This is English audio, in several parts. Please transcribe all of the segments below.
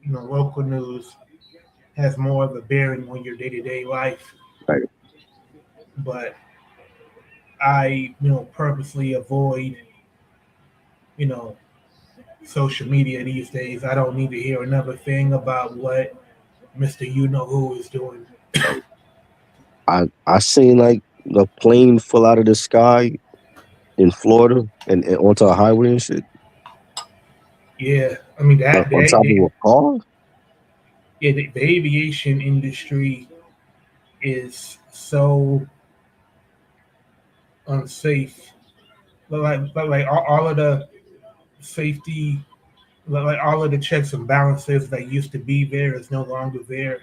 local news has more of a bearing on your day to day life. Right. But I, purposely avoid, you know, social media these days. I don't need to hear another thing about what Mister You Know Who is doing. Right. I seen like a plane fall out of the sky in Florida and onto a highway and shit. Yeah, I mean On top of a car. the aviation industry is so unsafe. Like all of the safety, like all of the checks and balances that used to be there is no longer there.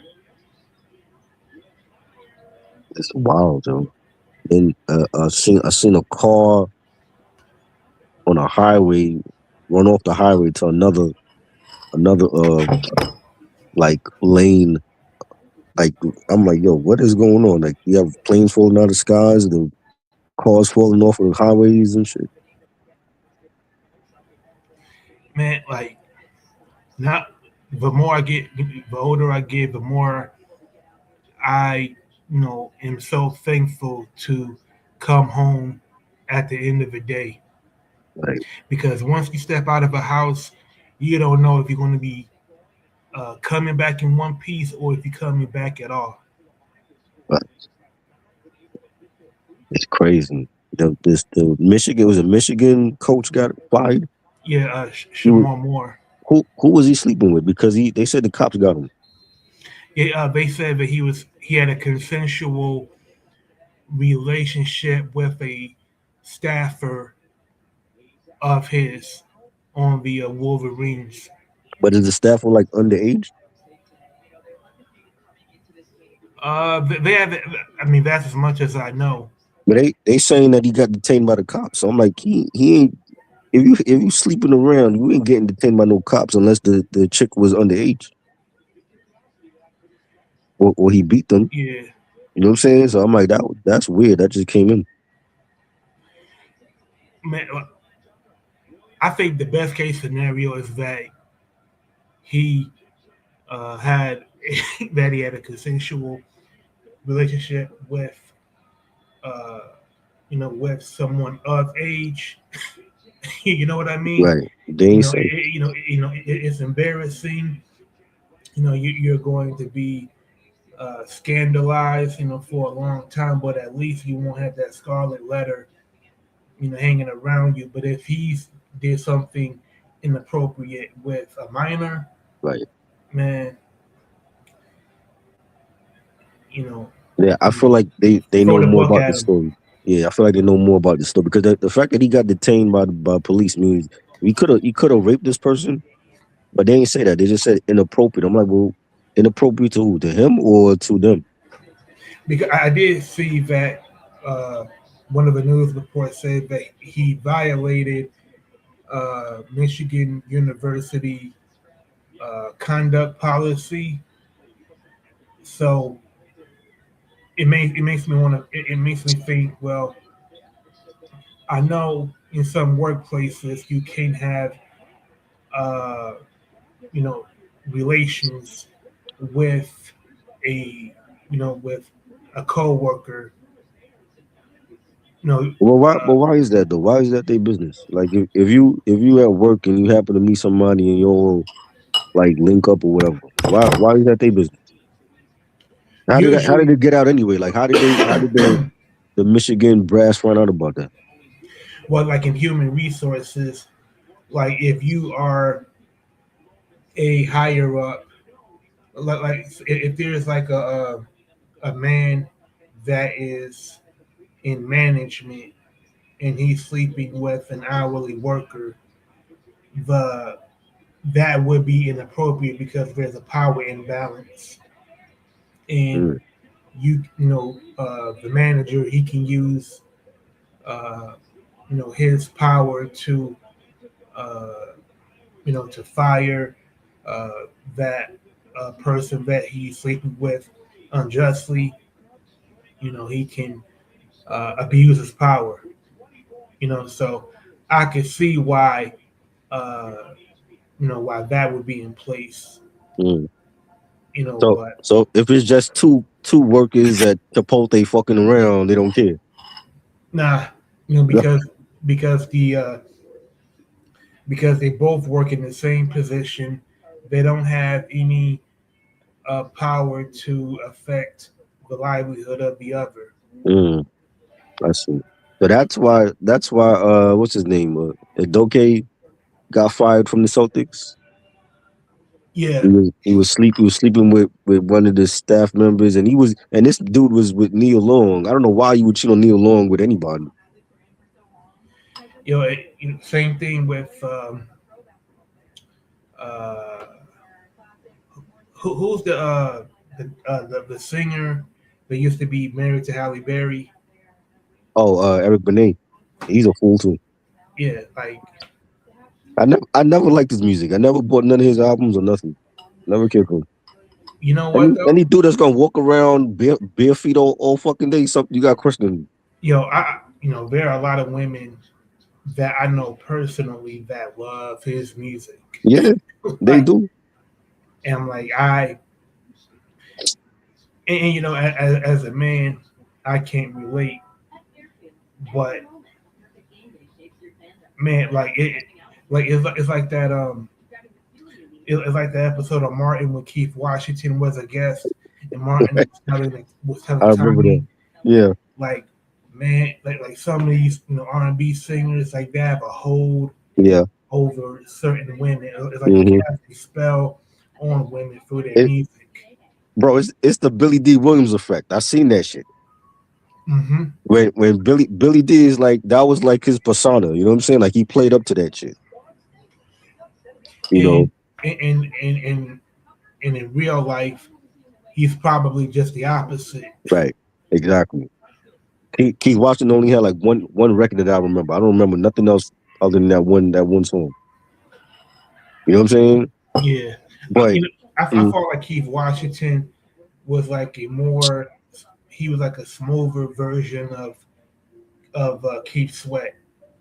It's wild, though. Then I seen a car on a highway run off the highway to another like lane. Like I'm like, yo, what is going on? Like you have planes falling out of the skies, the cars falling off of the highways and shit. Man, like not the more I get, the older I get, the more I, am so thankful to come home at the end of the day. Like, Because once you step out of a house, you don't know if you're going to be coming back in one piece or if you're coming back at all. but it's crazy. The Michigan was a Michigan coach got fired. Yeah, He was, Shamar Moore. who was he sleeping with? Because they said the cops got him. Yeah, they said that he had a consensual relationship with a staffer of his on the Wolverines. But is the staff were like underage? They have. I mean, that's as much as I know. But they saying that he got detained by the cops. So I'm like, he ain't. If you sleeping around, you ain't getting detained by no cops unless the chick was underage or he beat them. Yeah, You know what I'm saying? So I'm like, that's weird. That just came in. man. I think the best case scenario is that he had that he had a consensual relationship with uh, with someone of age. You know what I mean? Right. They ain't say. It's embarrassing. You're going to be scandalized, for a long time, but at least you won't have that scarlet letter, hanging around you. But if he's did something inappropriate with a minor, Right. man, you know, Yeah, I feel like they throw know the more book about the at him. story. Yeah, I feel like they know more about the story because the fact that he got detained by police means he could have raped this person, but they ain't say that. They just said inappropriate. I'm like, well, inappropriate to who? To him or to them? Because I did see that uh, one of the news reports said that he violated Michigan University conduct policy. So it makes me want to it makes me think. Well, I know in some workplaces you can have uh, you know relations with a with a coworker. You know, Well, why? But why is that though? Why is that their business? Like if you at work and you happen to meet somebody and you'll like link up or whatever, why is that their business? How did usually, it get out anyway? Like how did the Michigan brass find out about that? well, like in human resources, like if you are a higher up, like if there's like a man that is in management and he's sleeping with an hourly worker, the that would be inappropriate because there's a power imbalance, and Mm, the manager, he can use uh, his power to uh, to fire uh, that person that he's sleeping with unjustly. He can abuse his power. So I could see why why that would be in place. Mm. So But so if it's just two workers at Chipotle fucking around, they don't care. nah, because the because they both work in the same position, they don't have any power to affect the livelihood of the other. Mm, I see. So that's why what's his name? Doke got fired from the Celtics. Yeah, He was sleeping with one of the staff members, and this dude was with Neil Long. I don't know why you would cheat on Neil Long with anybody. same thing with uh, who's the singer that used to be married to Halle Berry. Oh, Eric Benet. He's a fool too. Yeah, like I never liked his music. I never bought none of his albums or nothing. Never cared for him. you know what though? Any dude that's gonna walk around bare feet all fucking day, something you got questioning. There are a lot of women that I know personally that love his music. Yeah, they Like, do. and I'm like as a man, I can't relate, but man, it's like that it's like the episode of Martin when Keith Washington was a guest, and Martin was telling I remember Tommy, that. Yeah, like, man, like some of these R&B singers, like they have a hold yeah. over certain women. It's like they Hmm. cast a spell on women through their It, music. bro, it's the Billy D. Williams effect. I seen that shit. Hmm. When Billy D is like that was like his persona. You know what I'm saying? Like he played up to that shit. You know, And and in real life, he's probably just the opposite. right? Exactly. Keith Washington only had like one record that I remember. I don't remember nothing else other than that one song. You know what I'm saying? Yeah, I, But you know, I mm, felt like Keith Washington was like he was like a smoother version of Keith Sweat.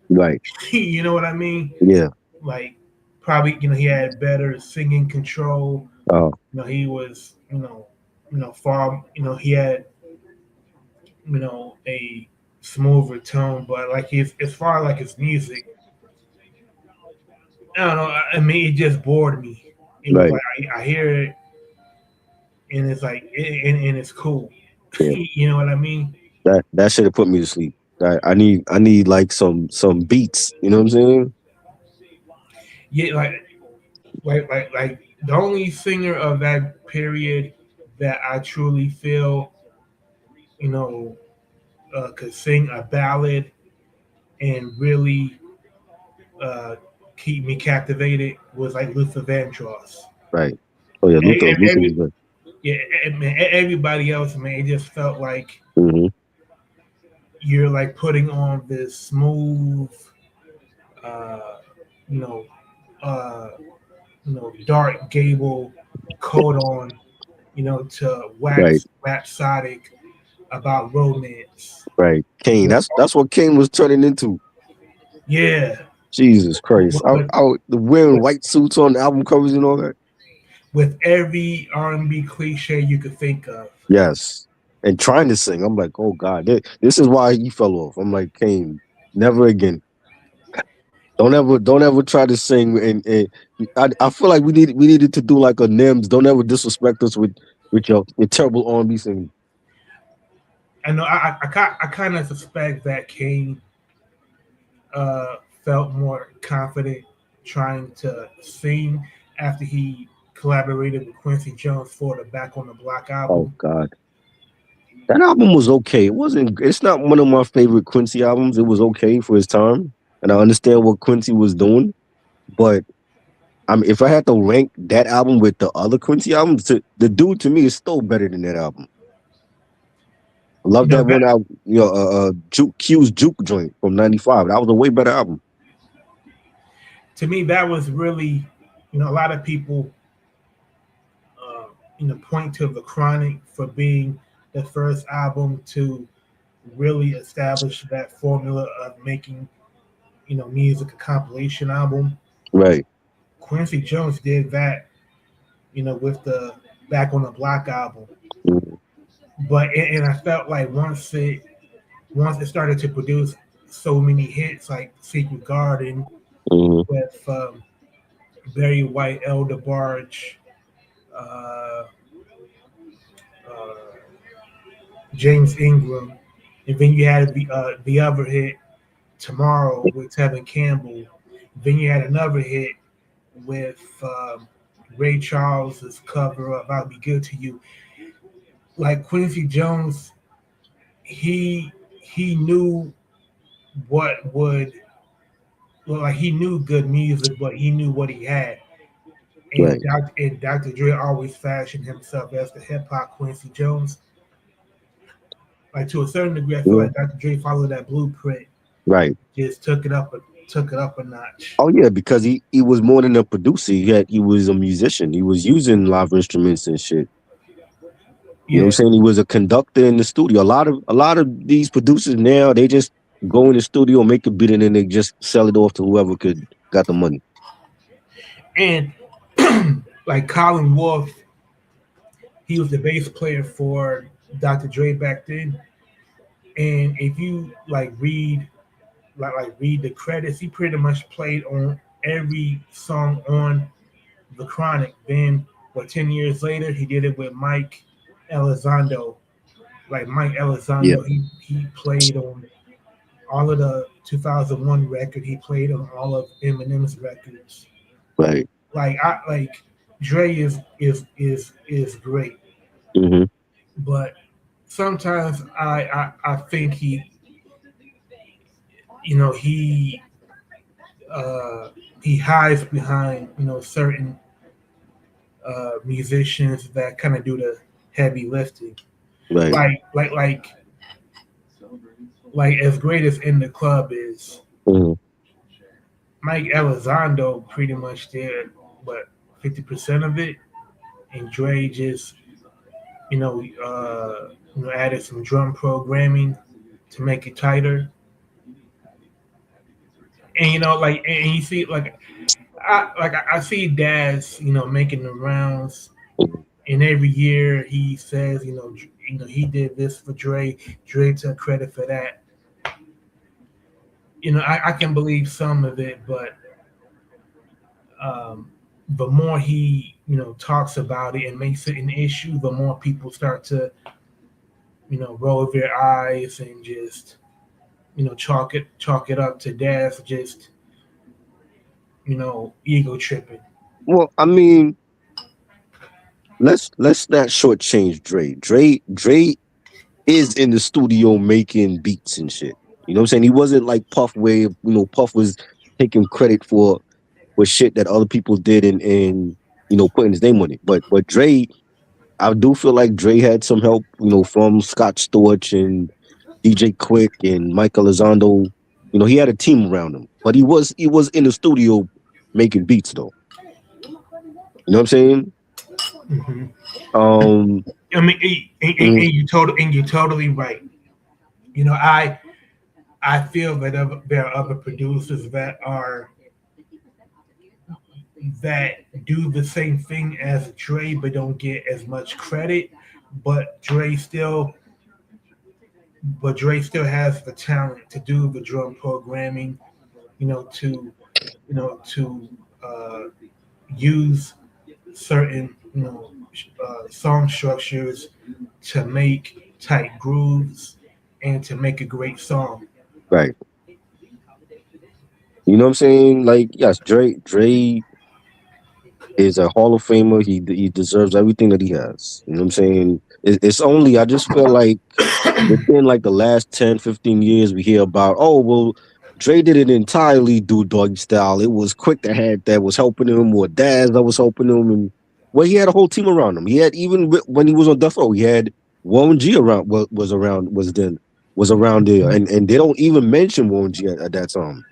right, You know what I mean? yeah. Like probably he had better singing control. Uh, He was far he had a smoother tone, but like his as far like his music, I don't know. I mean, it just bored me. It was right, like I hear it and it's like and it's cool. yeah. You know what I mean? That should have put me to sleep. I need like some beats. You know what I'm saying? Yeah, like the only singer of that period that I truly feel you know could sing a ballad and really uh, keep me captivated was like Luther Vandross. Right. Oh yeah, Luther was Every, good. yeah, man, everybody else, man, it just felt like Hmm. you're like putting on this smooth, uh, you know, uh, dark gable coat on, to Right, wax rhapsodic about romance. right. Kane. With, That's what Kane was turning into. yeah, Jesus Christ. with, The wearing with, white suits on album covers and all that. with every R&B cliche you could think of. Yes. And trying to sing. I'm like, oh God, this is why he fell off. I'm like, Kane, never again. Don't ever try to sing. And I feel like we needed to do like a Nims. Don't ever disrespect us with your terrible R&B singing. I know I kind of suspect that Kane felt more confident trying to sing after he collaborated with Quincy Jones for the Back on the Block Oh album. God, that album was okay. It wasn't. It's not one of my favorite Quincy albums. It was okay for his time, and I understand what Quincy was doing. But if I had to rank that album with the other Quincy albums, the dude to me is still better than that album. I love that That one album, Q's Juke joint from '95. That was a way better album. to me that was really a lot of people uh, point to the Chronic for being the first album to really establish that formula of making music a compilation album. Right. Quincy Jones did that with the Back on the Block album. Mhm. But and I felt like once it started to produce so many hits like Secret Garden Mhm. with Barry White, Elder Barge, uh, uh, James Ingram, and then you had the other hit Tomorrow with Tevin Campbell. Then you had another hit with Ray Charles's cover of "I'll Be Good to You." Like Quincy Jones, he knew what would well, like he knew good music, but he knew what he had. And Right. Dr. Dre always fashioned himself as the hip hop Quincy Jones. Like to a certain degree, I feel Yeah. like Dr. Dre followed that blueprint, Right. just took it up a notch. Oh yeah, because he was more than a producer. He was a musician. He was using live instruments and shit. You know what I'm Yeah, saying? He was a conductor in the studio. A lot of these producers now, they just go in the studio, make a beat, and then they just sell it off to whoever could got the money. and like Colin Wolf, he was the bass player for Dr. Dre back then. And if you read the credits, he pretty much played on every song on The Chronic. Then, 10 years later, he did it with Mike Elizondo. Like Mike Yeah, Elizondo, he played on all of the 2001 record. He played on all of Eminem's records. right. Like Dre is great, Hmm. but sometimes I think he uh, he hides behind certain musicians that kind of do the heavy lifting. Right. Like as great as In the Club is, Hmm. Mike Elizondo pretty much did what 50% of it, and Dre just added some drum programming to make it tighter. And and you see I see Daz making the rounds, and every year he says he did this for Dre. Dre took credit for that. I can believe some of it, but um, the more he talks about it and makes it an issue, the more people start to roll their eyes and just chalk it up to Daz just ego tripping. Well, I mean, let's not shortchange Dre. Dre is in the studio making beats and shit. You know what I'm saying? He wasn't like Puff, where Puff was taking credit for shit that other people did and putting his name on it. But Dre, I do feel like Dre had some help, from Scott Storch and DJ Quick and Michael Elizondo. He had a team around him, but he was in the studio making beats though. You know what I'm saying? Hmm. Um, I mean, mm, and you're totally right. I feel that there are other producers that do the same thing as Dre, but don't get as much credit. But Dre still has the talent to do the drum programming. To to use certain song structures to make tight grooves and to make a great song. right. You know what I'm saying? Like, yes, Dre is a Hall of Famer. He deserves everything that he has. You know what I'm saying? It's only, I just feel like within like the last 10, 15 years, we hear about, oh, well, Dre didn't entirely do doggy style. It was Quick that was helping him, or Daz that was helping him. And well, he had a whole team around him. He had, even when he was on Death Row, he had Warren G around, was around there. And they don't even mention Warren G at that time.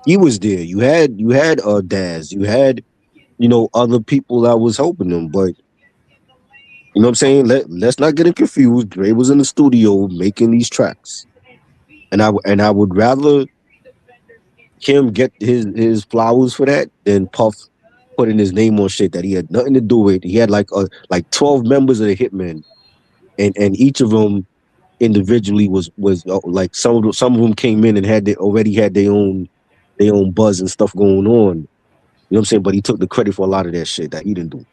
He was there. You had Daz. You had, other people that was helping him. But you know what I'm saying? Let's not get it confused. Dre was in the studio making these tracks. And I would rather him get his flowers for that than Puff putting his name on shit that he had nothing to do with. He had like 12 members of the Hitmen, and each of them individually was like some of them came in and already had their own buzz and stuff going on. You know what I'm saying? But he took the credit for a lot of that shit that he didn't do.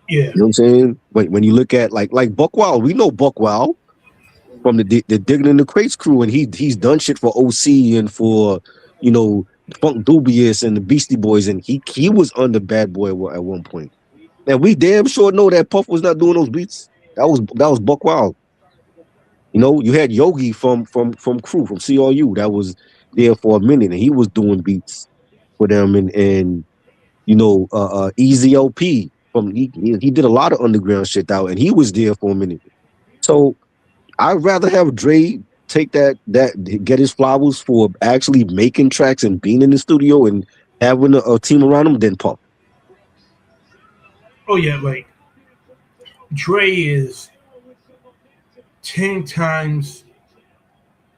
Yeah. You know what I'm saying? When you look at like Buck Wild, we know Buck Wild from the Digging in the Crates crew, and he's done shit for OC and for you know Funk Dubious and the Beastie Boys, and he was under Bad Boy at one point. And we damn sure know that Puff was not doing those beats. That was Buck Wild. You know, you had Yogi from Crew from CRU that was there for a minute, and he was doing beats for them, and you know, Easy LP from he did a lot of underground shit out, and he was there for a minute. So I'd rather have Dre take that get his flowers for actually making tracks and being in the studio and having a team around him than Puff. Oh yeah, like Dre is 10 times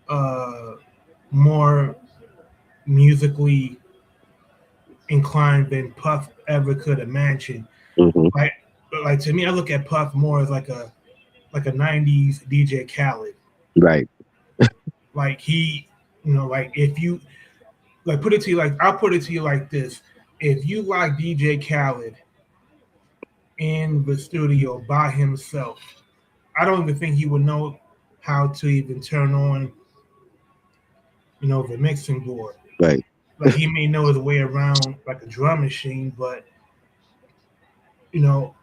uh more musically inclined than Puff ever could imagine. Hmm. Like, like to me, I look at Puff more as like a '90s DJ Khaled. Right, Like he, like if you like put it to you like I'll put it to you like this: if you like DJ Khaled in the studio by himself, I don't even think he would know how to even turn on, the mixing board. right. Like he may know his way around like a drum machine, but you know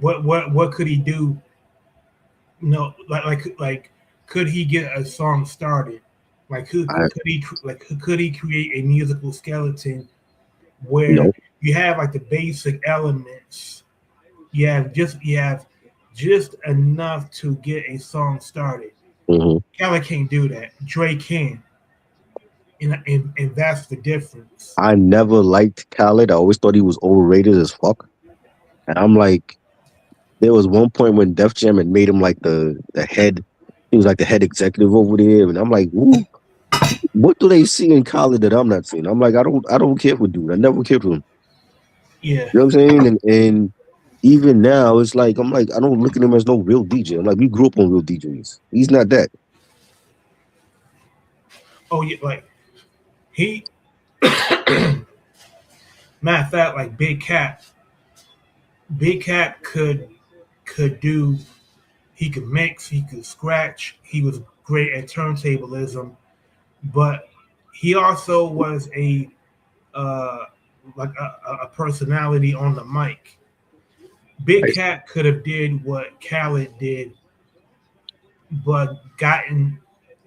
what could he do? Like could he get a song started? Like I could he create a musical skeleton where no. you have like the basic elements? You have just enough to get a song started. Hmm. Khaled can't do that. Dre can, and that's the difference. I never liked Khaled. I always thought he was overrated as fuck. And I'm like, there was one point when Def Jam had made him like the head. He was like the head executive over there, and I'm like, what do they see in Khaled that I'm not seeing? I'm like, I don't care for dude. I never cared for him. Yeah. You know what I'm saying? And even now, it's like I'm like I don't look at him as no real DJ. I'm like we grew up on real DJs. He's not that. Oh yeah. Like he, matter of fact, like Big Cat could do. He could mix. He could scratch. He was great at turntablism, but he also was a uh, like a personality on the mic. Big Right, Cat could have did what Khaled did, but gotten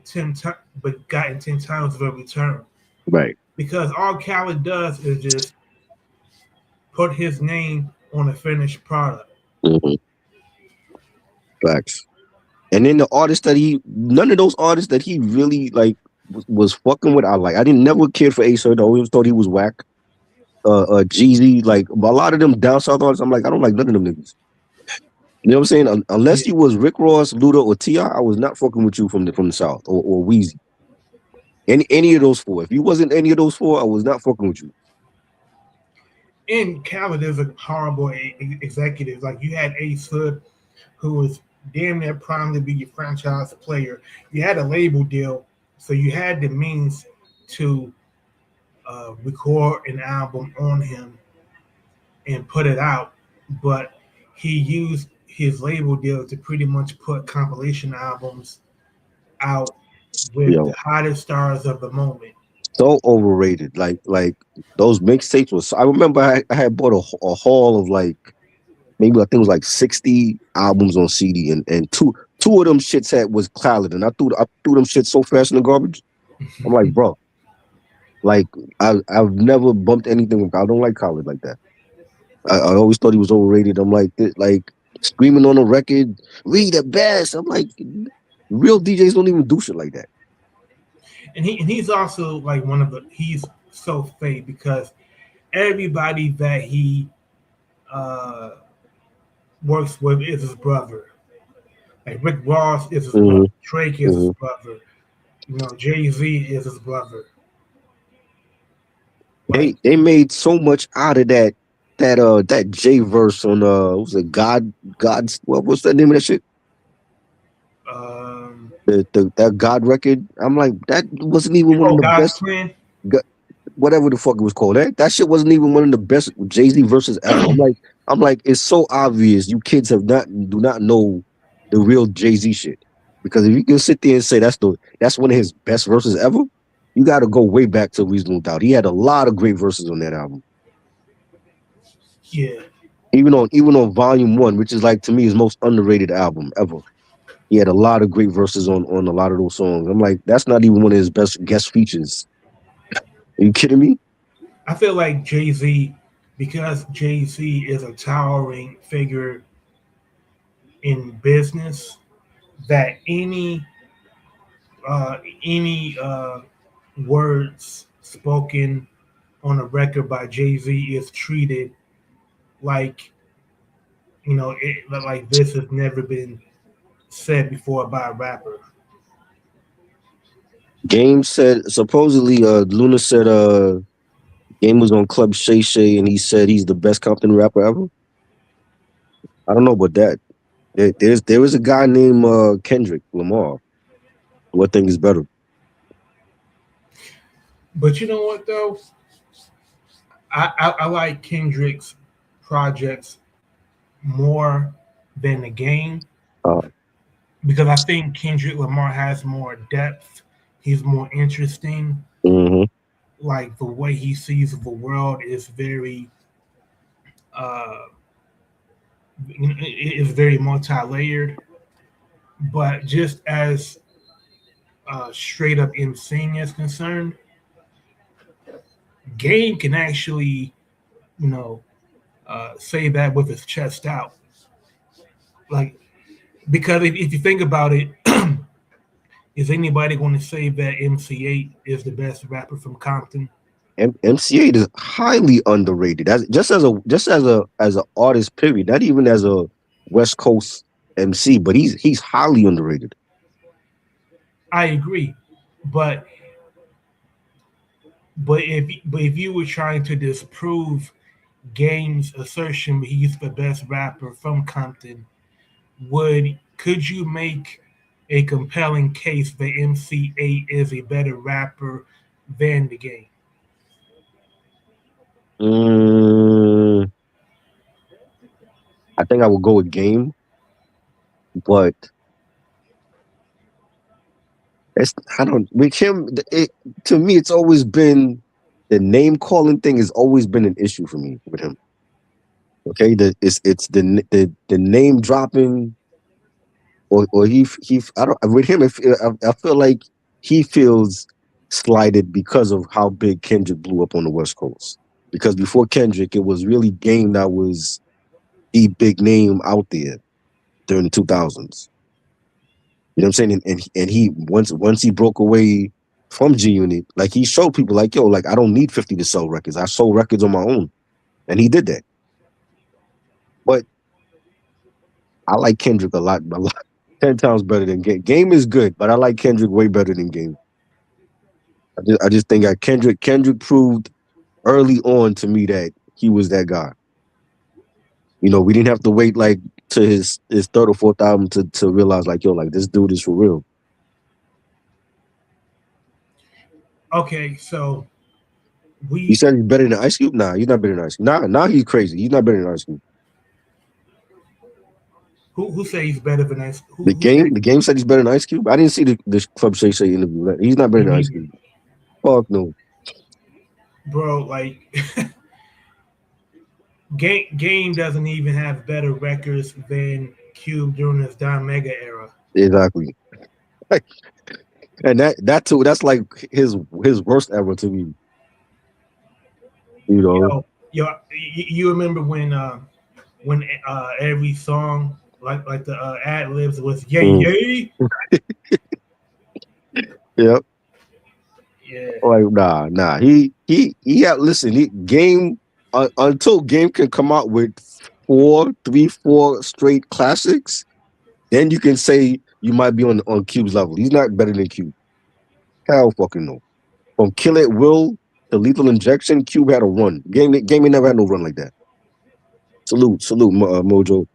10 times the return. right. Because all Khaled does is just put his name on a finished product. Hmm. Facts. And then the artists that none of those artists that he really like was fucking with. I like. I didn't never cared for Acer. I always thought he was whack. Jeezy, like a lot of them down south artists. I'm like, I don't like none of them niggas. You know what I'm saying? Unless Yeah. you was Rick Ross, Luda, or Ti, I was not fucking with you from the south or Weezy. Any of those four. If you wasn't any of those four, I was not fucking with you. And Khaled is a horrible executive. Like you had Ace Hood, who was damn near primed to be your franchise player. You had a label deal, so you had the means to record an album on him and put it out. But he used his label deal to pretty much put compilation albums out with the Yo, hottest stars of the moment. so overrated. Like those mixtapes was. I remember I had bought a haul of like maybe I think it was like 60 albums on CD, and two of them shits had was Khaled, and I threw them shits so fast in the garbage. I'm like, bro, like I've never bumped anything with. I don't like Khaled like that. I always thought he was overrated. I'm like screaming on a record, "We the best." I'm like, real DJs don't even do shit like that. And he's also like he's so fake because everybody that he uh, works with is his brother. Like Rick Ross is his brother, Hmm. Drake is his Hmm. brother, Jay Z is his brother. Like They made so much out of that J verse on what was it God's what's the name of that shit? um, The that God record. I'm like, that wasn't even one of oh, the God's best. plan. Whatever the fuck it was called. That shit wasn't even one of the best Jay-Z verses ever. I'm like, it's so obvious you kids do not know the real Jay-Z shit. Because if you can sit there and say that's one of his best verses ever, you gotta go way back to Reasonable Doubt. He had a lot of great verses on that album. Yeah, Even on Volume One, which is like to me his most underrated album ever. He had a lot of great verses on a lot of those songs. I'm like, that's not even one of his best guest features. Are you kidding me? I feel like Jay Z, because Jay Z is a towering figure in business, that any words spoken on a record by Jay Z is treated like like this has never been said before by a rapper. Game said supposedly Luna said Game was on Club Shay Shay and he said he's the best Compton rapper ever. I don't know about that. There is a guy named Kendrick Lamar who I think is better. But you know what though, I like Kendrick's projects more than the game Uh, because I think Kendrick Lamar has more depth. He's more interesting. hmm Like the way he sees the world is very uh is very multi-layered. But just as straight up MCing is concerned, Game can actually, you know, say that with his chest out. Like, because if you think about it, is anybody going to say that MC8 is the best rapper from Compton? MC8 is highly underrated. As an artist, period. Not even as a West Coast MC, but he's highly underrated. I agree, but if you were trying to disprove Game's assertion that he's the best rapper from Compton, could you make a compelling case that MC8 is a better rapper than the Game? Mm, I think I would go with Game, but it's I don't with him. To me, it's always been the name calling thing has always been an issue for me with him. Okay, it's the name dropping or he I don't with him. If I feel like he feels slighted because of how big Kendrick blew up on the West Coast. Because before Kendrick, it was really Game that was the big name out there during the 2000s. You know what I'm saying? And he once he broke away from G Unit, like he showed people like, yo, like I don't need 50 to sell records. I sold records on my own. And he did that. But I like Kendrick a lot 10 times better than Game. Game is good, but I like Kendrick way better than Game. I just think that Kendrick proved early on to me that he was that guy. We didn't have to wait like to his third or fourth album to realize like, yo, like this dude is for real. Okay, so You we said he's better than Ice Cube? Nah, he's not better than Ice Cube. Nah, he's crazy. He's not better than Ice Cube. who say he's better than us? The Who say game, the game said he's better than Ice Cube. I didn't see the Club Shay Shay interview. He's not better me than Ice neither, Cube. Fuck no. bro? Like Game doesn't even have better records than Cube during his Don Mega era. Exactly. And that too, that's like his worst ever to me. You know. You remember when every song like the ad libs was yay Mm. yay? Yep. Yeah. Like nah. He had listen. Game until Game can come out with 4 straight classics, then you can say you might be on Cube's level. He's not better than Cube. Hell fucking no. From Kill It Will. to Lethal Injection, Cube had a run. Game never had no run like that. Salute, Mojo.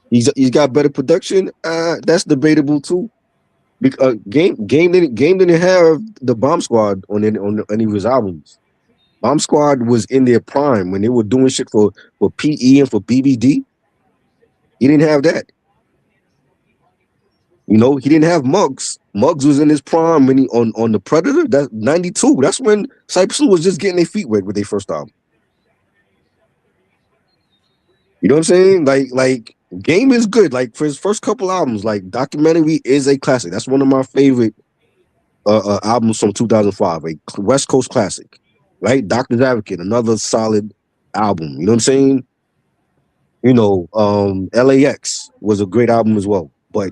He's got better production. That's debatable too. Because game didn't have the Bomb Squad on any of his albums. Bomb Squad was in their prime when they were doing shit for PE and for BBD. He didn't have that. He didn't have Muggs. Muggs was in his prime when he on the Predator. That's 92. That's when Cypress Hill was just getting their feet wet with their first album. You know what I'm saying? Like Game is good. Like for his first couple albums, like Documentary is a classic. That's one of my favorite albums from 2005, a West Coast classic. Right? Doctor's Advocate, another solid album. You know what I'm saying? LAX was a great album as well. But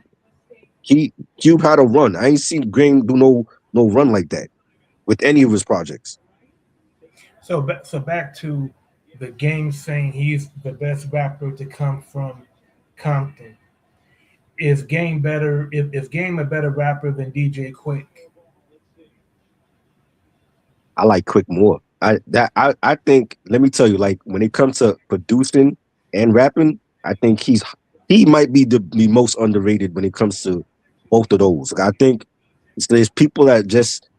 Cube had a run. I ain't seen Game do no run like that with any of his projects. So back to the Game saying he's the best rapper to come from Compton. Is Game better? Is Game a better rapper than DJ Quick? I like Quick more. I think, let me tell you, like when it comes to producing and rapping, I think he might be the most underrated when it comes to both of those. Like, I think there's people that just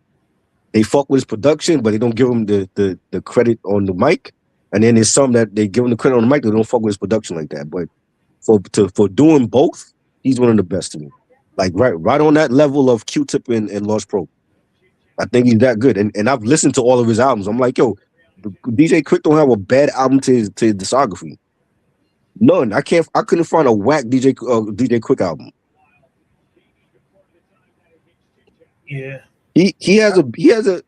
they fuck with his production, but they don't give him the credit on the mic. And then there's some that they give him the credit on the mic, they don't fuck with his production like that. But for doing both, he's one of the best to me. Like right on that level of Q-Tip and Lost Pro. I think he's that good. And I've listened to all of his albums. I'm like, yo, DJ Quick don't have a bad album to his discography. None. I couldn't find a whack DJ Quick album. Yeah. He has a bigger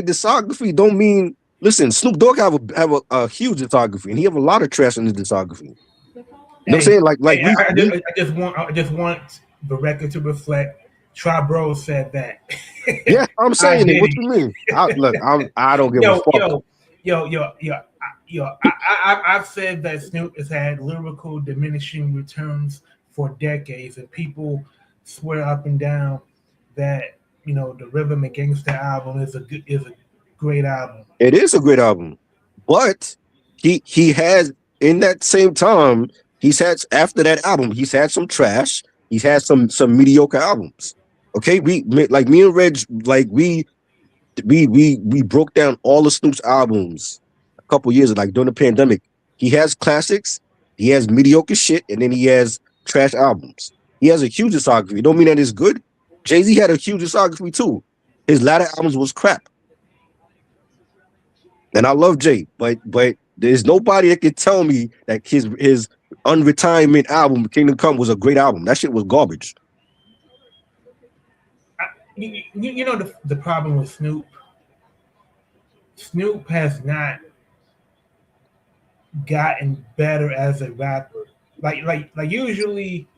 discography. Don't mean, listen, Snoop Dogg have a huge discography, and he have a lot of trash in his discography. You know what I'm saying? I just want the record to reflect. Try Bro said that. Yeah, I'm saying it. What you mean? I don't give a fuck. I've said that Snoop has had lyrical diminishing returns for decades, and people swear up and down that the Rhythm and Gangsta album is a great album. It is a great album, but he has in that same time he's had after that album he's had some trash. He's had some mediocre albums. Okay, me and Reg, like we broke down all of Snoop's albums a couple years ago, like during the pandemic. He has classics, he has mediocre shit, and then he has trash albums. He has a huge discography. Don't mean that it's good. Jay-Z had a huge discography too. His latter albums was crap. And I love Jay, but there's nobody that can tell me that his unretirement album, Kingdom Come, was a great album. That shit was garbage. The problem with Snoop has not gotten better as a rapper. Like usually,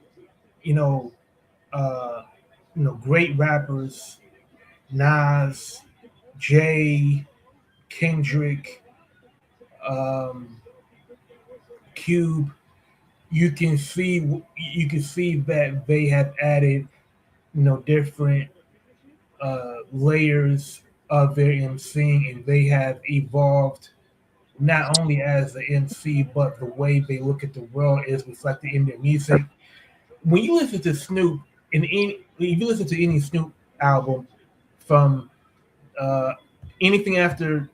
great rappers, Nas, Jay, Kendrick, Cube, you can see that they have added different layers of their MCing, and they have evolved not only as the MC, but the way they look at the world is reflected in their music. When you listen to Snoop, if you listen to any Snoop album from anything after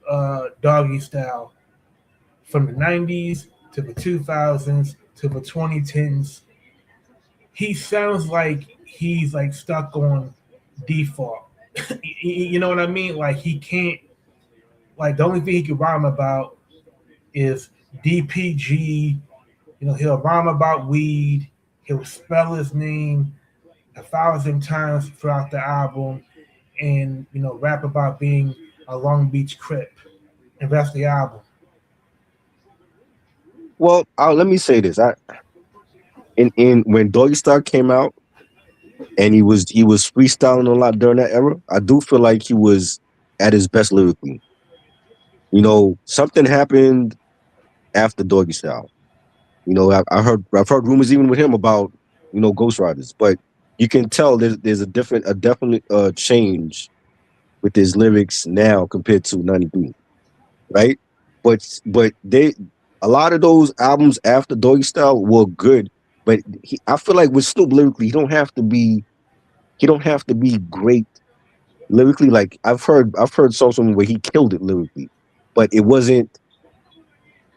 Doggy Style, from the 90s to the 2000s to the 2010s, he sounds like he's like stuck on default. You know what I mean? Like he can't. Like the only thing he can rhyme about is DPG. He'll rhyme about weed. He'll spell his name 1,000 times throughout the album, and rap about being a Long Beach Crip, and that's the album. Well, let me say this. In when Doggy Style came out, and he was freestyling a lot during that era, I do feel like he was at his best lyrically. Something happened after Doggy Style. I've heard rumors even with him about Ghost Riders, but you can tell there's a definite change with his lyrics now compared to '93, right? But they a lot of those albums after Doggy Style were good, but I feel like with Snoop lyrically, he don't have to be great lyrically. Like I've heard songs from him where he killed it lyrically, but it wasn't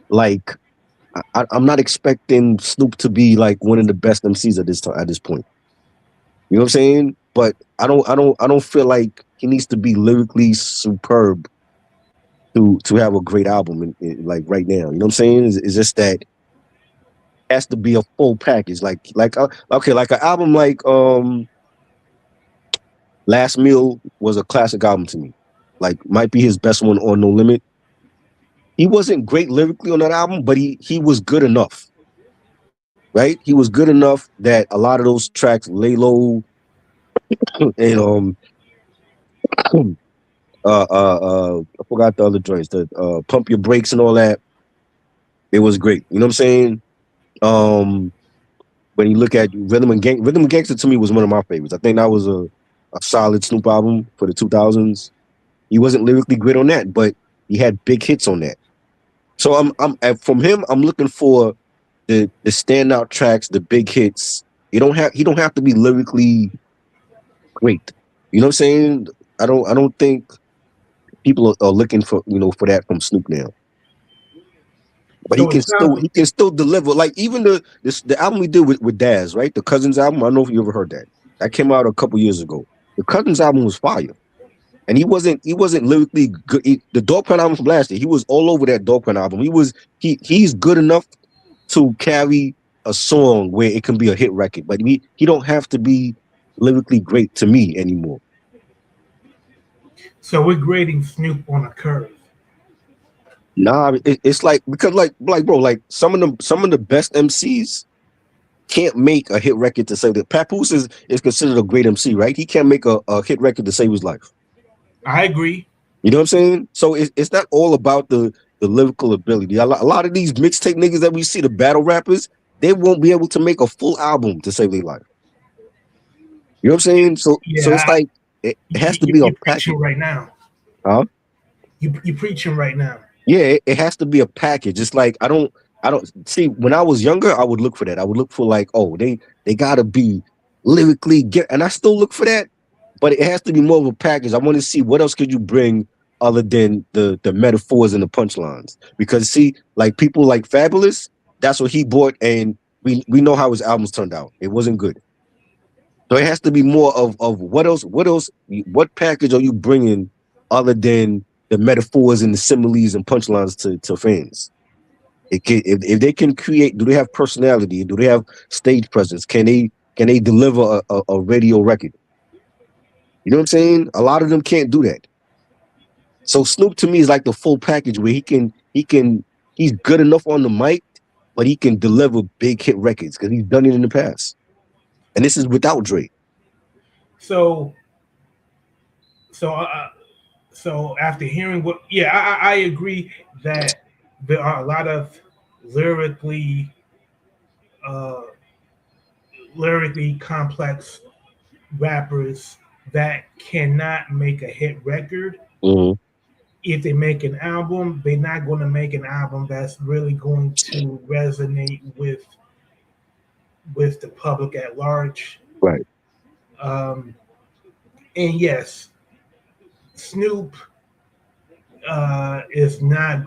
like I'm not expecting Snoop to be like one of the best MCs at this time at this point. You know what I'm saying? But I don't feel like he needs to be lyrically superb to have a great album like right now. You know what I'm saying? It's just that it has to be a full package. Okay, like an album like Last Meal was a classic album to me. Like might be his best one on No Limit. He wasn't great lyrically on that album, but he was good enough. Right? He was good enough that a lot of those tracks, Lay Low and I forgot the other joints, the Pump Your Brakes and all that. It was great. You know what I'm saying? Um, when you look at Rhythm and Gangster to me was one of my favorites. I think that was a solid Snoop album for the 2000s. He wasn't lyrically great on that, but he had big hits on that. So from him, I'm looking for the standout tracks, the big hits. He don't have to be lyrically great. You know what I'm saying? I don't think people are looking for for that from Snoop now. But So it sounds he can still deliver. Like even the album we did with Daz, right? The Cousins album. I don't know if you ever heard that. That came out a couple years ago. The Cousins album was fire, and he wasn't lyrically good. The Dog Pound album from last year, he was all over that Dog Pound album. He's good enough to carry a song where it can be a hit record, but he don't have to be lyrically great to me anymore. so we're grading Snoop on a curve. Nah, it's like because bro, like some of the best MCs can't make a hit record to save it. Papoose is considered a great MC, right? He can't make a hit record to save his life. I agree. You know what I'm saying? So it's not all about the lyrical ability. A lot of these mixtape niggas that we see, the battle rappers, they won't be able to make a full album to save their life. You know what I'm saying? So Yeah, it's like it has to be a you're preaching package. right now. Huh? You preaching right now. Yeah, it has to be a package. It's like I don't see when I was younger, I would look for that. I would look for like, oh, they gotta be lyrically get, and I still look for that, but it has to be more of a package. I want to see what else could you bring other than the metaphors and the punchlines. Because see, like people like Fabulous, that's what he bought, and we know how his albums turned out. It wasn't good. So it has to be more of what package are you bringing other than the metaphors and the similes and punchlines to fans? If they can create, do they have personality? Do they have stage presence? Can they deliver a radio record? You know what I'm saying? A lot of them can't do that. So Snoop to me is like the full package where he's good enough on the mic, but he can deliver big hit records because he's done it in the past. And this is without Drake. So so so after hearing what, yeah, I agree that there are a lot of lyrically uh, lyrically complex rappers that cannot make a hit record. Mm-hmm. If they make an album, they're not going to make an album that's really going to resonate with the public at large. Right. Um, and yes, Snoop is not.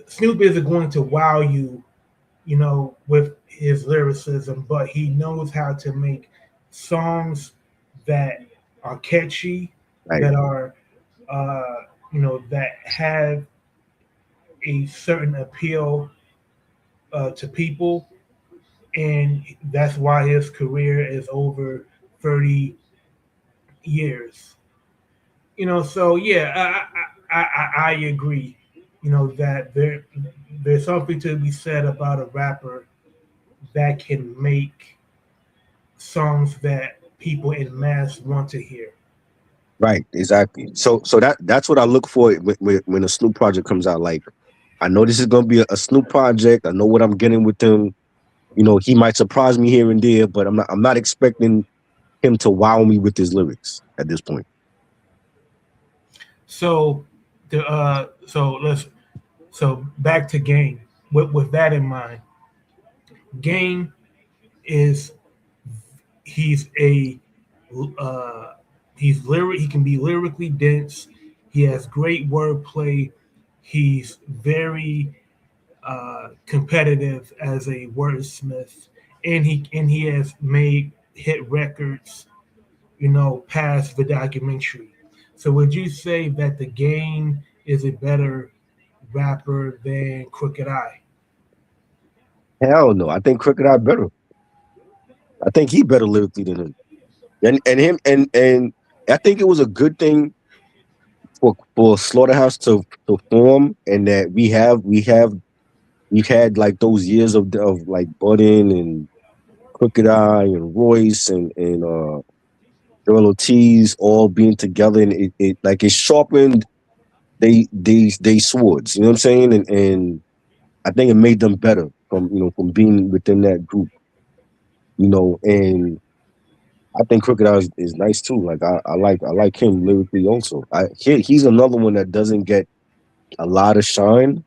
Snoop isn't going to wow you, with his lyricism, but he knows how to make songs that are catchy, Right. that are, that have a certain appeal to people, and that's why his career is over 30 years. So yeah, I agree. That there's something to be said about a rapper that can make songs that people in mass want to hear. Right. Exactly. So that's what I look for when a Snoop project comes out. Like I know this is gonna be a Snoop project. I know what I'm getting with him. You know, he might surprise me here and there, but I'm not expecting him to wow me with his lyrics at this point. So so let's so back to Game. With that in mind, Game is he's a uh, he can be lyrically dense. He has great wordplay. He's very competitive as a wordsmith, and he has made hit records, past the documentary. So would you say that the Game is a better rapper than Crooked Eye? Hell no. I think Crooked Eye better. I think he better lyrically than him. And him and I think it was a good thing for Slaughterhouse to form, and that we've had like those years of like Budden and Crooked Eye and Royce and Joel Ortiz all being together, and it like it sharpened they swords. You know what I'm saying? And I think it made them better from being within that group. And I think Crooked Eye is nice too. Like I like him lyrically also. He's another one that doesn't get a lot of shine,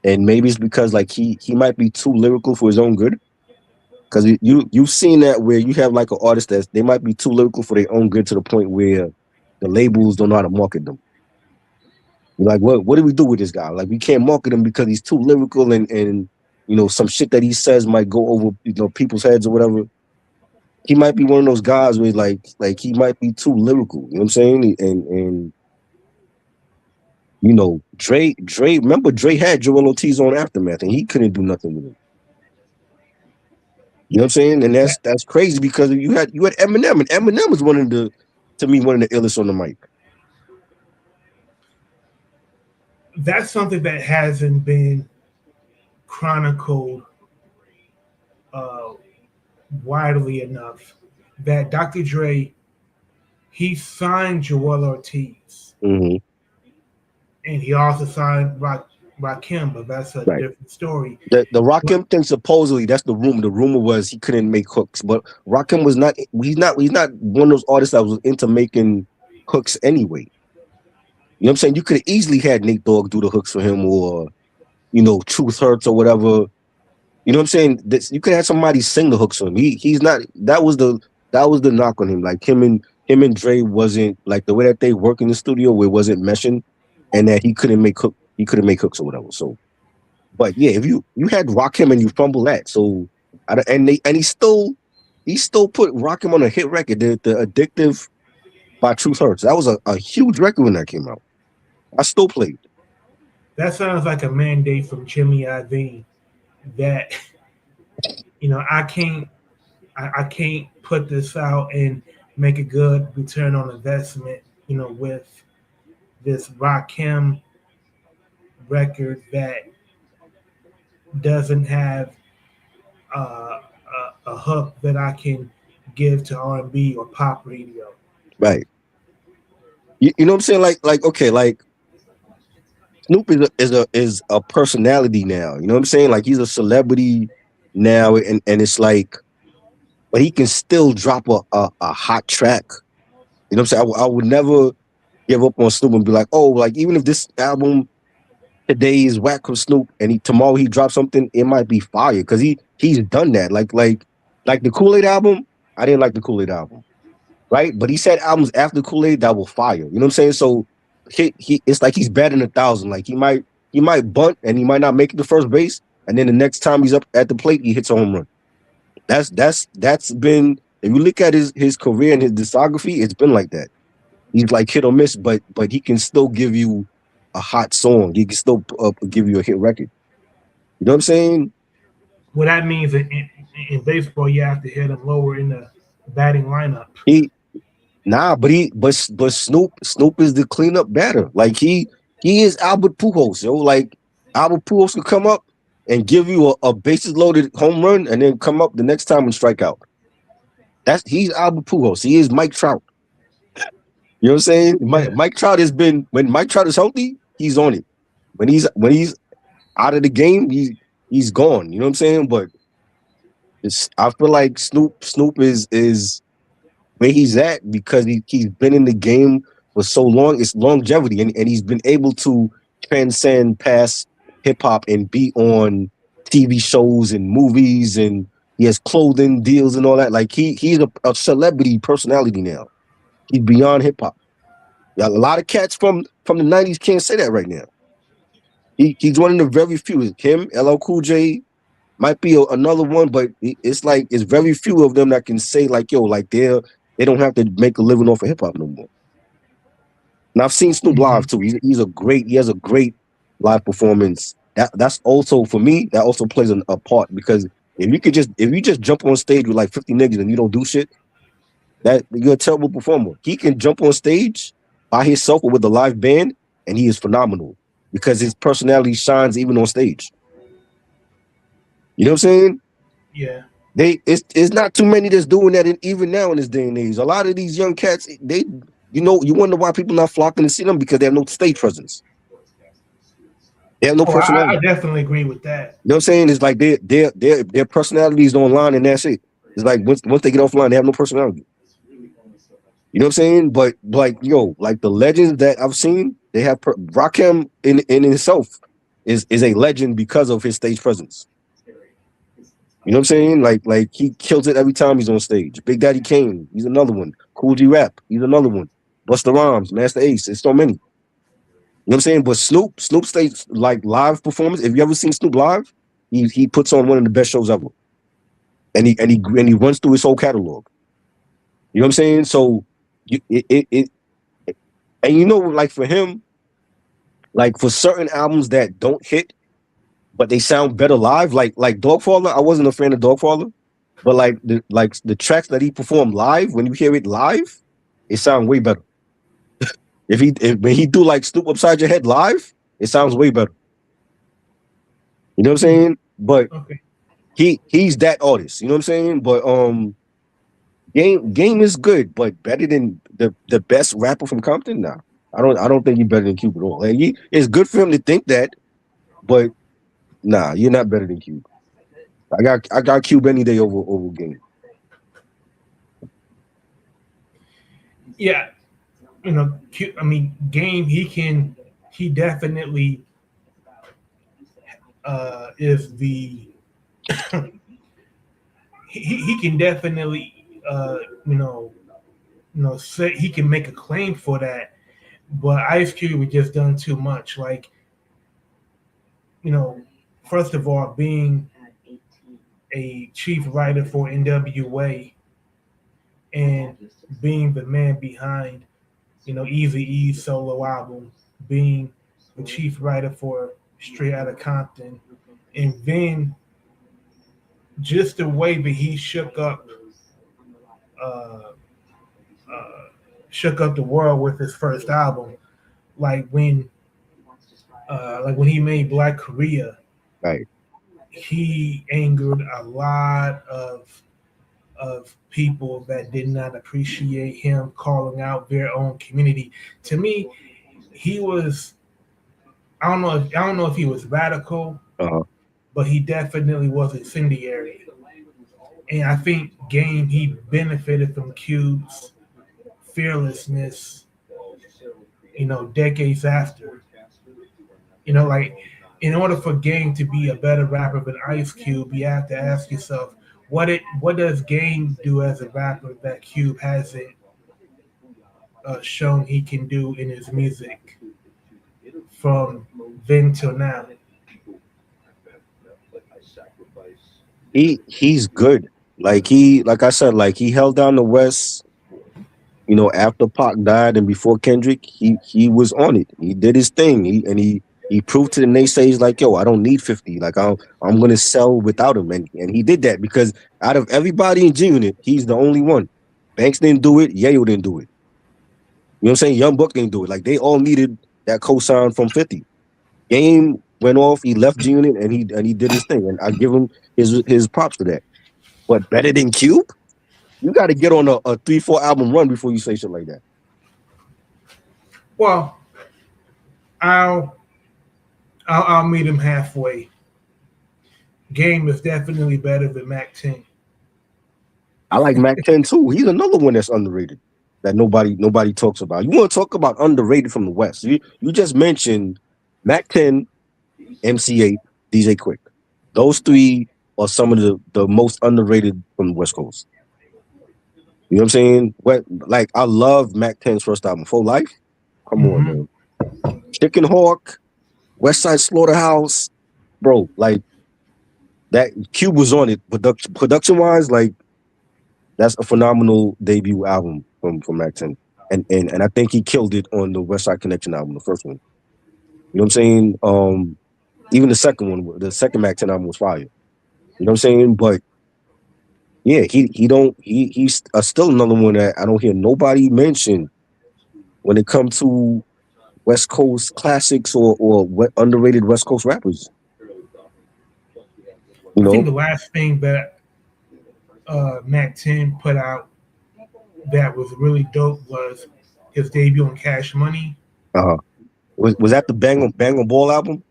and maybe it's because like he might be too lyrical for his own good. Because you've seen that where you have like an artist that they might be too lyrical for their own good to the point where the labels don't know how to market them. You're like, what do we do with this guy? Like we can't market him because he's too lyrical, and some shit that he says might go over people's heads or whatever. He might be one of those guys where like he might be too lyrical. You know what I'm saying? And Dre. Remember Dre had Joel Ortiz on Aftermath, and he couldn't do nothing with him. You know what I'm saying? And That that's crazy because you had Eminem, and Eminem was to me one of the illest on the mic. that's something that hasn't been chronicled uh, widely enough. That Dr. Dre, he signed Joel Ortiz, Hmm. and he also signed Rakim, but that's a Right. different story. The But Rakim thing supposedly that's the rumor. The rumor was he couldn't make hooks, but Rakim was not. He's not one of those artists that was into making hooks anyway. You know what I'm saying? You could have easily had Nate Dogg do the hooks for him, or Truth Hurts or whatever. You know what I'm saying? You could have somebody sing the hooks for him. He's not. That was the knock on him. Like him and Dre wasn't like the way that they work in the studio where it wasn't meshing, and that he couldn't make hooks or whatever. So, but yeah, if you had Rakim and you fumble that, so and he still put Rakim on a hit record, the Addictive by Truth Hurts. That was a huge record when that came out. I still played. that sounds like a mandate from Jimmy Iovine that I can't put this out and make a good return on investment. With this Rakim record that doesn't have a hook that I can give to R&B or pop radio. Right. You know what I'm saying? Like okay, like Snoop is a personality now. You know what I'm saying? Like he's a celebrity now, and it's like, but he can still drop a hot track. You know what I'm saying? I would never give up on Snoop and be like, oh, like even if this album today is whack from Snoop, and tomorrow he drops something, it might be fire because he's done that. Like the Kool Aid album, I didn't like the Kool Aid album, right? But he said albums after Kool Aid that will fire. You know what I'm saying? So it's like he's batting 1,000. Like he might bunt and he might not make it to first base, and then the next time he's up at the plate, he hits a home run. That's been, if you look at his career and his discography, it's been like that. He's like hit or miss, but he can still give you a hot song. He can still give you a hit record. You know what I'm saying? What that means in baseball, you have to hit them lower in the batting lineup. He Nah, but Snoop is the cleanup batter. Like he is Albert Pujols, yo. Like Albert Pujols could come up and give you a bases loaded home run, and then come up the next time and strike out. He's Albert Pujols. He is Mike Trout. You know what I'm saying? Yeah, Mike Trout has been, when Mike Trout is healthy, he's on it. When he's out of the game, he's gone. You know what I'm saying? But I feel like Snoop is where he's at because he's been in the game for so long. It's longevity, and he's been able to transcend past hip hop and be on TV shows and movies, and he has clothing deals and all that. Like he's a celebrity personality now. He's beyond hip hop. Yeah, a lot of cats from the '90s can't say that right now. He's one of the very few. Him, LL Cool J might be another one, but it's like it's very few of them that can say like, yo, like they don't have to make a living off of hip hop no more. And I've seen Snoop Hmm. live too. He has a great live performance. That's also for me. That also plays a part because if you just jump on stage with like 50 niggas and you don't do shit, that you're a terrible performer. He can jump on stage by himself or with a live band, and he is phenomenal because his personality shines even on stage. You know what I'm saying? Yeah. It's not too many that's doing that even now in this day and age. A lot of these young cats, you wonder why people not flocking to see them because they have no stage presence. They have no Oh, I personality. definitely agree with that. You know what I'm saying? It's like their personalities online and that's it. It's like once they get offline, they have no personality. You know what I'm saying? But like like the legends that I've seen, they have Rakim in himself is a legend because of his stage presence. You know what I'm saying? Like he kills it every time he's on stage. Big Daddy Kane, he's another one. Cool G Rap, he's another one. Busta Rhymes, Master Ace, it's so many. You know what I'm saying? But Snoop stays like live performance. If you ever seen Snoop live, he puts on one of the best shows ever, and he runs through his whole catalog. You know what I'm saying? So you, it and like for him, like for certain albums that don't hit, but they sound better live, like Dogfather. I wasn't a fan of Dogfather, but like the tracks that he performed live, when you hear it live, it sounds way better. If when he do like Snoop Upside Your Head live, it sounds way better. You know what I'm Hmm. saying? But Okay. he's that artist. You know what I'm saying? But game is good, but better than the best rapper from Compton. Nah, I don't think he's better than Cube at all. Like it's good for him to think that, but nah, you're not better than Cube. I got Cube any day over game. Yeah. I mean, Game. He definitely is the. He can definitely you know say he can make a claim for that, but Ice Cube has just done too much. Like you know, first of all, being a chief writer for NWA and being the man behind Easy E's solo album, being the chief writer for Straight Outta Compton, and then just the way that he uh, uh, shook up the world with his first album, like when he made Black Korea, Right. he angered a lot of people that did not appreciate him calling out their own community. To me, he was I don't know if he was radical, Uh-huh. but he definitely was incendiary. And I think Game he benefited from Cube's fearlessness, decades after. Like in order for Game to be a better rapper than Ice Cube, you have to ask yourself, what does Game do as a rapper that Cube hasn't shown he can do in his music from then till now? He's good. Like I said, like he held down the West. After Pac died and before Kendrick, he was on it. He did his thing. He proved to the naysayers like, yo, I don't need 50. Like I'm gonna sell without him. And he did that because out of everybody in G Unit, he's the only one. Banks didn't do it, Yayo didn't do it. You know what I'm saying? Young Buck didn't do it. Like they all needed that cosign from 50. Game went off, he left G Unit and he did his thing. And I give him his props for that. But better than Cube? You gotta get on a 3-4 album run before you say shit like that. Well, I'll I'll meet him halfway. Game is definitely better than Mac 10. I like Mac 10 too. He's another one that's underrated. that nobody talks about. You want to talk about underrated from the West? You just mentioned Mac 10, MC8, DJ Quick. Those three are some of the most underrated from the West Coast. You know what I'm saying? What like I love Mac 10's first album, Full Life. Come on, Hmm. man. Chicken Hawk, West Side Slaughterhouse, bro. Like that Cube was on it. Production wise, like that's a phenomenal debut album from Mac 10. And I think he killed it on the West Side Connection album, the first one. You know what I'm saying? Even the second one, the second Mac 10 album was fire. You know what I'm saying? But yeah, he don't he's still another one that I don't hear nobody mention when it comes to West Coast classics or underrated West Coast rappers. You I think know, the last thing that Mac 10 put out that was really dope was his debut on Cash Money. uh, was that the Bang on Ball album?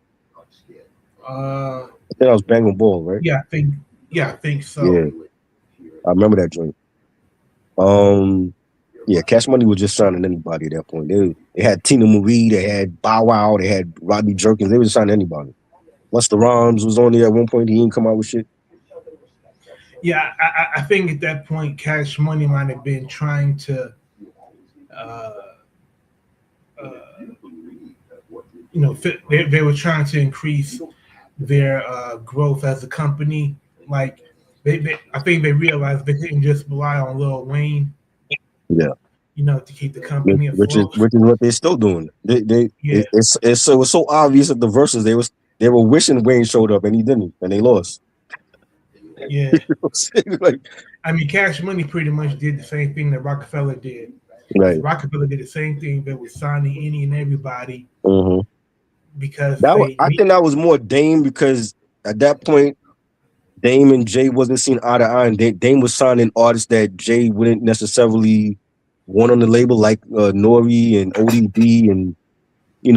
Uh, I think that was Bang on Ball, right? yeah, I think yeah, I think so. Yeah, I remember that joint. Um, yeah, Cash Money was just signing anybody at that point. They had Tina Marie, they had Bow Wow, they had Rodney Jerkins. They were just signing anybody. Busta Rhymes was on there at one point. He didn't come out with shit. Yeah, I think at that point, Cash Money might have been trying to, uh, uh, they were trying to increase their growth as a company. Like, I think they realized they couldn't just rely on Lil Wayne, Yeah, to keep the company afloat. which is what they're still doing. Yeah, It was so obvious at the verses they were wishing Wayne showed up and he didn't and they lost. yeah. You know what I'm saying? Like, I mean, Cash Money pretty much did the same thing that Rockefeller did. Because right. Rockefeller did the same thing that was signing any and everybody Hmm. because they I think that was more Dame because at that point Dame and Jay wasn't seen eye to eye, and Dame was signing artists that Jay wouldn't necessarily want on the label, like Nori and ODB, and they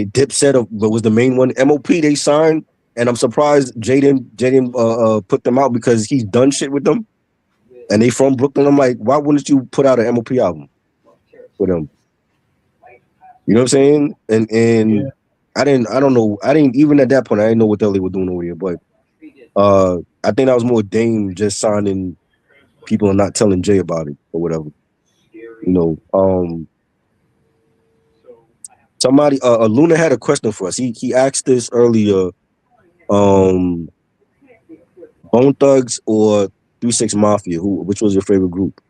Dipset but was the main one. MOP they signed, and I'm surprised Jay didn't put them out because he's done shit with them, and they from Brooklyn. I'm like, why wouldn't you put out an MOP album with them? You know what I'm saying? And yeah. I don't know, I didn't even at that point I didn't know what the hell they were doing over here, but I think that was more Dame just signing people and not telling Jay about it or whatever. You know, somebody Luna had a question for us. He asked this earlier. Um, Bone Thugs or 3 6 Mafia? Which was your favorite group?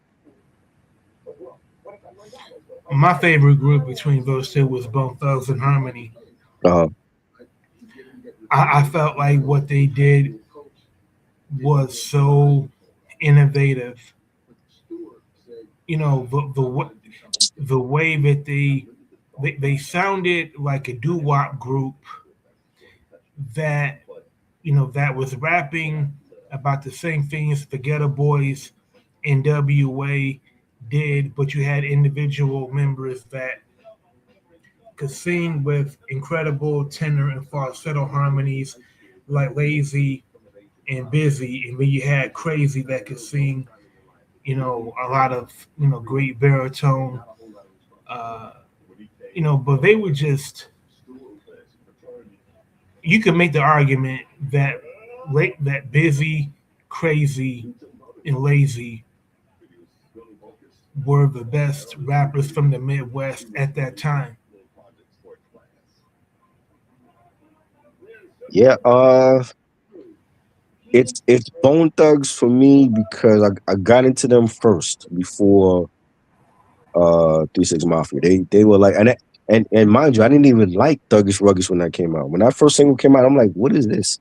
My favorite group between those two was Bone Thugs and Harmony. Uh, I felt like what they did was so innovative. The way that they sounded like a doo wop group that that was rapping about the same things the Ghetto Boys NWA did, but you had individual members that could sing with incredible tenor and falsetto harmonies, like Lazy and Busy, and then you had Crazy that could sing, a lot of great baritone, uh, but they were just. You could make the argument that Busy, Crazy, and Lazy were the best rappers from the Midwest at that time. yeah. It's Bone Thugs for me because I got into them first before 3 6 Mafia. They were like and mind you, I didn't even like Thuggish Ruggish when that came out. When that first single came out, I'm like, what is this?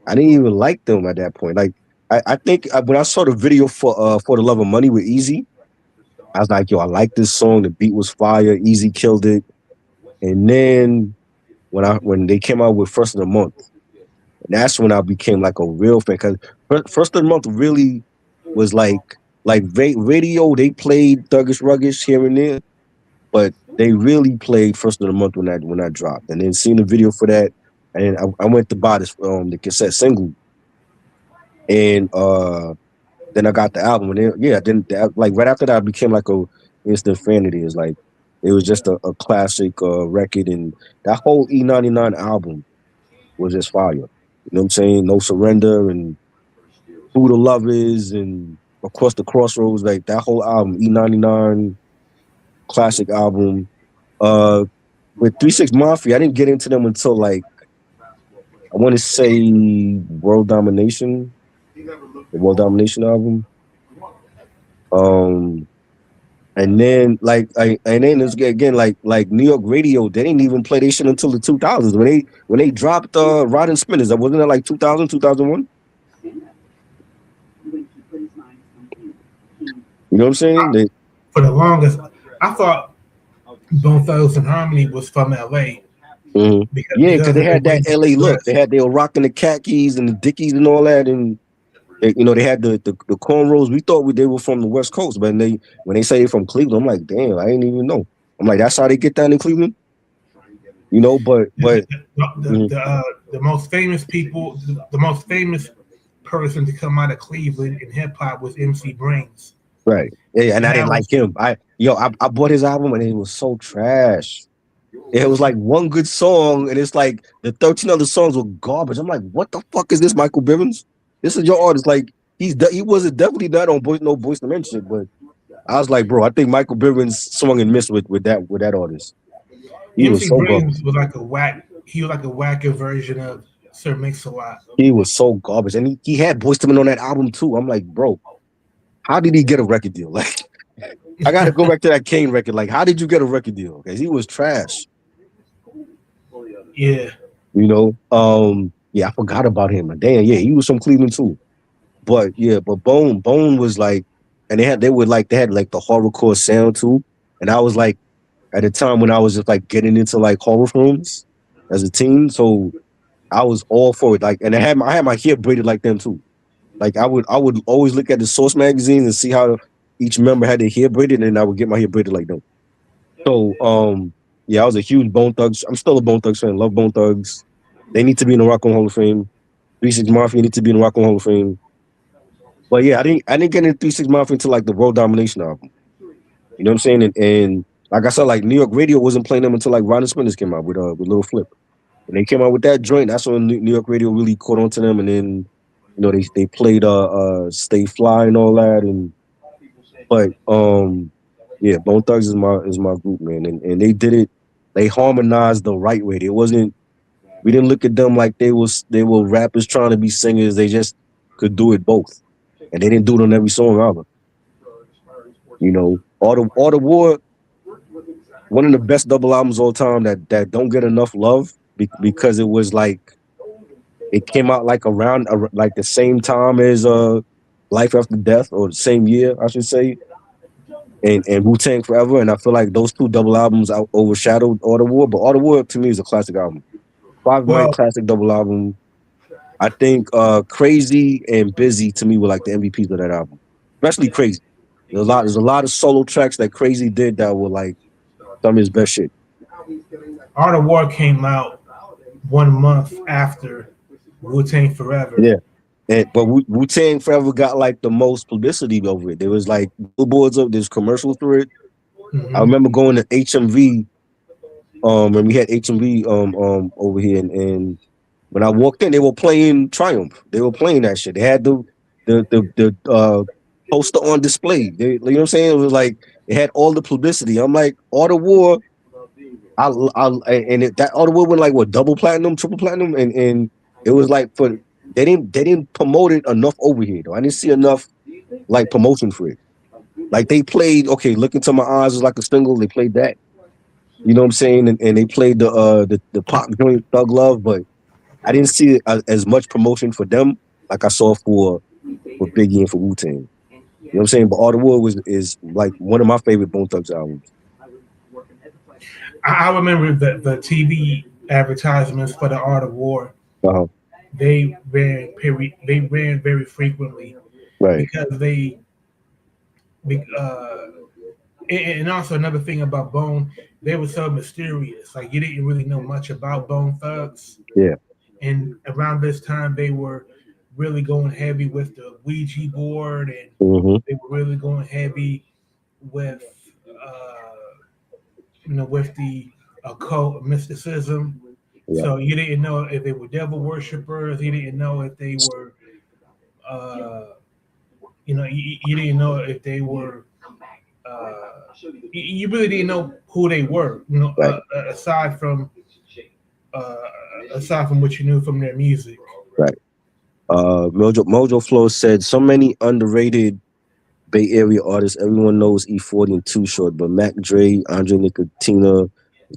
I didn't even like them at that point. Like I think when I saw the video for the Love of Money with Easy, I was like, yo, I like this song. The beat was fire. Easy killed it. And then when they came out with First of the Month, that's when I became like a real fan. Because First of the Month really was like radio. They played Thuggish Ruggish here and there, but they really played First of the Month when that dropped. And then seeing the video for that, and I went to buy this the cassette single, and then I got the album, and then, yeah, then like right after that, I became like instant fanity. Is like it was just a classic record, and that whole E99 album was just fire. You know what I'm saying? No Surrender and Who the Love Is and Across the Crossroads, like that whole album, E99 classic album. Uh with 3 6 Mafia, I didn't get into them until like I want to say World Domination, the World Domination album. Um and then and then it's again like New York radio, they didn't even play their shit until the 2000s when they dropped Rotten Spinners. That wasn't that like 2000, 2001? You know what I'm saying? They, For the longest, I thought Bone Thugs and Harmony was from LA mhm. Yeah, because because they of their had that ways to LA look. dress. They were rocking the khakis and the dickies and all that, and they had the cornrows. We thought they were from the West Coast, but when they say they're from Cleveland, I'm like, damn, I didn't even know. I'm like, that's how they get down in Cleveland, but mhm, The most famous people, the most famous person to come out of Cleveland in hip hop was MC Brains, right, yeah, and and I didn't that like was him. I bought his album and it was so trash. It was like one good song, and it's like the 13 other songs were garbage. I'm like, what the fuck is this, Michael Bivins? This is your artist. Like he wasn't definitely not on no Boyz II Men shit, but I was like, bro, I think Michael Bivins swung and missed with that artist. He was MC so garbage. Brains was like a whack. He was like a wacker version of Sir Mix-a-Lot. He was so garbage, and he had Boyz II Men on that album too. I'm like, bro, how did he get a record deal? Like, I got to go back to that Kane record. Like, how did you get a record deal? Because he was trash. Yeah, Yeah, I forgot about him. Damn, yeah, he was from Cleveland too. But yeah, but Bone was like, and they had like the horrorcore sound too. And I was like, at a time when I was just like getting into like horror films as a teen, so I was all for it. Like, and I had my hair braided like them too. Like I would always look at the Source magazines and see how each member had their hair braided, and I would get my hair braided like them. So yeah, I was a huge Bone Thugs. I'm still a Bone Thugs fan. Love Bone Thugs. They need to be in the Rock and Roll Hall of Fame. 3 6 Mafia need to be in the Rock and Roll Hall of Fame. But yeah, I didn't get into 3 6 Mafia until like the World Domination album. You know what I'm saying? And like I said, like New York radio wasn't playing them until like Ron and Spinners came out with Little Flip. When they came out with that joint, that's when New York radio really caught on to them. And then they played Stay Fly and all that. And but yeah, Bone Thugs is my group, man. And they did it. They harmonized the right way. It wasn't. We didn't look at them like they were rappers trying to be singers. They just could do it both, and they didn't do it on every song either. All the War, one of the best double albums all time that don't get enough love because it was like it came out like around like the same time as Life After Death, or the same year I should say, and Wu Tang Forever, and I feel like those two double albums overshadowed All the War, but All the War to me is a classic album. 5 Night well, classic double album. I think Crazy and Busy to me were like the MVPs of that album, especially Crazy. There's a lot of solo tracks that Crazy did that were like some of his best shit. Art of War came out 1 month after Wu Tang Forever. Yeah. But Wu Tang Forever got like the most publicity over it. There was like billboards of there's commercials for it. I Hmm. remember going to HMV, and we had HMV over here, and when I walked in, they were playing Triumph. They were playing that shit. They had the poster on display. You know what I'm saying? It was like it had all the publicity. I'm like, All the War. That All the War went like what, double platinum, triple platinum, and it was like they didn't promote it enough over here though. I didn't see enough like promotion for it. Like they played, okay, Look Into My Eyes was like a single. They played that. You know what I'm saying? And they played the pop joint Thug Love, but I didn't see as much promotion for them like I saw for Biggie and for Wu Tang. You know what I'm saying? But All the War is like one of my favorite Bone Thugs albums. I remember the TV advertisements for the Art of War. Uh-huh. They ran very frequently Right. because be- uh, and also another thing about Bone, they were so mysterious. Like you didn't really know much about Bone Thugs, Yeah. and around this time they were really going heavy with the Ouija board, and Hmm. they were really going heavy with uh, with the occult mysticism. Yeah, So you didn't know if they were devil worshippers. You didn't know if they were, uh, you didn't know if they were. You really didn't know who they were. right, Aside from uh, aside from what you knew from their music. right. Mojo Flow said so many underrated Bay Area artists. Everyone knows E40 and Too Short, but Mac Dre, Andre Nicotina,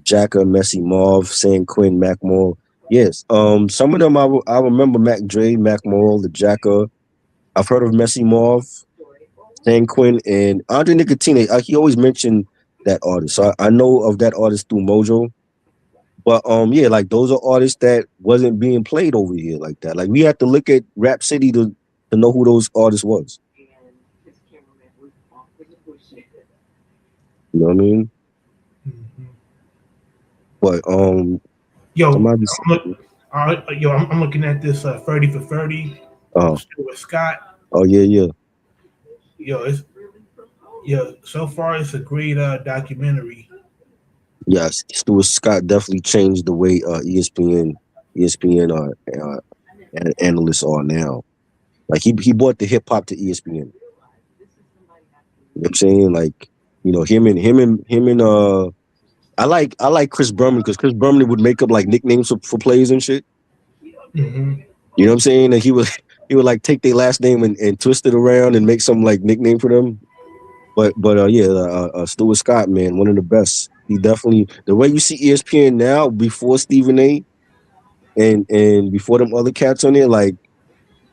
Jacka, Messy Marv, San Quinn, Mac Moore. Yes. Some of them I remember Mac Dre, Mac Moore, the Jacka. I've heard of Messy Marv, San Quinn, and Andre Nicotina. He always mentioned that artist. So I know of that artist through Mojo. But yeah, like those are artists that wasn't being played over here like that. Like we had to look at Rap City to know who those artists was. You know what I mean? Mhm. But Yo, somebody I'm looking at this 30 for 30 uh with Stuart Scott. oh yeah, yeah. Yo, it's so far it's a great documentary. Yes, Stuart Scott definitely changed the way ESPN analysts are now. Like he brought the hip hop to ESPN. You know what I'm saying? Like, him and I like Chris Berman because Chris Berman would make up like nicknames for players and shit. Hmm. You know what I'm saying? And he would he would like take their last name and twist it around and make some like nickname for them. But yeah, Stuart Scott, man, one of the best. He definitely the way you see ESPN now before Stephen A. and before them other cats on there, like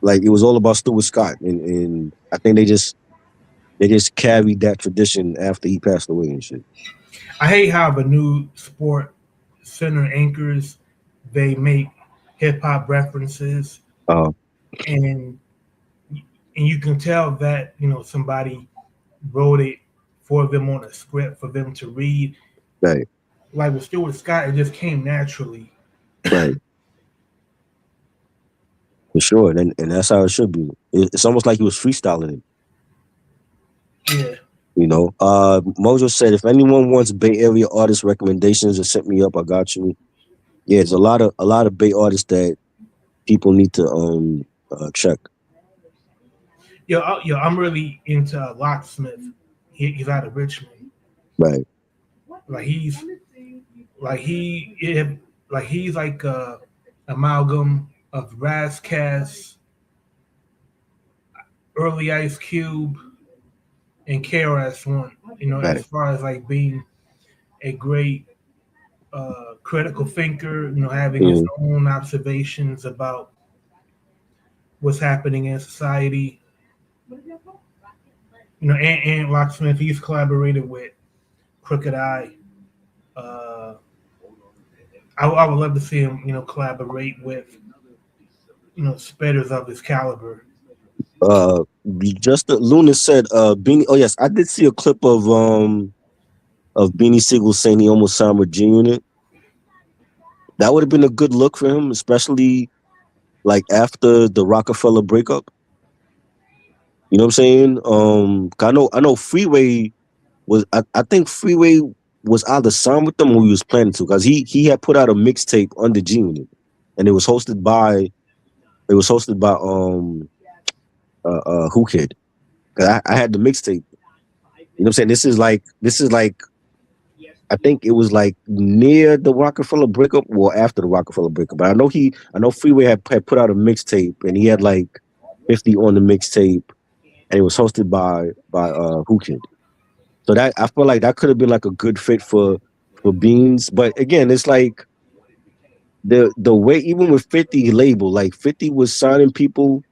it was all about Stuart Scott, and I think they just carried that tradition after he passed away and shit. I hate how the new sport center anchors they make hip hop references, Uh, and you can tell that somebody wrote it for them on a script for them to read. right, Like with Stuart Scott, it just came naturally. right, for sure, and that's how it should be. It's almost like he was freestyling it. Yeah. Mojo said, if anyone wants Bay Area artist recommendations, just hit me up. I got you. Yeah, there's a lot of Bay artists that people need to check. I'm really into Locksmith. He's out of Richmond. Right, Like like he if, he's like a amalgam of Razcast, early Ice Cube, and KRS-One. As right. far as like being a great critical thinker, having his Mm, own observations about what's happening in society. And Locksmith, he's collaborated with Crooked Eye. Uh, I would love to see him, collaborate with, spitters of his caliber. uh, just Luna said, Beanie. Oh yes, I did see a clip of Beanie Siegel saying he almost signed with G Unit. That would have been a good look for him, especially like after the Rockefeller breakup. You know what I'm saying? 'Cause I know Freeway I think Freeway was either signed with them or he was planning to, because he had put out a mixtape under G Unit, and it was hosted by Who Kid. 'Cause I had the mixtape. You know what I'm saying? This is like I think it was like near the Rockefeller breakup or after the Rockefeller breakup. But I know Freeway had put out a mixtape, and he had like 50 on the mixtape, and it was hosted by Who Kid. So that I feel like that could have been like a good fit for Beans. But again, it's like the way, even with 50 label, like 50 was signing people.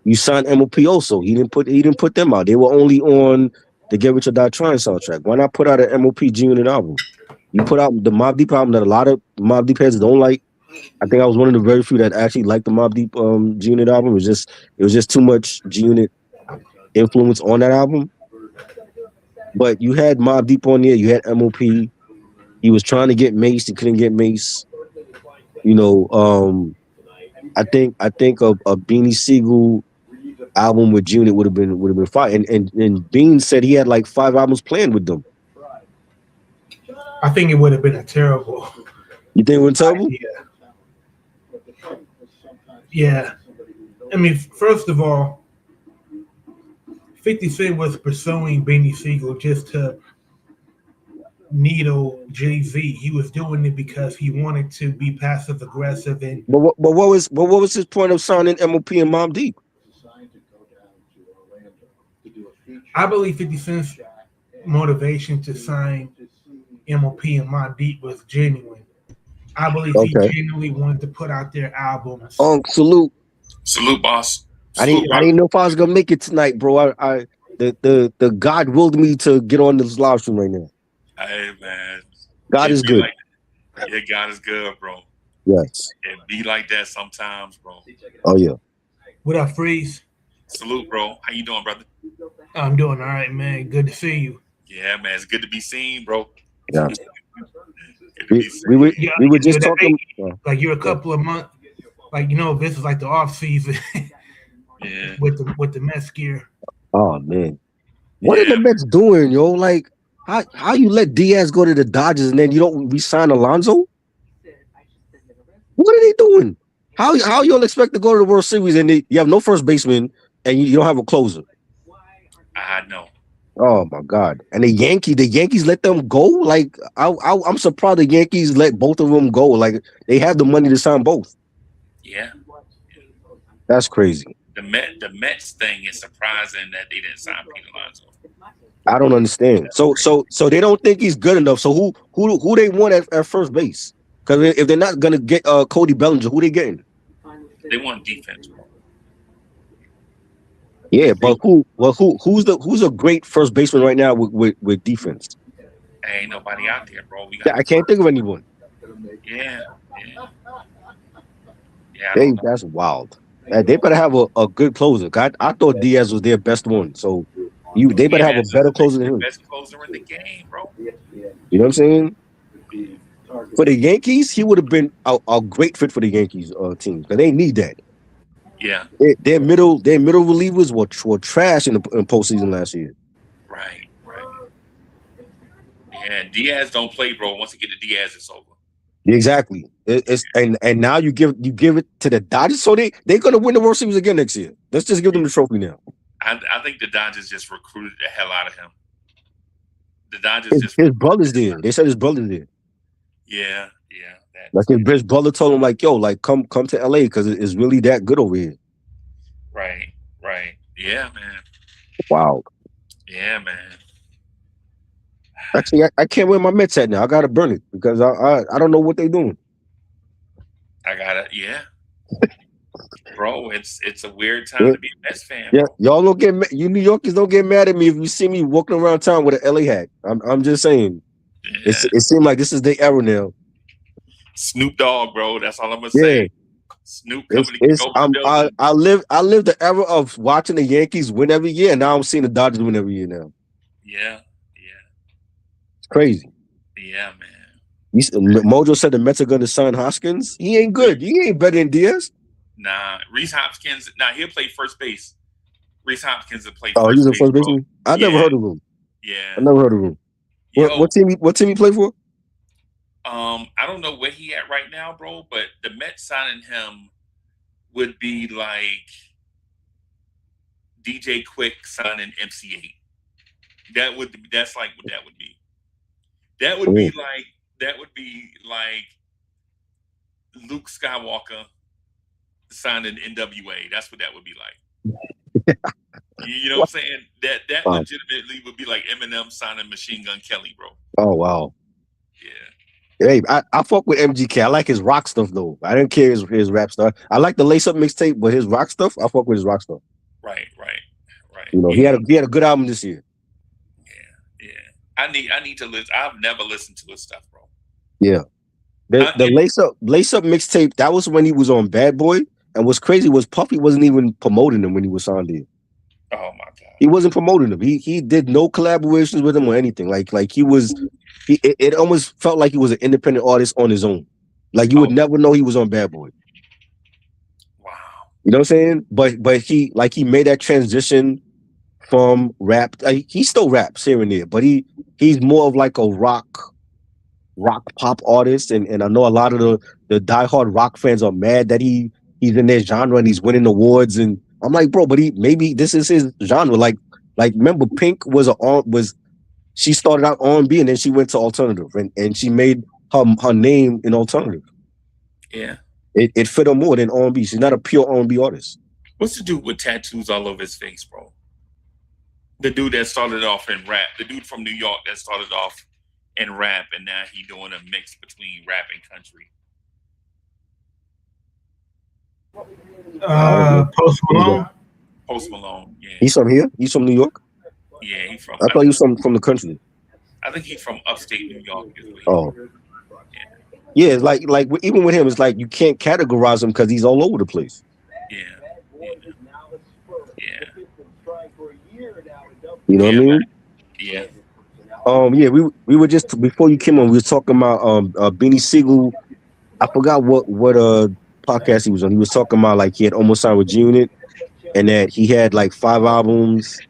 You signed MOP also. He didn't put them out. They were only on the Get Rich or Die Trying soundtrack. Why not put out an MOP G Unit album? You put out the Mobb Deep album that a lot of Mobb Deep heads don't like. I think I was one of the very few that actually liked the Mobb Deep G Unit album. It was just too much G Unit influence on that album. But you had Mobb Deep on there. You had MOP. He was trying to get Mace. He couldn't get Mace. You know, I think a Beanie Siegel album with G Unit would have been fine. And Bean said he had like 5 albums planned with them. I think it would have been a terrible You think it went terrible? idea. Yeah. I mean, first of all, 50 Cent was pursuing Benny Siegel just to needle Jay Z. He was doing it because he wanted to be passive aggressive, and But what was his point of signing MOP and Mob Deep? I believe 50 Cent's motivation to sign MOP and My Deep was genuine. I believe he Okay. genuinely wanted to put out their albums. Salute. Salute, boss. I Salute, didn't I brother. didn't know if I was gonna make it tonight, bro. The God willed me to get on this live stream right now. Hey, man. God It is be good. like, yeah, God is good, bro. Yes. It be like that sometimes, bro. Oh yeah. What up, Freeze? Salute, bro. How you doing, brother? I'm doing all right, man. Good to see you. Yeah, man. It's good to be seen, bro. Yeah. Good to We, be seen. we were Yeah, we were you're just that talking. like you're a couple of months. Like this is like the off season Yeah. with the Mets gear. Oh man, what are Yeah. the Mets doing, yo? Like how you let Diaz go to the Dodgers and then you don't re-sign Alonso? What are they doing? How you all expect to go to the World Series and you have no first baseman and you don't have a closer? I know. Oh my God! And the Yankees let them go. Like I'm surprised the Yankees let both of them go. Like they have the money to sign both. Yeah. That's crazy. The Mets thing is surprising that they didn't sign Pete Alonso. I don't understand. So they don't think he's good enough. So who they want at first base? Because if they're not gonna get Cody Bellinger, who they getting? They want defense, bro. Yeah, but who's a great first baseman right now with defense? There ain't nobody out there, bro. We Yeah, got I can't think of anyone. yeah, yeah, yeah. I don't know. That's wild. They better have a good closer. I thought Diaz was their best one. So they better have a Diaz is better closer the than him. best closer in the game, bro. You know what I'm saying? For the Yankees, he would have been a great fit for the Yankees team because they need that. Yeah, Their middle relievers were trash in postseason last year. right, right. Yeah, Diaz don't play, bro. Once you get to Diaz, it's over. Exactly. And now you give it to the Dodgers, so they're gonna win the World Series again next year. Let's just give them the trophy now. I think the Dodgers just recruited the hell out of him. The Dodgers His brother's there. They said his brother's there. yeah. Like his brother told him, like, yo, like come to LA because it's really that good over here. Right. Yeah, man. Wow. Yeah, man. Actually, I can't wear my Mets hat now. I gotta burn it because I don't know what they're doing. I gotta, yeah. Bro, it's a weird time to be a Mets fan, Yeah, bro. y'all don't get you New Yorkers don't get mad at me if you see me walking around town with an LA hat. I'm just saying. Yeah. It seems like this is the era now. Snoop Dogg, bro. That's all I'm gonna Yeah. say. Snoop coming to get over the building. I live the era of watching the Yankees win every year, and now I'm seeing the Dodgers win every year now. Yeah. It's crazy. Yeah, man. Mojo said the Mets are going to sign Hoskins. He ain't good. He ain't better than Diaz. Nah, Reese Hopkins. Nah, he'll play first base. Reese Hopkins will play Oh, first he's a base, first bro. baseman. I never heard of him. Yeah. I never heard of him. Yo, What team he play for? I don't know where he at right now, bro. But the Mets signing him would be like DJ Quick signing MC8. That's like what that would be. That would be like Luke Skywalker signing NWA. That's what that would be like. You know what I'm saying? That legitimately would be like Eminem signing Machine Gun Kelly, bro. Oh wow. Yeah. Hey, I fuck with MGK. I like his rock stuff though. I didn't care his rap stuff. I like the Lace Up mixtape, but his rock stuff, I fuck with his rock stuff. Right. You know, he had a good album this year. Yeah. I need to listen. I've never listened to his stuff, bro. Yeah. The Lace Up mixtape, that was when he was on Bad Boy. And what's crazy was Puffy wasn't even promoting him when he was signed there. Oh my God. He wasn't promoting him. He did no collaborations with him or anything. Like he was it almost felt like he was an independent artist on his own. Like you would never know he was on Bad Boy. Wow. You know what I'm saying? But he made that transition from rap. He still raps here and there, but he's more of like a rock rock pop artist, and I know a lot of the diehard rock fans are mad that he's in their genre and he's winning awards. And I'm like, bro, but maybe this is his genre. Like remember, Pink was she started out R&B and then she went to alternative, and she made her name in alternative. Yeah. It fit her more than R&B. She's not a pure R&B artist. What's the dude with tattoos all over his face, bro? The dude that started off in rap, the dude from New York that started off in rap, and now he doing a mix between rap and country. Post Malone. Post Malone, yeah. He's from here. He's from New York. Yeah, he's from. I thought he was from the country. I think he's from upstate New York. Oh, yeah. It's like even with him, it's like you can't categorize him because he's all over the place. Yeah. You know what I mean? Yeah. Yeah. We were just before you came on, we were talking about Beanie Siegel. I forgot what podcast he was on. He was talking about like he had almost signed with G Unit, and that he had like 5 albums.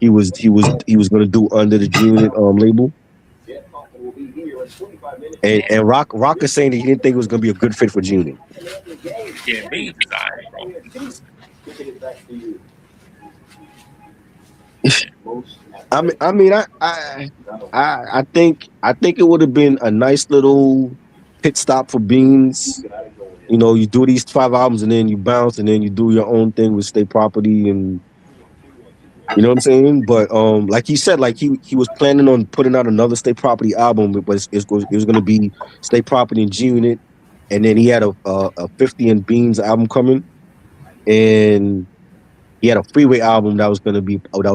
He was going to do under the G Unit label. And Rock is saying that he didn't think it was going to be a good fit for G Unit. Yeah, Beans is alright, bro. I think it would have been a nice little pit stop for Beans. You know, you do these 5 albums and then you bounce and then you do your own thing with State Property, and you know what I'm saying. But like he said, like he was planning on putting out another State Property album, but it was going to be State Property and G Unit, and then he had a 50 and Beans album coming, and he had a Freeway album that was a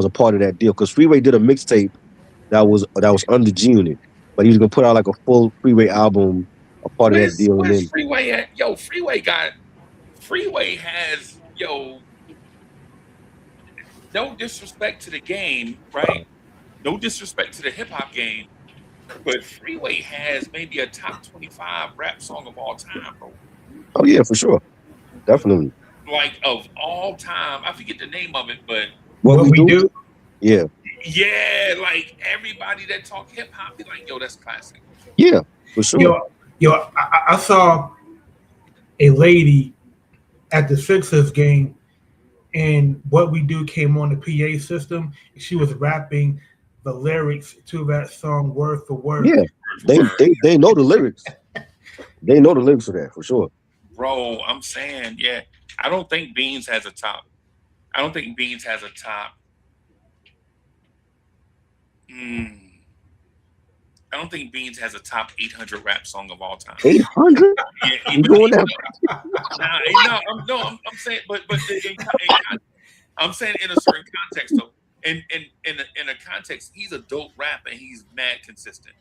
part of that deal, because Freeway did a mixtape that was under G Unit, but he was gonna put out like a full Freeway album, a part of that deal. Where's Freeway at? Yo, Freeway has no disrespect to the game, right? No disrespect to the hip hop game, but Freeway has maybe a top 25 rap song of all time, bro. Oh yeah, for sure, definitely. Like of all time, I forget the name of it, but What we do? Yeah. Yeah, like everybody that talk hip hop be like, yo, that's classic. Yeah, for sure. Yo, I saw a lady at the Sixers game, and What We Do came on the PA system. She was rapping the lyrics to that song word for word. Yeah, they know the lyrics. They know the lyrics for that, for sure. Bro, I'm saying, yeah. I don't think Beans has a top. I don't think 800 rap song of all time. 800? Yeah, you doing that? I'm saying, but I'm saying in a certain context though. In a context, he's a dope rapper and he's mad consistent.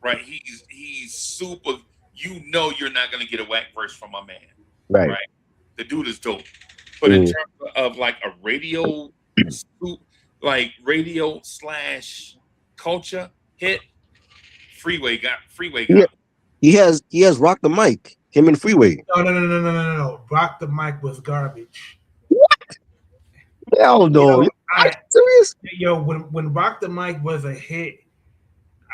Right? He's super. You know you're not gonna get a whack verse from my man. Right? The dude is dope. But in terms of like a radio / culture hit, Freeway got. Yeah. He has Rock the Mic. Him and Freeway. No. Rock the Mic was garbage. What? Hell no. Are you serious? Yo, when Rock the Mic was a hit,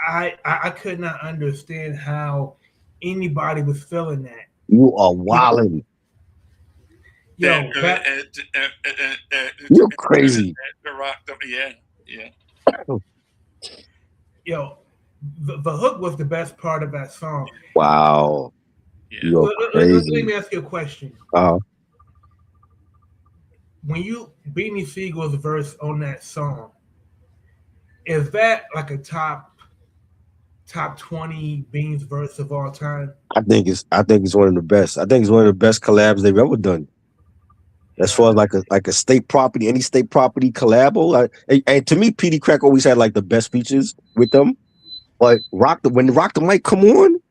I could not understand how anybody was feeling that. You are wilding. Yo, you're crazy. Yeah. Yo, the hook was the best part of that song. Wow. Yeah. You're crazy. Let me ask you a question. When you Beanie Siegel's verse on that song, is that like a top 20 Beans verse of all time? I think it's one of the best. I think it's one of the best collabs they've ever done. As far as like a State Property, any State Property collabo, and to me, PD Crack always had like the best features with them. But when Rock the Mic come on,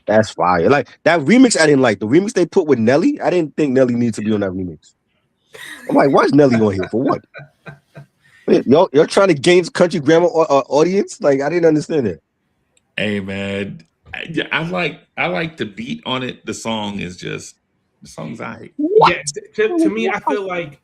that's fire. Like that remix, I didn't like the remix they put with Nelly. I didn't think Nelly needed to be on that remix. I'm like, why is Nelly on here for what? You're trying to gain country grammar audience? Like I didn't understand it. Hey man, I like the beat on it. The song's alright. Yeah, to me, I feel like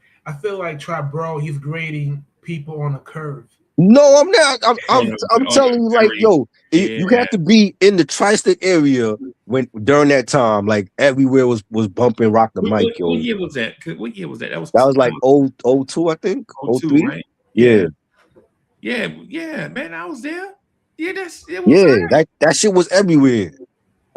Tri Bro, he's grading people on a curve. No, I'm not. On I'm telling you, like, Terry. yo, you Yeah. have to be in the tri-state area when during that time. Like everywhere was bumping Rock the What, Mic, yo. year was that? What year was that? That was like 02, I think. oh 2, 03. right? Yeah. Yeah, man, I was there. Yeah, it was Yeah. alright. That shit was everywhere.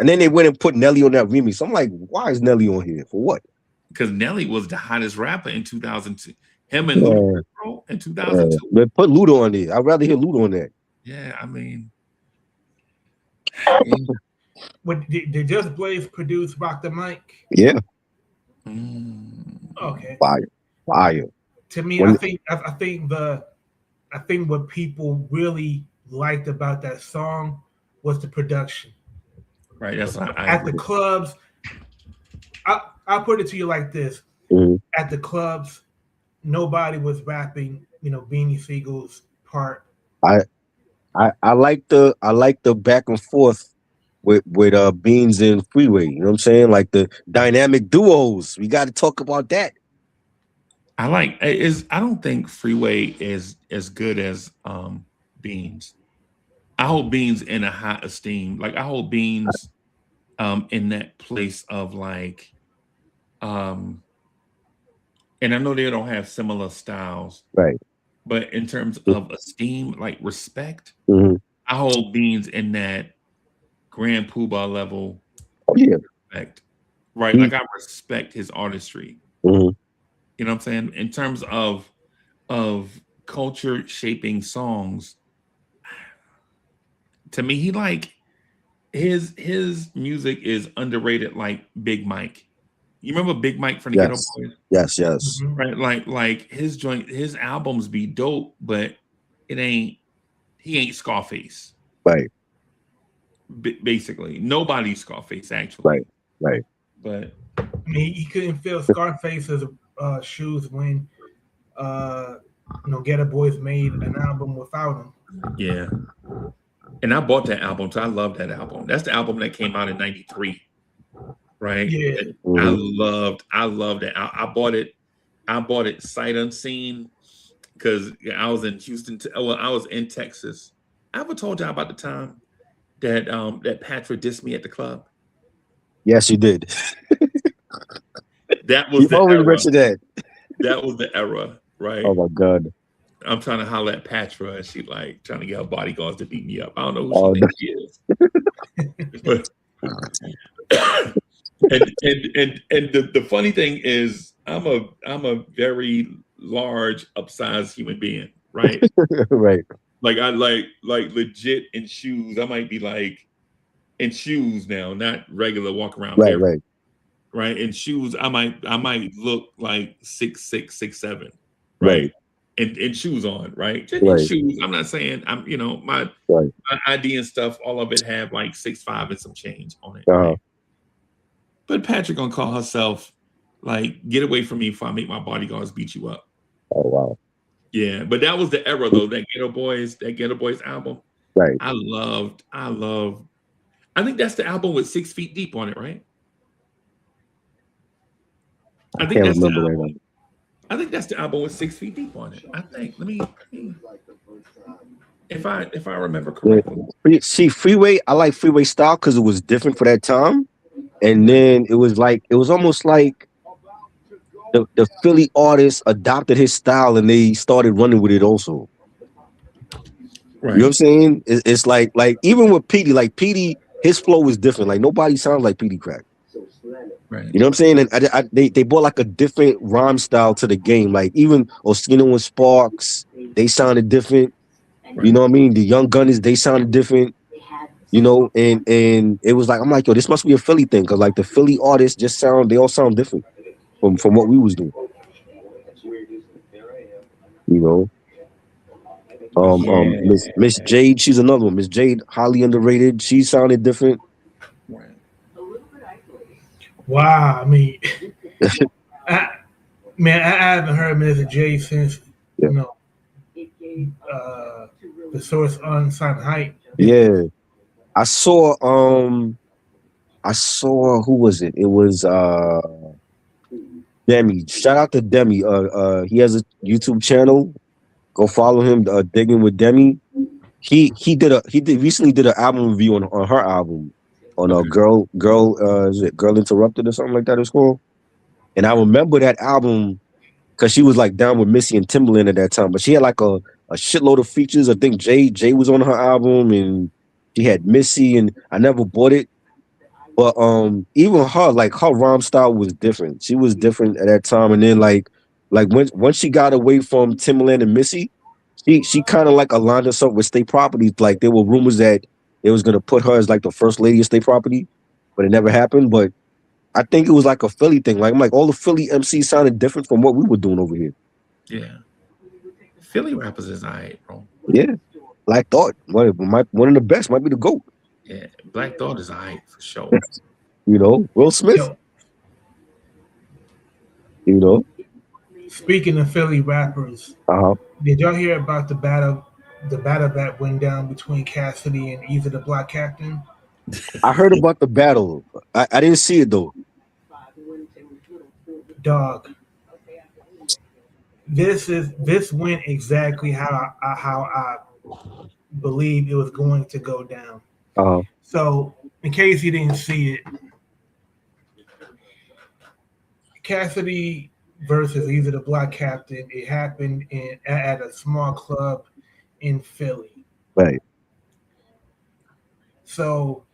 And then they went and put Nelly on that remix. I'm like, why is Nelly on here? For what? Because Nelly was the hottest rapper in 2002. Him and Yeah. Ludacris, bro, in 2002. But put Luda on there. I'd rather hear Luda on that. Yeah, I mean, Did Just Blaze produce Rock the Mic? Yeah. Okay. Fire. To me, I think what people really liked about that song was the production. right. That's what I At agree. the clubs, I'll put it to you like this: at the clubs, nobody was rapping, Beanie Siegel's part. I like the back and forth with Beans and Freeway. You know what I'm saying? Like the dynamic duos. We got to talk about that. I don't think Freeway is as good as Beans. I hold Beans in a high esteem. Like I hold Beans in that place of like and I know they don't have similar styles, Right. but in terms of esteem, like respect, Mm-hmm. I hold Beans in that Grand Poobah level. Oh yeah. Respect. Right. Like I respect his artistry. Mm-hmm. You know what I'm saying? In terms of culture shaping songs, to me, he like his music is underrated like Big Mike. You remember Big Mike from the Ghetto Boys? Yes. Right. Like his albums be dope, but he ain't Scarface. Right. Basically. Nobody's Scarface actually. Right. But I mean, he couldn't fill Scarface's shoes when Ghetto Boys made an album without him. yeah. And I bought that album, so I love that album. That's the album that came out in '93, right? Yeah. I loved it. I bought it sight unseen because I was in Houston. I was in Texas. I ever told y'all about the time that that Patrick dissed me at the club? Yes, you did. That was the always era. mentioned that. That was the era, right? Oh my God. I'm trying to holler at Patra, and she like trying to get her bodyguards to beat me up. I don't know who Oh, she thinks she is. But and the funny thing is I'm a very large upsized human being, right? Right. Like I like legit in shoes. I might be like in shoes now, not regular walk around barefoot. Right. In shoes, I might look like 6'6", 6'7", right? And shoes on, right? Just in shoes. I'm not saying I'm, my ID and stuff, all of it have like 6'5" and some change on it. Right? But Patrick gonna call herself like, get away from me before I make my bodyguards beat you up. Oh wow. Yeah, but that was the era though. That Ghetto Boys album. Right. I loved. I think that's the album with 6 Feet Deep on it, right? I think that's the album. I think that's the album with 6 Feet Deep on it. I think. Let me if I remember correctly. Yeah. See, Freeway, I like Freeway style because it was different for that time. And then it was almost like the Philly artists adopted his style and they started running with it also. Right. You know what I'm saying? It's like even with Petey, like Petey, his flow was different. Like nobody sounds like Petey Crack. Right. You know what I'm saying? And they brought like a different rhyme style to the game. Like even Oskino and Sparks, they sounded different. Right. You know what I mean? The Young Gunners, they sounded different. And it was like, I'm like, yo, this must be a Philly thing because like the Philly artists they all sound different from what we was doing. Miss Jade, she's another one. Miss Jade, highly underrated. She sounded different. Wow, I mean, I haven't heard Miss Jade since the Source Unsigned Hype. Yeah, I saw who was it? It was Demi. Shout out to Demi. He has a YouTube channel. Go follow him. Digging with Demi. He recently did an album review on her album on a Okay. girl is it Girl Interrupted or something like that it's called. And I remember that album because she was like down with Missy and Timbaland at that time, but she had like a shitload of features. I think Jay was on her album, and she had Missy, and I never bought it. But even her, like her rhyme style was different. She was different at that time, and then like once she got away from Timbaland and Missy, she kind of like aligned herself with State Property. Like there were rumors that it was gonna put her as like the first lady of State Property, but it never happened. But I think it was like a Philly thing. Like I'm like all the Philly MCs sounded different from what we were doing over here. Yeah. Philly rappers is alright, bro. Yeah, Black Thought, one of the best, might be the GOAT. Yeah. Black Thought is alright for sure. You know, Will Smith. Yo, You know, speaking of Philly rappers, uh-huh. did y'all hear about the battle that went down between Cassidy and either the Black Captain? I heard about the battle. I didn't see it though. Dog, this went exactly how I believe it was going to go down. Uh-huh. So, in case you didn't see it, Cassidy versus either the Black Captain. It happened at a small club in Philly. Right. So,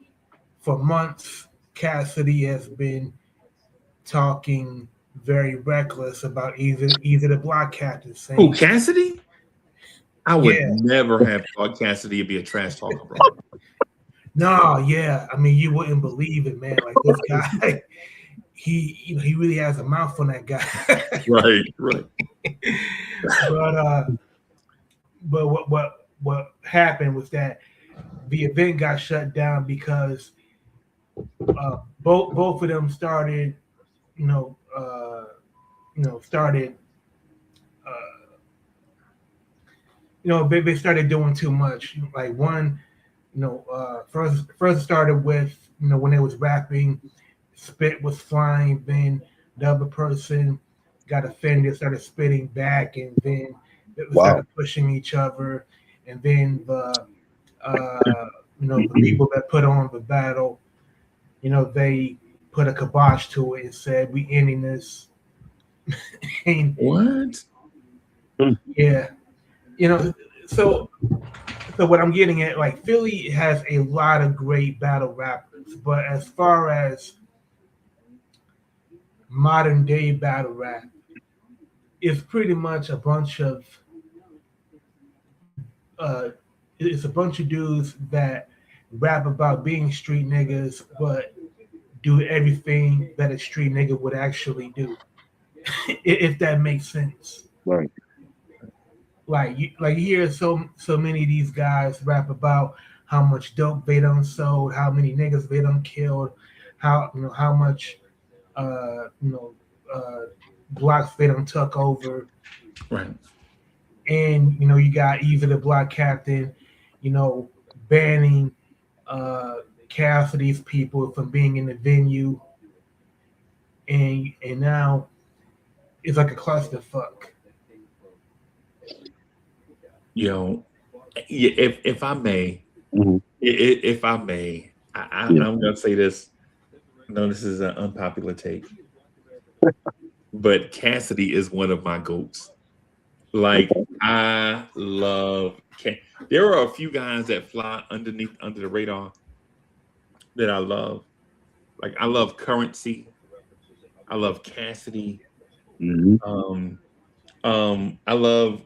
for months, Cassidy has been talking very reckless about either the Black Captain Who, saying, Cassidy? I would yeah, never have thought Cassidy would be a trash talker, bro. no, yeah. I mean, you wouldn't believe it, man. Like this guy, he really has a mouth on that guy. Right, right. But what happened was that the event got shut down because both of them started, started, they started doing too much. Like one, first started with, when they was rapping, spit was flying. Then the other person got offended, started spitting back, and then they Wow. started pushing each other. And then the people that put on the battle, they put a kibosh to it and said, "We ending this." And What? yeah, you know, so what I'm getting at, like Philly has a lot of great battle rappers, but as far as modern day battle rap, it's pretty much a bunch of uh, it's a bunch of dudes that rap about being street niggas, but do everything that a street nigga would actually do, if that makes sense. Right. Like you hear so many of these guys rap about how much dope they done sold, how many niggas they done killed, how much uh you know uh blocks they done took over, Right. and you got either the Black Captain, banning Cassidy's people from being in the venue, and now it's like a clusterfuck. Yo, if I may, Mhm. if I may, Yeah. I'm gonna say this. No, this is an unpopular take, but Cassidy is one of my goats. Like Okay. I love. There are a few guys that fly under the radar that I love. Like I love Currency. I love Cassidy. Hmm. Um, I love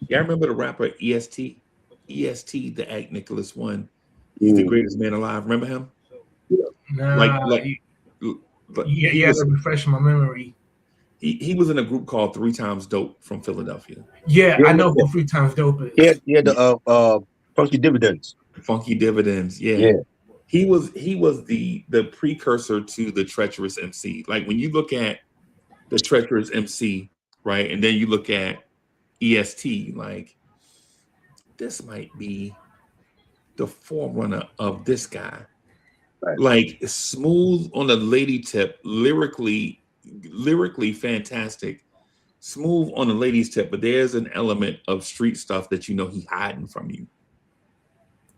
yeah, I remember the rapper EST. EST, the Act Nicholas one. He's the Mm. greatest man alive. Remember him? Like Nah, like he you have to was refresh my memory. he was in a group called Three Times Dope from Philadelphia. Yeah, Yeah, I yeah, know yeah. who Three Times Dope Yeah, is. yeah, Yeah, the funky dividends. Funky Dividends. Yeah. Yeah. He was the precursor to the treacherous MC. Like when you look at the treacherous MC, right, and then you look at EST, like this might be the forerunner of this guy. Right. Like smooth on the lady tip, lyrically fantastic. smooth on the ladies' tip, but there's an element of street stuff that you know he hiding from you,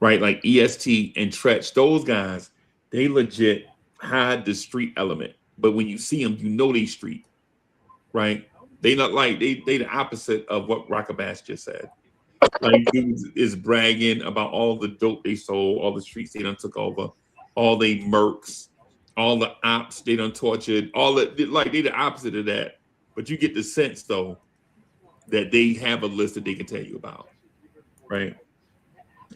right? Like EST and Tretch, those guys, they legit hide the street element, but when you see them, you know they street, right? They not like they the opposite of what Rockabass just said. Like dudes is bragging about all the dope they sold, all the streets they done took over, all they mercs, all the ops they done tortured, all the like they the opposite of that. But you get the sense though that they have a list that they can tell you about, right?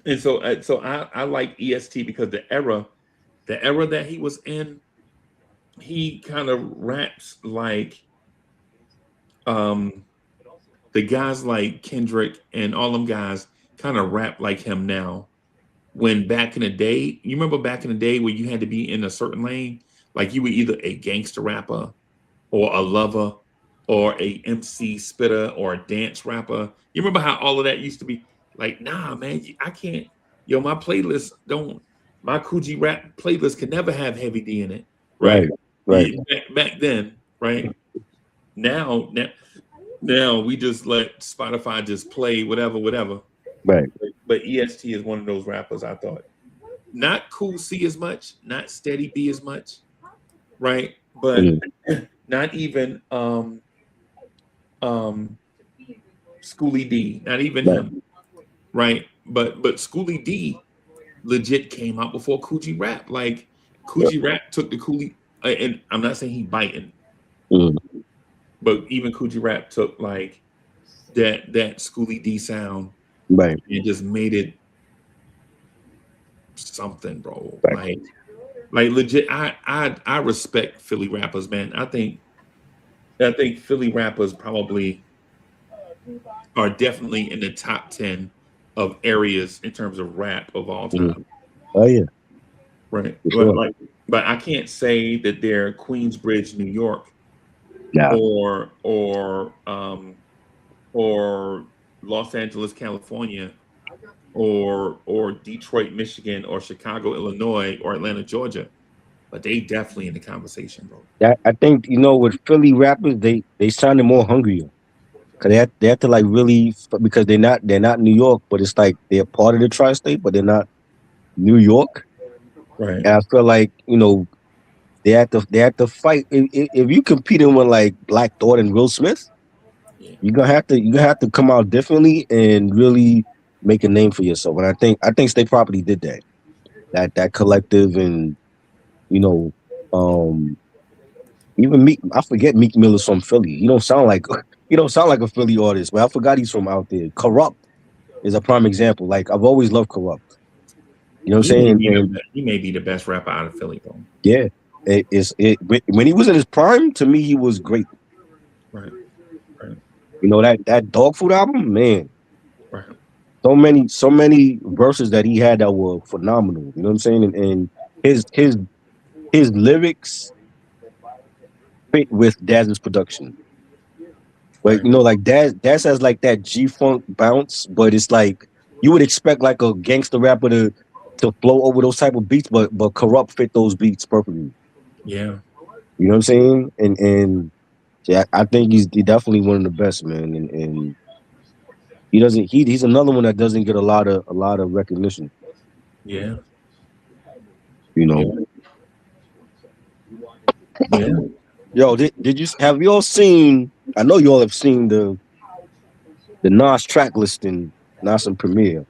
And so I like EST because the era that he was in, he kind of raps like um the guys like Kendrick and all them guys kind of rap like him now. When back in the day, you remember back in the day where you had to be in a certain lane, like you were either a gangster rapper or a lover or a MC spitter or a dance rapper. You remember how all of that used to be? Like, nah, man, I can't. Yo, my playlist don't. My Coogee rap playlist can never have Heavy D in it, right? Right, right, Back then, right? Now, now we just let Spotify just play whatever. right. But EST is one of those rappers I thought not Cool C as much, not Steady B as much, right? But Mm, not even um Schoolie D, not even right. him, right? But Schoolie D legit came out before Coogee Rap. Like Yep. Coogee Rap took the Cooley, and I'm not saying he biting, Mm, but even Coogee Rap took like that Schoolie D sound right, and just made it something, bro. right. Like legit, I respect Philly rappers, man. I think Philly rappers probably are definitely in the top 10 of areas in terms of rap of all Mm. time. Oh yeah, Right. for sure. But I can't say that they're Queensbridge, New York, Nah, or or Los Angeles, California, or Detroit, Michigan, or Chicago, Illinois, or Atlanta, Georgia. But they definitely in the conversation, bro. I think with Philly rappers, they sounded more hungrier because they have to like really because they're not New York, but it's like they're part of the tri-state, but they're not New York. Right. And I feel like they have to fight. If you competing with like Black Thought and Will Smith, Yeah. you're gonna have to come out differently and really make a name for yourself. And I think State Property did that. That collective and you know, um, even Meek. I forget Meek Miller's from Philly. He don't sound like he don't sound like a Philly artist, but I forgot he's from out there. Corrupt is a prime example. Like I've always loved Corrupt. You know what I'm saying? And He may be the best rapper out of Philly, bro. yeah, when he was in his prime, to me he was great. Right. Right. That dog food album, man. Right. So many verses that he had that were phenomenal. You know what I'm saying? And his lyrics fit with Daz's production. But Right. like Daz has like that G Funk bounce, but it's like you would expect like a gangster rapper to flow over those type of beats, but Corrupt fit those beats perfectly. Yeah. You know what I'm saying? And yeah, I think he definitely one of the best, man. And he doesn't he's another one that doesn't get a lot of recognition. Yeah. You know. Yeah. Yeah. Yo, did you have you all seen? I know you all have seen the Nas track listing, Nas and Premiere.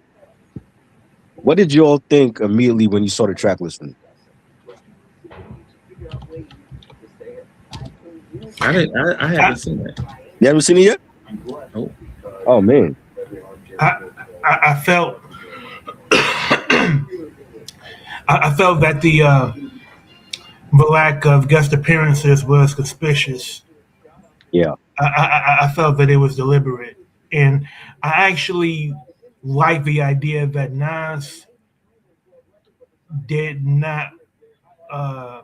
What did you all think immediately when you saw the track listing? I I, haven't seen that. You haven't seen it yet? Oh. Oh man, I, I felt I felt that the lack of guest appearances was conspicuous. yeah, I felt that it was deliberate, and I actually like the idea that Nas did not uh,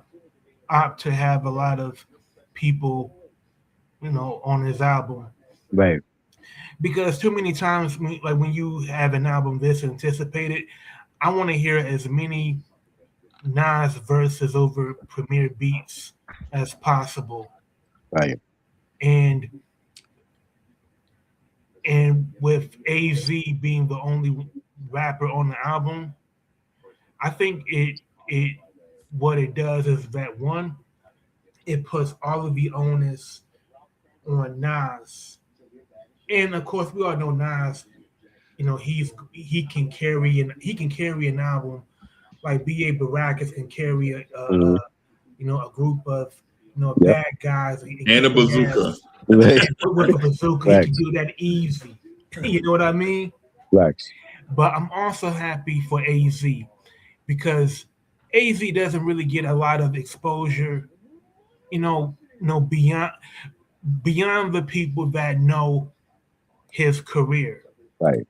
opt to have a lot of people, on his album, right, because too many times, when you have an album this anticipated, I want to hear as many Nas verses over Premier beats as possible, right, and And with AZ being the only rapper on the album, I think it what it does is that one, it puts all of the onus on Nas. And of course we all know Nas, he can carry an album like B.A. Baracus can carry Mm-hmm. a group of Yep. bad guys and And kick a their bazooka. ass. Right. And with a bazooka, he can Facts. do that easy. You know what I mean? Facts. But I'm also happy for AZ because AZ doesn't really get a lot of exposure, beyond the people that know his career. Right.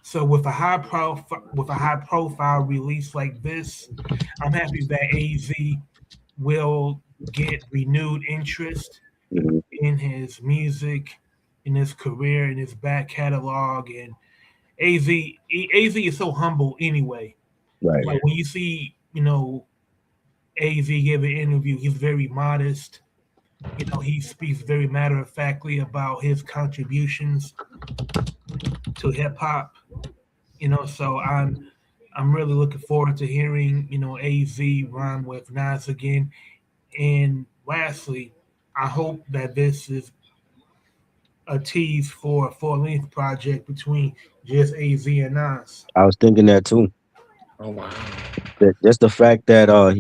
So with a high profile release like this, I'm happy that AZ will get renewed interest Mm-hmm. in his music, in his career, in his back catalog, and AZ is so humble anyway. Right. Like when you see AZ give an interview, he's very modest. He speaks very matter of factly about his contributions to hip hop. So I'm really looking forward to hearing AZ rhyme with Nas again. And lastly, I hope that this is a tease for a full length project between just AZ and Nas. I was thinking that too. Oh wow. That's the fact that AZ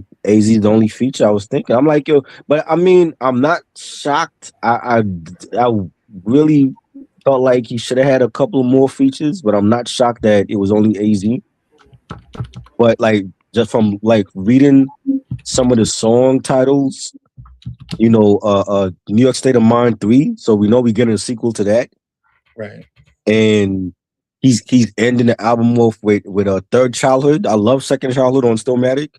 is the only feature. I was thinking. I'm like, yo, but I mean, I'm not shocked. I really felt like he should have had a couple more features, but I'm not shocked that it was only AZ. But like, just from like reading some of the song titles, New York State of Mind 3. So we know we're getting a sequel to that, Right. and he's ending the album off with a third childhood. I love second childhood on Stillmatic.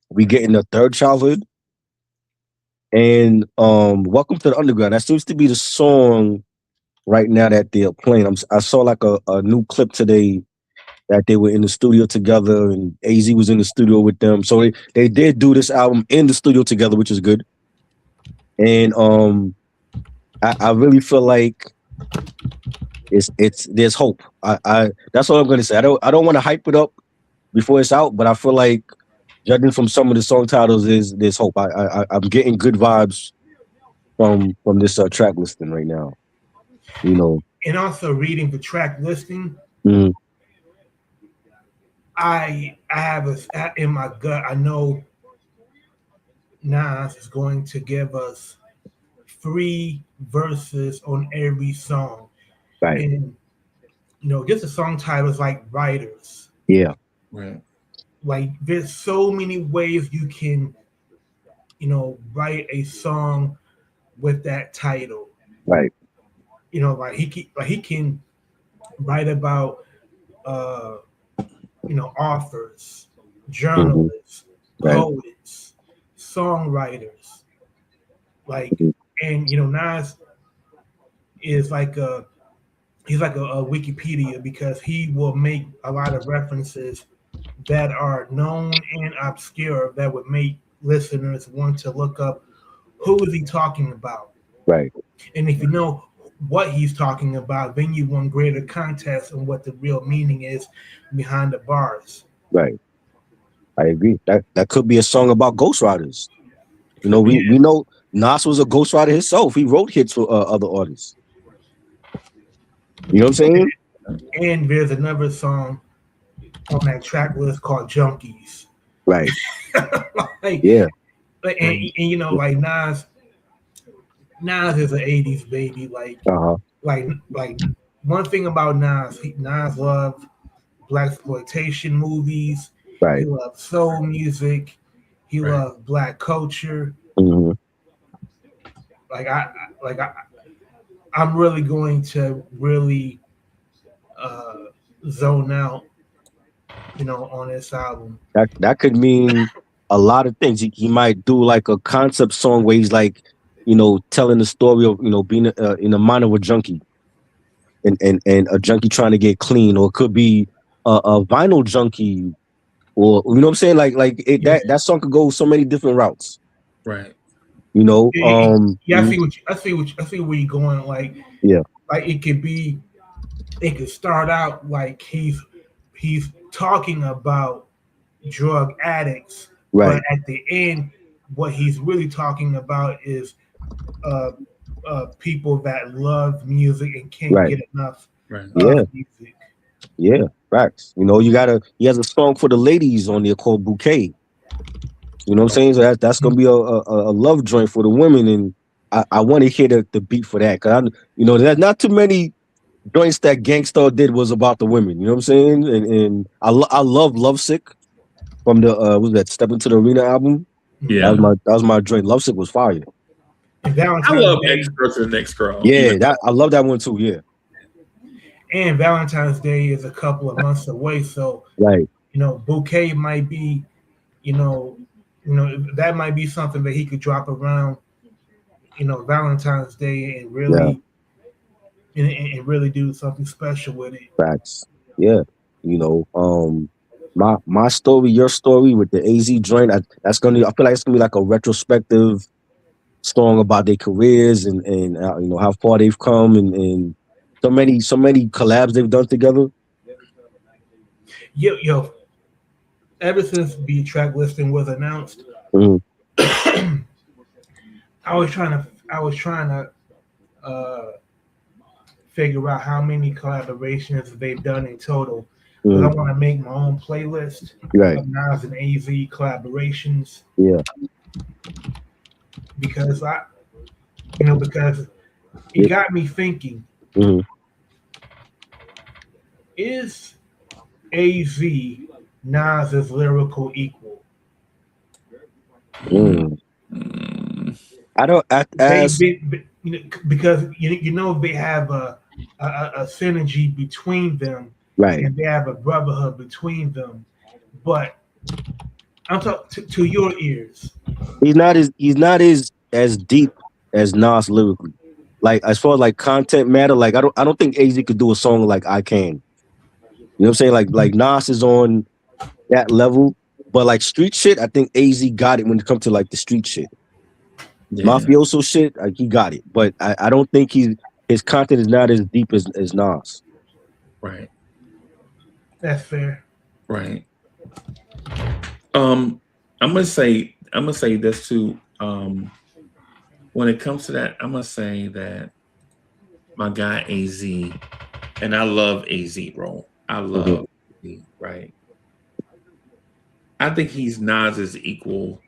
We getting a third childhood, and Welcome to the Underground. That seems to be the song right now that they're playing. I saw like a new clip today that they were in the studio together, and AZ was in the studio with them. So they did do this album in the studio together, which is good. And I really feel like it's there's hope. I That's all I'm gonna say. I don't want to hype it up before it's out, but I feel like judging from some of the song titles, there's hope. I'm getting good vibes from this track listing right now. You know, And also reading the track listing, Mhm. I have in my gut. I know Nas is going to give us 3 verses on every song, Right? and just the song titles like writers. Yeah, Right. Like there's so many ways you can write a song with that title. right. He can write about uh, authors, Hmm. journalists, Right. poets, songwriters, like, Mhm. and Nas is like a Wikipedia because he will make a lot of references that are known and obscure that would make listeners want to look up who is he talking about. Right. And if you know what he's talking about, then you want greater context on what the real meaning is behind the bars. Right. I agree. That could be a song about ghostwriters. Yeah. We know Nas was a ghostwriter himself. He wrote hits for other artists. You know what I'm saying? And there's another song on that track list called Junkies. Right. like, Yeah. like Nas is an '80s baby. Uh-huh. Like one thing about Nas, Nas loved black exploitation movies. He Right. loved soul music. He Right. loved black culture. Hmm. Like like I, I'm really going to really uh, zone out, on this album. That could mean a lot of things. He might do like a concept song where he's like, telling the story of being in the mind of a junkie, and a junkie trying to get clean, or it could be a vinyl junkie, or you know what I'm saying. Yeah, That song could go so many different routes. Right. You know. yeah, I Mhm. see what I see where you're going. Yeah. Like it could be it could start out like he's talking about drug addicts, but Right. at the end, what he's really talking about is uh, people that love music and can't Right. get enough Right. Yeah. of music. Yeah. Facts. You know, he has a song for the ladies on there called Bouquet. You know what I'm saying? So that's gonna be a love joint for the women, and I want to hear the beat for that because you know there's not too many joints that Gangstar did was about the women. You know what I'm saying? And I love Lovesick from the what was that Step Into the Arena album. Yeah. That was my joint. Lovesick was fire. And I Valentine's love Day X girl to the next girl. Even Yeah, that I love that one too. Yeah, and Valentine's Day is a couple of months away, so right. Bouquet might be, you know, that might be something that he could drop around, Valentine's Day and Yeah, and really do something special with it. facts. Yeah, you know, my story, your story with the AZ joint. That's gonna. I feel like it's gonna be like a retrospective song about their careers and you know how far they've come and so many collabs they've done together. Yo, ever since the track listing was announced, Mhm, I was trying to uh, figure out how many collaborations they've done in total because I mhm. want to make my own playlist Right. of Nas and AZ collaborations Yeah. because because it Yeah. got me thinking: Mhm, is AZ Nas's lyrical equal? mm. mm, I don't They've as been because they have a synergy between them right. and they have a brotherhood between them. But I'm talking to your ears. He's not as deep as Nas lyrically. Like as far as like content matter, like I don't think AZ could do a song like I Can. You know what I'm saying? Like Nas is on that level, but like street shit, I think AZ got it when it comes to like the street shit. yeah. Mafioso shit, like he got it. But I don't think his content is not as deep as Nas. Right. That's fair. Right. Um, I'm gonna say this too. When it comes to that, I'm gonna say that my guy AZ, and I love AZ, bro. I Mhm. love AZ, right? I think he's Nas's equal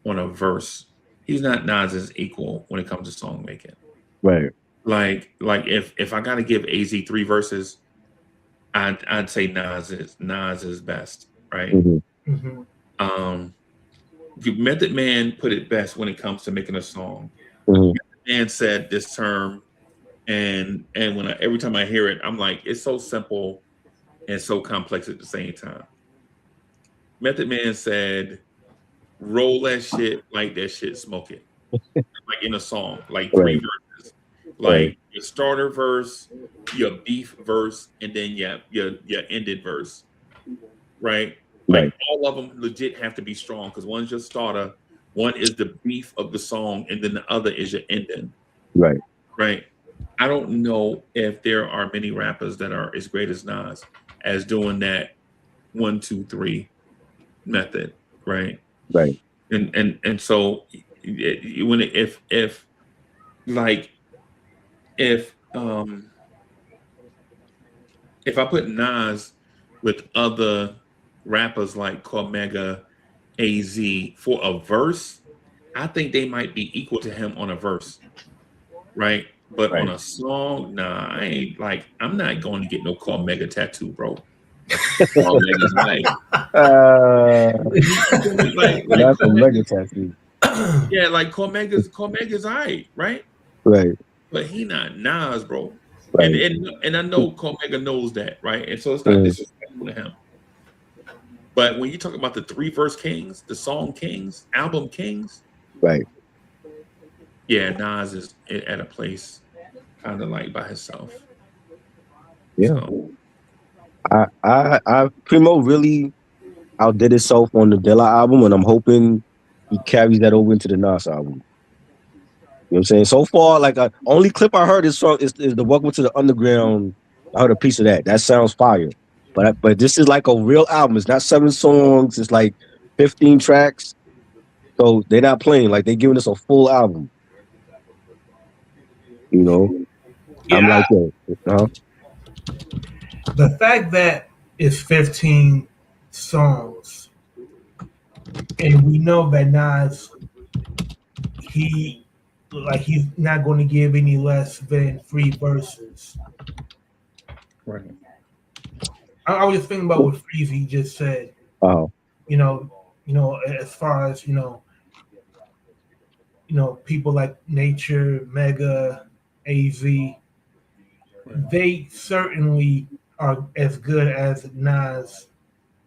on a verse. He's not Nas's equal when it comes to song making. Right. Like if I gotta give AZ three verses, I'd say Nas is best, right? Mhm. Hmm. Um, Method Man put it best when it comes to making a song. Mhm. Man said this term, and every time I hear it, I'm like, it's so simple and so complex at the same time. Method Man said, "Roll that shit, like that shit, smoke it." Like in a song, like three Right. verses, Right. like your starter verse, your beef verse, and then your ended verse, right? Right. Like all of them legit have to be strong because one's your starter, one is the beef of the song, and then the other is your ending, Right. right? I don't know if there are many rappers that are as great as Nas as doing that 1, 2, 3 method, right? Right. And so when if like if if I put Nas with other rappers like Cormega, AZ for a verse, I think they might be equal to him on a verse, right? But on Right. a song, nah, I'm not going to get no Cormega tattoo, bro. Cormega's like, Uh, you feel me? Like not from Mega Cormega, Tattoo. yeah, like Cormega's alright, right? Right. But he not Nas, bro. And Right. and and I know Cormega knows that, right? And so it's not Mhm. disrespectful to him. But when you talk about the three verse kings, the song kings, album kings, Right. yeah, Nas is at a place kind of like by himself. Yeah. So I Primo really outdid himself on the Dilla album, and I'm hoping he carries that over into the Nas album. You know what I'm saying? So far, like only clip I heard is the Welcome to the Underground I heard a piece of that. That sounds fire. But this is like a real album. It's not 7 songs. It's like 15 tracks. So they're not playing. Like they're giving us a full album. You know, I'm Yeah, like, yo, the fact that it's 15 songs, and we know that Nas, he he's not going to give any less than 3 verses. Right. I was just thinking about what Freezy just said. uh, You know, as far as people like Nature, Mega, Az, they certainly are as good as Nas.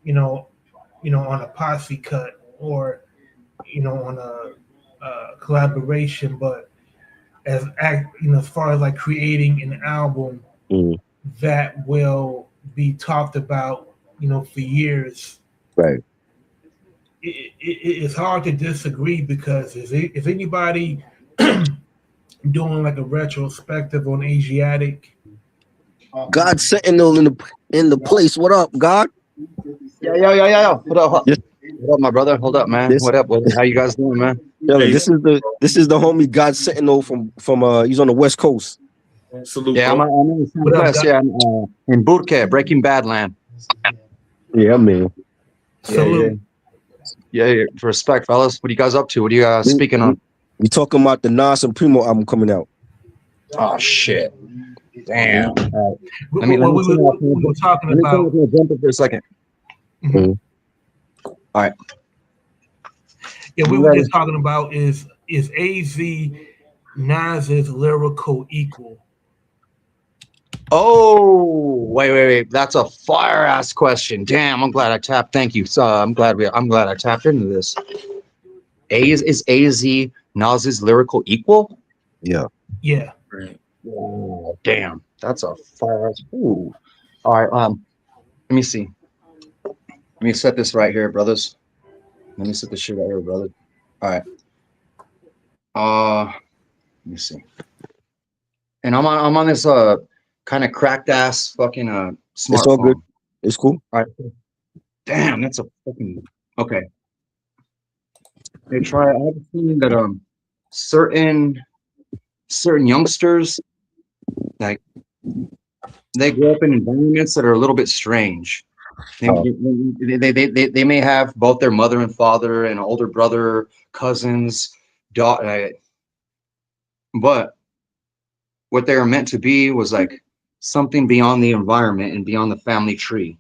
On a posse cut or on a collaboration, but as far as like creating an album mm, that will be talked about for years. right. It's hard to disagree because is anybody doing like a retrospective on Asiatic? God Sentinel in the place. What up, God? Yeah. What up? This What up, my brother? Hold up, man. this What up? How you guys doing, man? Dylan, this is the homie God Sentinel from he's on the West Coast. Salute, Yeah, I'm bro. in the Southwest. Yeah, I'm in Burke, Breaking Bad land. Yeah, man. Salute. Yeah. Respect, fellas. What are you guys up to? What are you speaking on? We talking about the Nas and Primo album coming out. Oh shit! Damn. What we were talking about. Jump up for a second. Mhm. All right. Yeah, we were just talking about is Az Nas's lyrical equal? Oh, wait. That's a fire ass question. Damn, I'm glad I tapped. Thank you. So I'm glad I tapped into this. Is AZ Nas's lyrical equal? Yeah. Yeah. Right. Oh, damn, that's a fire ass. Ooh. All right. Let me see. Let me set this right here, brothers. Let me set this shit right here, brother. All right. Let me see. And I'm on this kind of cracked ass fucking smartphone. It's all good. It's cool. All right. Damn, that's a fucking okay. They try. I have a feeling that certain youngsters, like, they grow up in environments that are a little bit strange. They may have both their mother and father and older brother, cousins, daughter, but what they were meant to be was like something beyond the environment and beyond the family tree.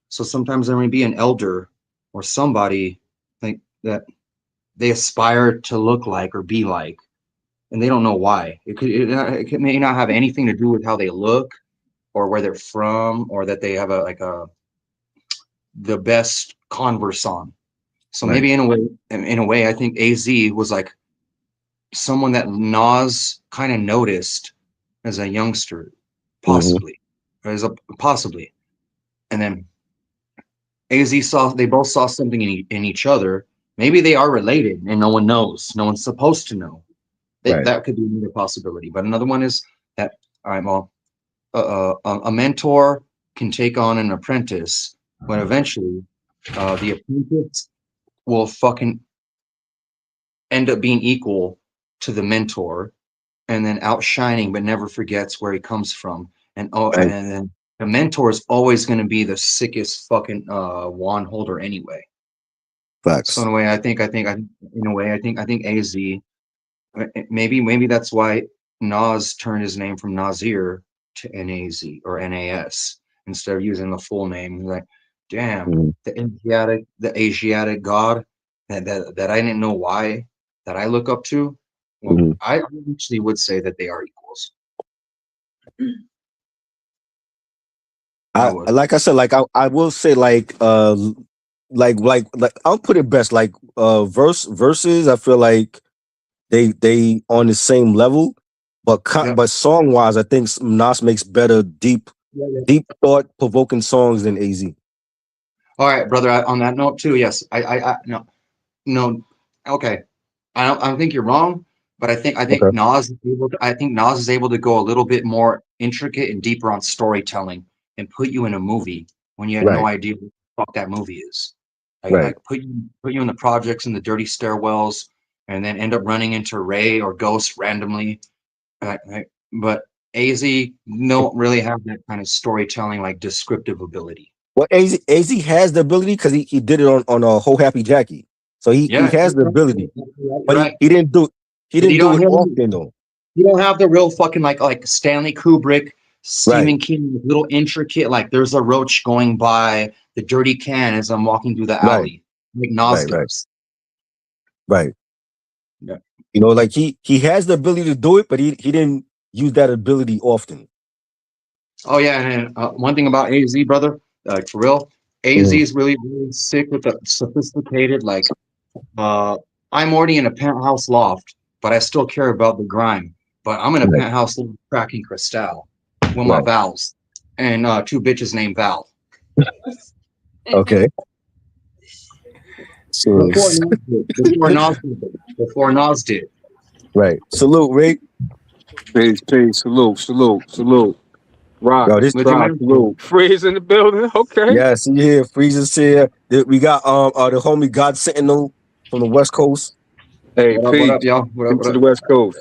So sometimes there may be an elder or somebody like that they aspire to look like or be like, and they don't know why. It may not have anything to do with how they look or where they're from or that they have the best Converse on. So Right. maybe in a way, I think AZ was like someone that Nas kind of noticed as a youngster, possibly, possibly, and then AZ they both saw something in each other. Maybe they are related and no one knows. No one's supposed to know. Right. That could be another possibility. But another one is that a mentor can take on an apprentice, but eventually the apprentice will fucking end up being equal to the mentor and then outshining, but never forgets where he comes from. And Right. and then the mentor is always going to be the sickest fucking wand holder anyway. Facts. So in a way, I think AZ, maybe that's why Nas turned his name from Nasir to NAZ or NAS instead of using the full name. He's like, damn, the Asiatic god that I didn't know why that I look up to. Well, I actually would say that they are equals. Like I said, like I will say like I'll put it best, like verses, I feel like they on the same level, but but song wise, I think Nas makes better deep thought provoking songs than AZ. All right, brother. On that note too, yes, I no, okay. I don't think you're wrong, But I think Okay. Nas is able to go a little bit more intricate and deeper on storytelling and put you in a movie when you had no Right. idea what the fuck that movie is. Right. Put you in the projects and the dirty stairwells, and then end up running into Ray or Ghost randomly. But AZ don't really have that kind of storytelling, like descriptive ability. Well, AZ has the ability because he did it on a Whole Happy Jackie. So he Yeah, has the ability, but right. he didn't do it often though. You don't have the real fucking like Stanley Kubrick, Right. Stephen King, little intricate, like there's a roach going by the dirty can as I'm walking through the Right. alley, like Nas Right. Right. does. Right. Yeah. You know, like he has the ability to do it, but he didn't use that ability often. Oh yeah, and one thing about AZ, brother, for real, AZ Mhm. is really, really sick with the sophisticated, like, I'm already in a penthouse loft, but I still care about the grime. But I'm in a Right. penthouse loft cracking Cristal with my Right. Vals and two bitches named Val. Okay. So Before Nas did. right. Salute, Rick. Peace, salute. Rock, Yo, this With your rock, man. salute. Freeze in the building. Okay. yes, yeah, Freeze's here. We got the homie God Sentinel from the West Coast. Hey, What peace. up, y'all? What up, Peace what to up? the West Coast.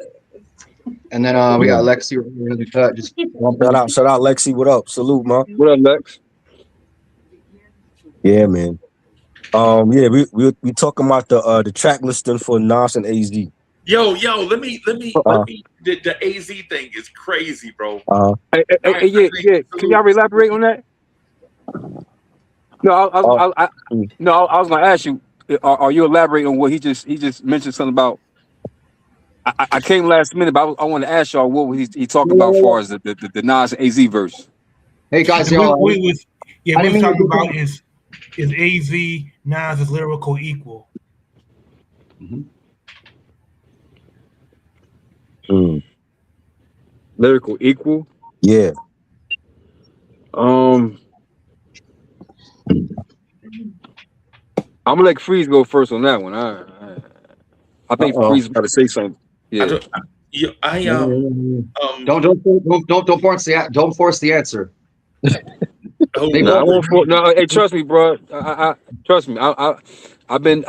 And then we got Lexi in the cut. Just Shout out Lexi, what up? Salute, man. What up, Lex? Yeah, man. Yeah, we talking about the track listing for Nas and AZ. Yo, let me. The AZ thing is crazy, bro. Hey, yeah. Can y'all elaborate on that? No, I was gonna ask you. Are you elaborating on what he just mentioned something about? I came last minute, but I want to ask y'all what he talking about as far as the Nas and AZ verse. Hey guys, We y'all. was I we didn't was mean to talking do about that. is AZ Nas' lyrical equal. Lyrical equal. Yeah. I'm gonna let Freeze go first on that one. I think Freeze got to say something. Yeah. Don't force the answer. No, I won't. No, hey, trust me, bro. I trust me. I've been.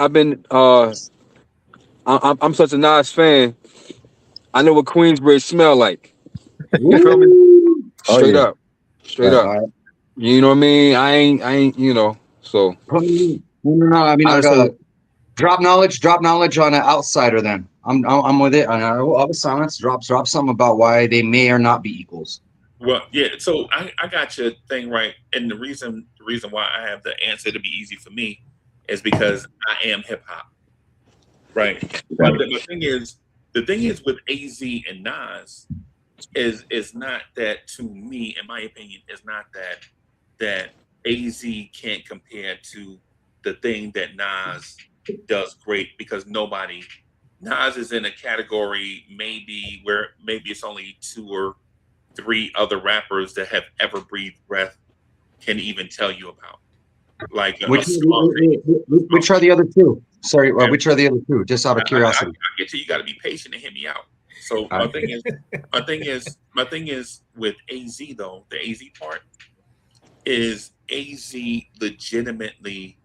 I'm such a Nas fan. I know what Queensbridge smell like. You feel me? Straight up. You know what I mean? I ain't. You know. So. No. I mean, Honestly, drop knowledge on an outsider. Then I'm with it. And I'll be silence. Drop something about why they may or not be equals. Well, yeah. So I got your thing right, and the reason why I have the answer to be easy for me is because I am hip hop, right? But the thing is with AZ and Nas is not that, to me, in my opinion, is not that AZ can't compare to the thing that Nas does great, because Nas is in a category maybe it's only 2 or 3 other rappers that have ever breathed breath can even tell you about. Like Which are the other two? Sorry, which are the other two? Just out of curiosity. I get you got to be patient and hear me out. So my thing is with AZ though, the AZ part is AZ legitimately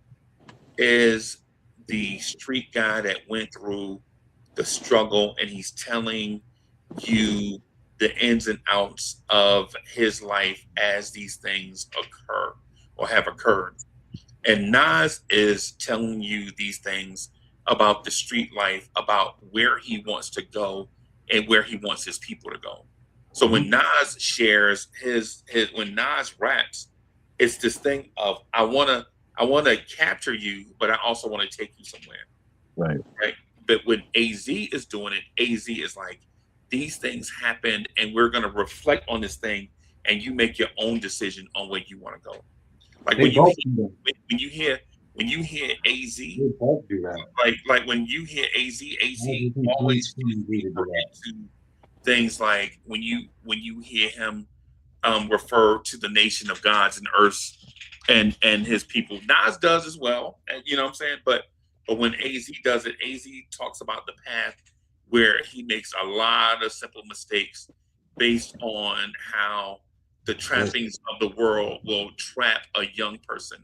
is the street guy that went through the struggle, and he's telling you the ins and outs of his life as these things occur or have occurred. And Nas is telling you these things about the street life, about where he wants to go and where he wants his people to go. So when Nas shares when Nas raps, it's this thing of I wanna capture you, but I also want to take you somewhere. Right. Right. But when AZ is doing it, AZ is like, these things happened and we're gonna reflect on this thing, and you make your own decision on where you want to go. Like when you hear AZ, like when you hear AZ always gets deeper into things, like when you hear him refer to the nation of gods and earths and his people. Nas does as well, and you know what I'm saying. But when AZ does it, AZ talks about the path where he makes a lot of simple mistakes based on how the trappings of the world will trap a young person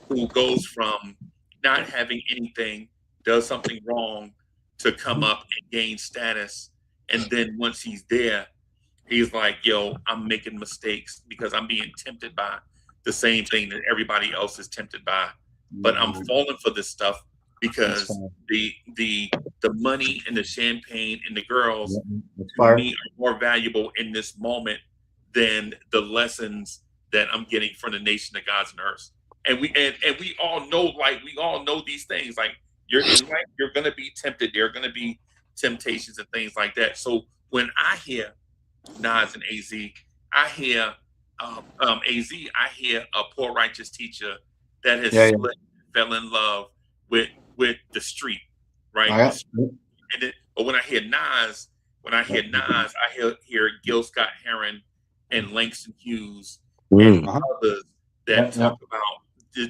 who goes from not having anything, does something wrong to come up and gain status. And then once he's there, he's like, yo, I'm making mistakes because I'm being tempted by the same thing that everybody else is tempted by. But I'm falling for this stuff because the money and the champagne and the girls to me are more valuable in this moment than the lessons that I'm getting from the nation of gods and earths. And we all know, like, we all know these things. Like, you're in life, you're gonna be tempted. There are gonna be temptations and things like that. So when I hear Nas and AZ, I hear AZ, I hear a poor righteous teacher that has split, fell in love with the street, right? But when I hear Nas, I hear Gil Scott Heron and Langston Hughes and others that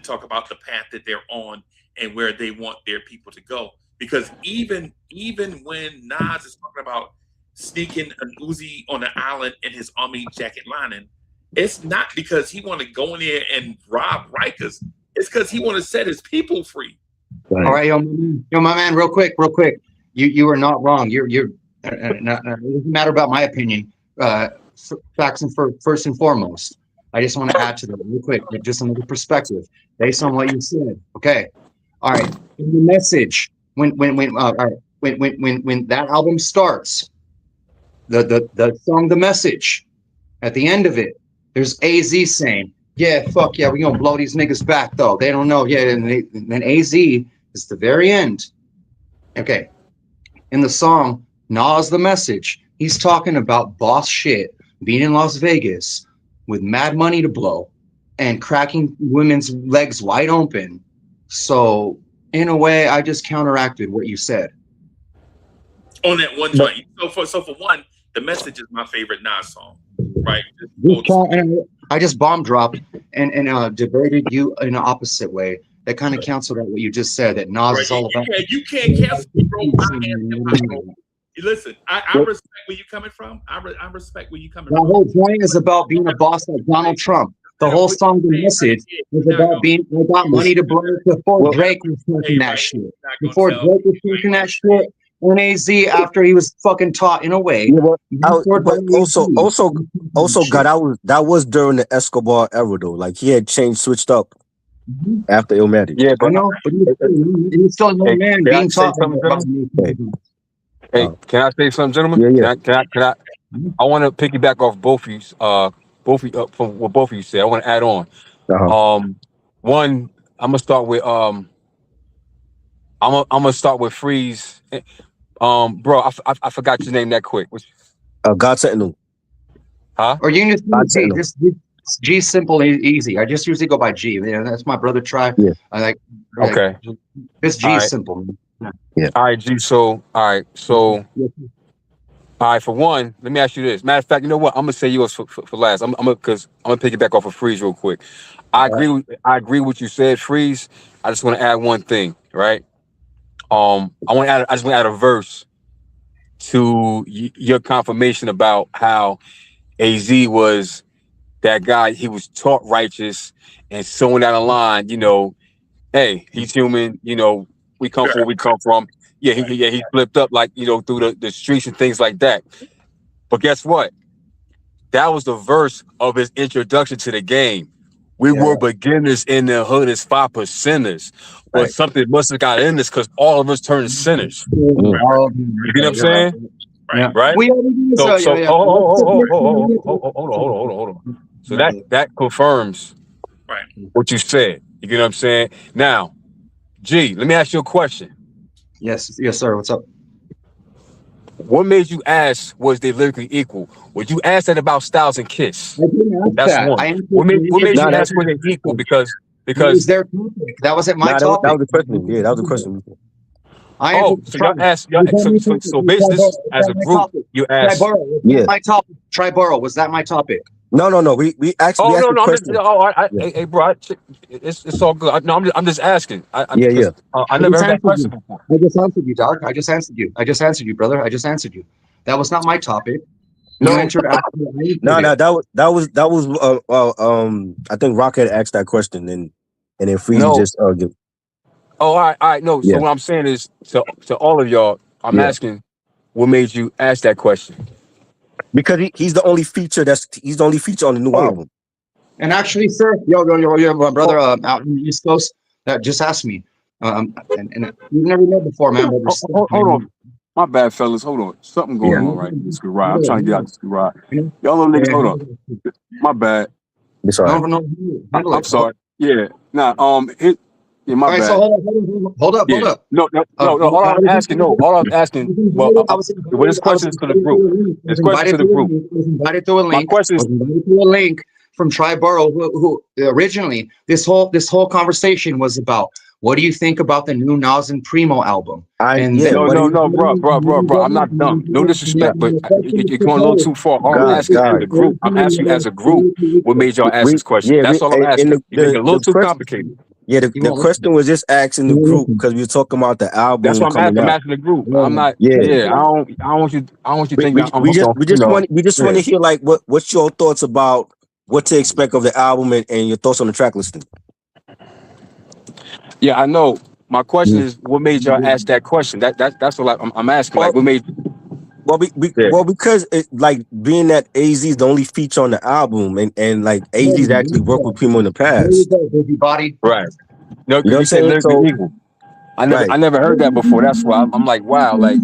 talk about the path that they're on and where they want their people to go. Because even when Nas is talking about sneaking an Uzi on the island in his army jacket lining, it's not because he want to go in there and rob Rikers. It's because he want to set his people free. Right. All right, yo, my man, real quick. You are not wrong. It doesn't matter about my opinion. Facts and first and foremost. I just want to add to that real quick, just another perspective based on what you said. Okay. All right. In the message, when that album starts, the song "The Message," at the end of it, there's AZ saying, "Yeah, fuck yeah, we're gonna blow these niggas back though. They don't know." Yeah, and then AZ is the very end. Okay. In the song Nas, "The Message," he's talking about boss shit, being in Las Vegas with mad money to blow and cracking women's legs wide open. So in a way, I just counteracted what you said on that one joint. So for one, "The Message" is my favorite Nas song, right? I just bomb dropped and debated you in an opposite way. That kind of canceled out what you just said. That Nas is all about. You can't cancel me, bro. Listen, I respect where you're coming from. I respect where you're coming from. The whole point is about being a boss like Donald Trump. The whole song, "The Message," was about money to blow before Drake was talking that shit. Before Drake was talking that shit on AZ after he was fucking taught in a way. Yeah, but also, God, that was during the Escobar era though. Like he had switched up after Illmatic. Yeah, but no, but he's still a young man being taught. Hey, can I say something, gentlemen? Yeah. Can I? I want to piggyback off both of you, from what both of you said. I want to add on. One, I'm gonna start with I'm gonna start with Freeze. Bro, I forgot your name that quick. God Sentinel. Huh? Or you can just G simple and easy. I just usually go by G. You know, that's my brother Tri. Yeah. I like. Okay. This G is simple. Yeah. All right, G. So, all right. For one, let me ask you this. Matter of fact, you know what? I'm gonna say yours for last. I'm gonna piggyback off of Freeze real quick. I agree with what you said, Freeze. I just want to add one thing, right? I just want to add a verse to your confirmation about how AZ was that guy. He was taught righteous, and somewhere down the line, you know, hey, he's human. You know, we come from where we come from. Yeah, he flipped up, like, you know, through the streets and things like that. But guess what? That was the verse of his introduction to the game. We were beginners in the hood as 5%ers, but something must have got in us because all of us turned sinners. You know what I'm saying? Right. So hold on. So that confirms what you said. You get what I'm saying? Now, G, let me ask you a question. Yes, sir. What's up? What made you ask, was they lyrically equal? Would you ask that about Styles and Kiss? I didn't ask That's that. one. What made you ask were they equal? Because it was their topic. That wasn't my topic. That was the question. Yeah, that was the question. So y'all asked. So basically, this as a group, you asked. My topic. Triborough, was that my topic? No. We asked Oh no, the no, I'm just. question. Oh, Yeah. hey, bro, it's all good. No, I'm just asking. Yeah. Because I I never just heard that answered question you. before. I just answered you, dog. I just answered you. I just answered you, brother. I just answered you. That was not my topic. You No, entered after I No, answered it. that was I think Rock had asked that question and then Freezy no. just give, Oh, all right, no. So yeah. what I'm saying is to all of y'all, I'm Yeah. asking, what made you ask that question? Because he's the only feature he's the only feature on the new Oh, yeah. album. And actually, sir, yo, my brother out in the East Coast that just asked me. And we've never met before, man, but respect, Hold on, man. my bad, fellas. Hold on, something going Yeah. on right in this garage. I'm trying to get out this garage. You know? Y'all little niggas, Yeah, hold on. My bad. It's all no, right. no, handle I'm it. sorry. Yeah, nah. Yeah, my All right, so bad. hold up. Yeah. No. All I was asking. No. All I was asking. Well, well, this question is for the group. This question is to the group. I was invited through a My link. question I is. was invited through a link from Triborough, who originally this whole conversation was about what do you think about the new Nas and Primo album? And then No, bro. I'm not dumb. No disrespect, but you're going a little too far. All I'm God, asking as God. a group. I'm asking you as a group. What made y'all ask this question? That's all I'm And asking. You make it a little too question, complicated. yeah, the question was just asking the group because we were talking about the That's album what I'm asking. coming I'm out. asking the group. I'm not. Yeah. Yeah. I don't want you. I don't want you to think that I'm. We just You know. want Yeah. to hear like what's your thoughts about what to expect of the album and your thoughts on the track listing. Yeah. I know. My question is, what made y'all ask that question? That's what I'm asking. Like, what made? Yeah. Well, because like being that AZ is the only feature on the album, and like AZ's actually worked with Primo in the past. Busybody. Right. No, You know because what you I'm said saying? lyrically So, equal. I right, never heard that before. That's why I'm like, wow. Like,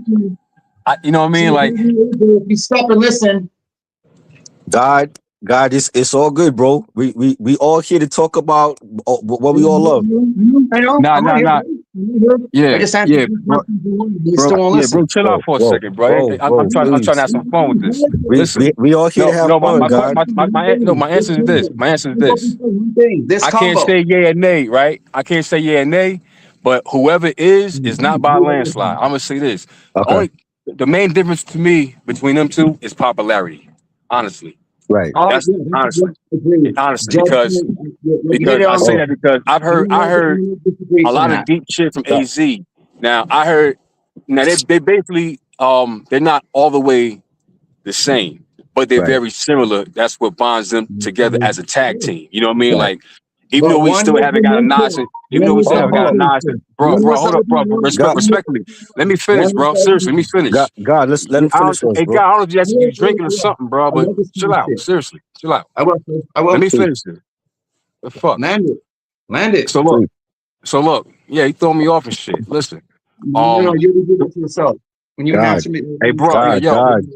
you know what I mean? Like, If you stop and listen. God, it's all good, bro. We all here to talk about what we all love. I know. nah. I Yeah, just answered yeah, you bro, You still won't yeah, bro. listen. Chill out for a second, bro. I'm trying to Please. have some fun with this. Listen, We all here to have no. fun, God. My answer is this. My answer is this. This I can't combo. say yeah or nay, right? I can't say yeah or nay, but whoever is not by a landslide. I'm gonna say this. Okay, The main difference to me between them two is popularity. Honestly, right. that's honestly, Agreed. because You hit it I on say Oh, that because I heard a lot of deep shit from God, AZ. Now I heard they basically they're not all the way the same, but they're right, very similar. That's what bonds them together as a tag team. You know what I mean? right. Like even though But we one still was haven't the got a Nas, mentor. even though we still Hold haven't on, got a hold on. Nas, bro, One was hold up, bro. God, Respectfully, let me finish, bro. Seriously, let me finish. God, let's let him finish first, Hey, bro. God, I don't know if you drinking or something, bro, I but love this kind chill of out. shit. Seriously, chill out. I will. I Let will. me finish this. The fuck. Land it. Land it. Please. So look, yeah, he throw me off and shit. Listen, No, you did it to yourself. When you God, answer me. hey, bro,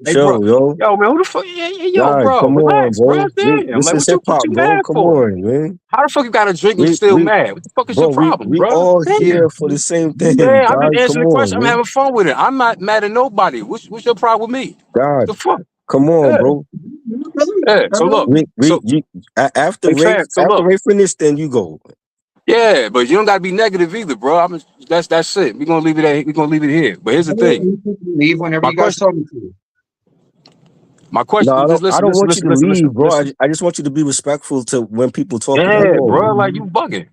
hey, bro, chill, yo. man, who the fuck? Yo, God, bro, come on, relax, bro. bro. Damn, This like, is what hip what hop, you bro. mad Come for? on, man. How the fuck you got a drink and you We still mad? What the fuck is your bro, problem, we bro? all Damn. here for the same thing, Yeah, I'm just God. Come answering the on, question. I'm man. having fun with it. I'm not mad at nobody. What's your problem with me? God, The fuck? come on, Yeah. bro. Yeah. So look, After hey fam, so look, Ray finish, then you go. yeah, but you don't gotta be negative either, bro. That's it. We're gonna leave it at, we're gonna leave it here. But here's the thing. Leave whenever My you guys question, tell me to. No, just I listen, don't want you to leave, bro. listen. I just want you to be respectful to when people talking. That's Yeah, all, bro, like you bugging.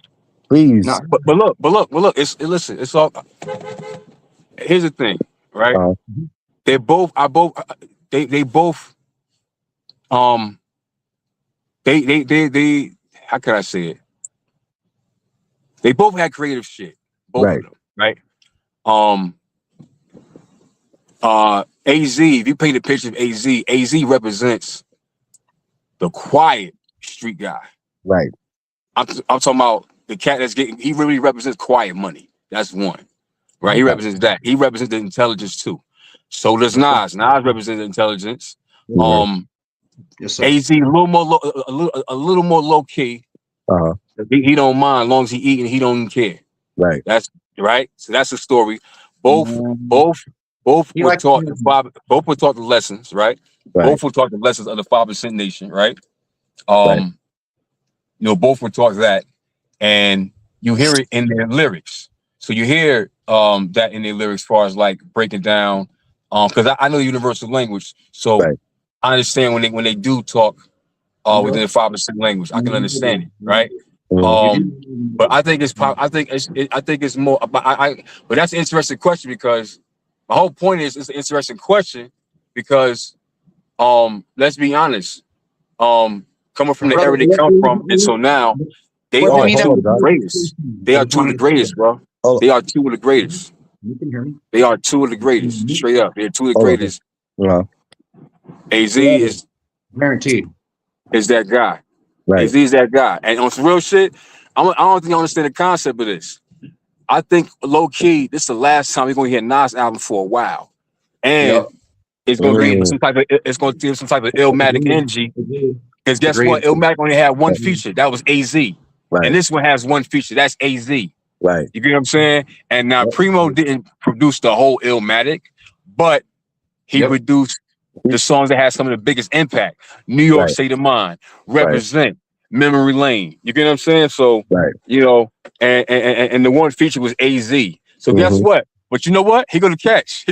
please. No. But look, listen, it's all here's the thing, right? Uh, They both they both um they how can I say it? They both had creative shit, both right, of them, right? Um AZ, if you paint a picture of AZ represents the quiet street guy. right, I'm talking about the cat that's getting, he really represents quiet money. That's one, right? He right, represents that. He represents the intelligence too. So does Nas. Nas represents the intelligence. right. Yes, sir. AZ a little more a little more low key. Uh-huh. He don't mind as long as he eating, he don't care. Right, That's right. So that's the story. Both He were likes taught the five. Both were taught the lessons, right? right, Both were taught the lessons of the 5% nation, right? right, Both were taught that, and you hear it in their lyrics. So you hear that in their lyrics, as far as like breaking down, because I know the universal language, so right, I understand when they do talk within the 5% language. I can understand it, right? Mhm. But I think I think it's more. But but that's an interesting question because my whole point is it's an interesting question because let's be honest. Coming from the area they come from, and so now they What they are mean two of the God. greatest. They are two of the greatest, bro. Hold They are two of the greatest. You can hear me. They are two of the greatest. Straight up, they're two of the Hold on. greatest. Az Guaranteed. is that guy. Right. Az is that guy. And on some real shit, I don't think you understand the concept of this. I think low key, this is the last time we're gonna hear Nas album for a while, and it's gonna give some type of Illmatic energy. Because guess what? Illmatic only had one feature. That was AZ. Right. And this one has one feature. That's AZ. Right. You get what I'm saying? And now Preemo didn't produce the whole Illmatic, but he produced the songs that had some of the biggest impact. New York State of Mind, Represent, Memory Lane. You get what I'm saying? So, you know, and the one feature was AZ. So guess what? But you know what? He gonna catch.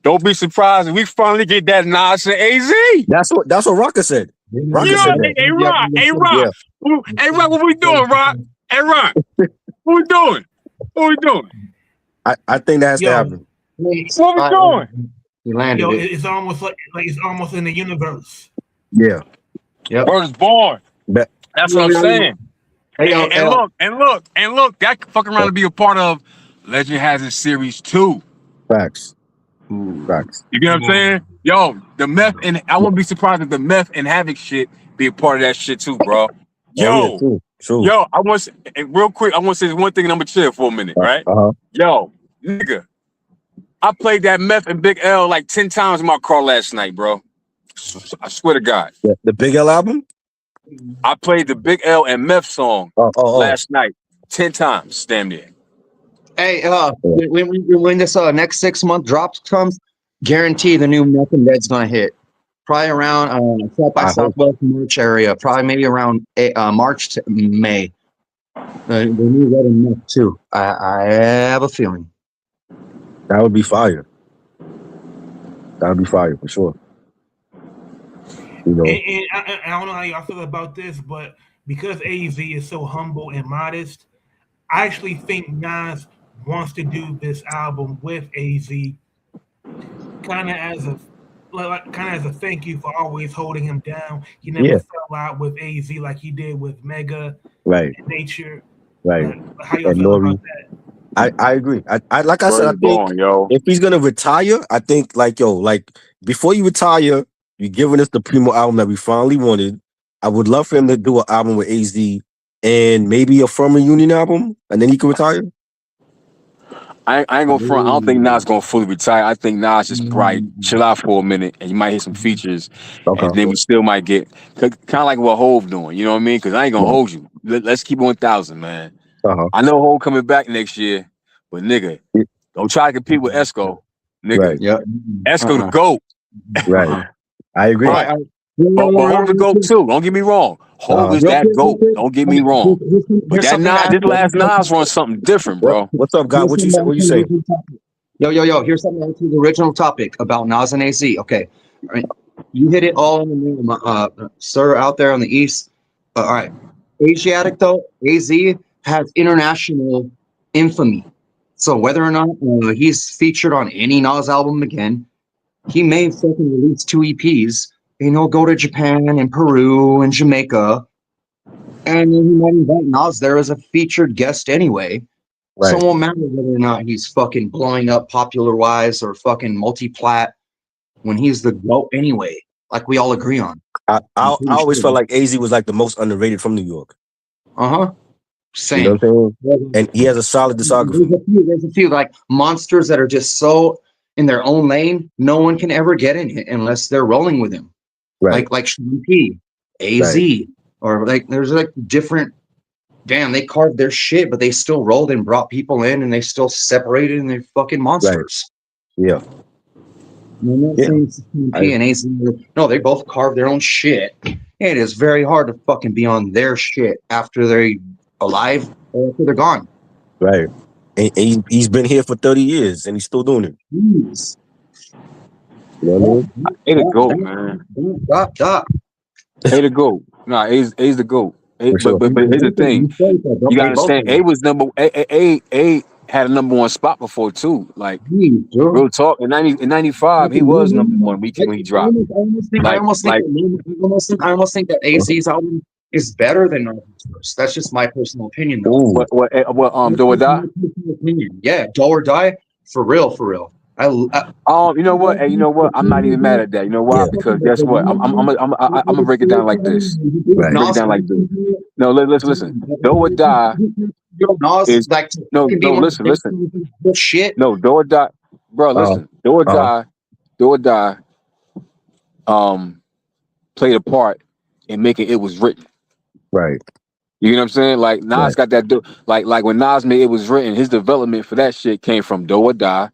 Don't be surprised if we finally get that Nas and AZ. That's what Rocker said. Rocker said that. Hey, Rock. Hey, Rock, what we doing, Rock? Hey, Rock, what we doing? What we doing? I think that has to happen. What we doing? He landed it. It's almost like it's almost in the universe. Yeah. Yep. Word is born. That's what I'm saying. And look, that fucking around to be a part of Legend Has It Series 2. Facts. You get what I'm saying? Yo, the meth and I wouldn't be surprised if the meth and Havoc shit be a part of that shit too, bro. Yo, true. Yo, and real quick, I want to say one thing and I'm gonna chill for a minute, right? Yo, nigga, I played that meth and Big L like 10 times in my car last night, bro. I swear to God. The Big L album? I played the Big L and meth song last night 10 times, damn near. Hey, when this next 6-month drops comes, guarantee the new Meth and Red's gonna hit. Probably around South by Southwest March area. Probably maybe around March to May. The new Red and Meth too. I have a feeling that would be fire. That would be fire for sure. You know, and I don't know how y'all feel about this, but because AZ is so humble and modest, I actually think Nas wants to do this album with AZ, kind of as a thank you for always holding him down. He never fell out with AZ like he did with Mega, and Nature, How y'all feel about that? I agree. I like I said, I think if he's gonna retire, I think like before you retire, you're giving us the Preemo album that we finally wanted. I would love for him to do an album with AZ and maybe a Firm Reunion album, and then he can retire. I ain't gonna front. I don't think Nas gonna fully retire. I think Nas just probably chill out for a minute, and you might hit some features, and then we still might get kind of like what Hove doing. You know what I mean? Because I ain't gonna hold you. Let's keep 1,000, man. I know Hove coming back next year, but nigga, don't try to compete with Esco, nigga. Esco the GOAT. I agree. But Hove the GOAT too. Don't get me wrong. Hove is that GOAT. Don't get me wrong. But that this last Nas run something different, bro. What's up, God? What you say? Yo. Here's something to the original topic about Nas and AZ. Okay, all right. You hit it all in the room, sir, out there on the East. All right, Asiatic though, AZ has international infamy. So whether or not he's featured on any Nas album again, he may fucking release 2 EPs. And he'll go to Japan and Peru and Jamaica, and then he might invite Nas there as a featured guest anyway. So it won't matter whether or not he's fucking blowing up popular-wise or fucking multi-plat when he's the GOAT anyway, like we all agree on. I always felt like AZ was like the most underrated from New York. Same. You know what I'm saying? And he has a solid discography. There's a few like monsters that are just so in their own lane, no one can ever get in it unless they're rolling with him. Like Sean P, AZ, or like there's like different. Damn, they carved their shit, but they still rolled and brought people in, and they still separated, and they're fucking monsters. Yeah. I'm not saying Sean P and AZ. No, they both carved their own shit. It is very hard to fucking be on their shit after they're alive or after they're gone. Right. And he's been here for 30 years, and he's still doing it. Jeez. You know what I mean? Ain't a GOAT, man. Stop. A the GOAT. Nah, A's the GOAT. For sure. But here's the thing. You gotta understand, A was A had a number one spot before too. Like real talk. In 95, he was number one weekend when he dropped. I almost think that AZ's album is better than Nas' first. That's just my personal opinion, though. What Do or Die? Yeah, Do or Die, for real. You know what? Hey, you know what? I'm not even mad at that. You know why? Because guess what? I'm gonna break it down like this. Right. Break it down like this. No, listen. Do or Die is like no. Listen. Shit. No, Do or Die, bro. Listen, Do or Die, played a part in making It Was Written. Right. You know what I'm saying? Like Nas got that. Like when Nas made It Was Written, his development for that shit came from Do or Die,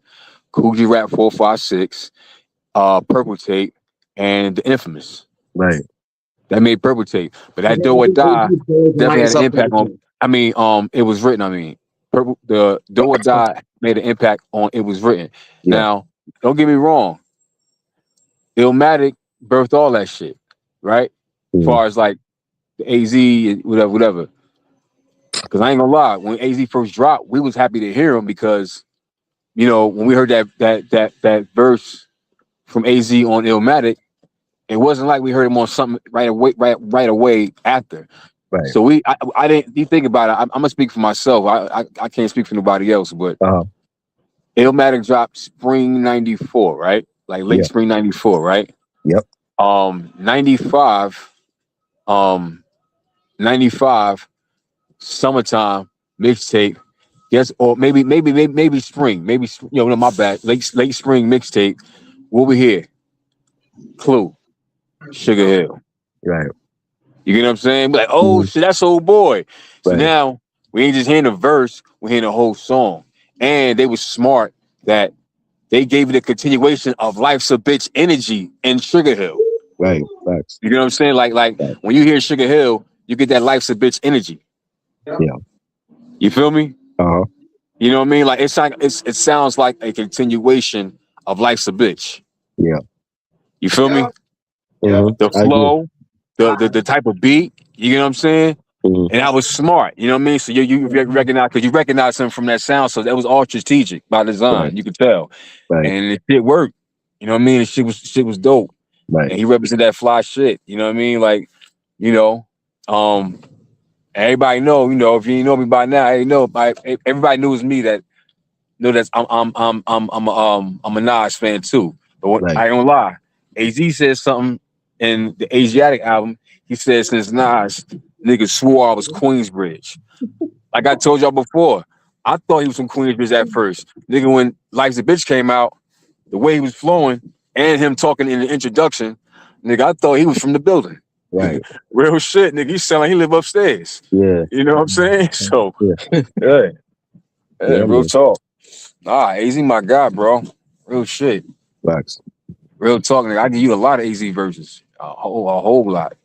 Coogee Rap 456, Purple Tape, and The Infamous. Right. That made Purple Tape, but that Do or Die definitely had an impact on. It Was Written. The Do or Die made an impact on It Was Written. Yeah. Now, don't get me wrong. Illmatic birthed all that shit, right? As far as like the AZ and whatever. Because I ain't gonna lie, when AZ first dropped, we was happy to hear him because, you know, when we heard that verse from AZ on Illmatic, it wasn't like we heard him on something right away after. Right. So I didn't. You think about it. I'm gonna speak for myself. I can't speak for nobody else. But Illmatic dropped spring '94, right? Like late spring '94, right? Yep. 95 summertime mixtape. Yes, or maybe spring. Maybe no, my bad. Late spring mixtape. What we hear? Clue, Sugar Hill. Right. You get what I'm saying? Like, oh shit, that's Old Boy. So now we ain't just hearing a verse, we're hearing the whole song. And they were smart that they gave it a continuation of Life's a Bitch energy in Sugar Hill. Right. Facts. You get what I'm saying? Like when you hear Sugar Hill, you get that Life's a Bitch energy. Yeah. You feel me? You know what I mean? Like it sounds like a continuation of Life's a Bitch. Yeah. You feel me? Mm-hmm. The flow, the type of beat, you know what I'm saying? Mm-hmm. And I was smart, you know what I mean? So you recognize, because you recognize him from that sound, so that was all strategic by design, you could tell. Right. And it worked, you know what I mean? And shit was dope. Right. And he represented that fly shit, you know what I mean? Like, you know, everybody know, you know, if you didn't know me by now, everybody knew it was me that know that I'm a Nas fan too. But I ain't gonna lie, AZ said something in the Asiatic album. He said since Nas, niggas swore I was Queensbridge. Like I told y'all before, I thought he was from Queensbridge at first. Nigga, when Life's a Bitch came out, the way he was flowing and him talking in the introduction, nigga, I thought he was from the building. Right. Real shit, nigga. He sound like he live upstairs. Yeah. You know what I'm saying? So, real talk. Nah, AZ my guy, bro. Real shit. Facts. Real talk, nigga. I give you a lot of AZ verses. A whole lot.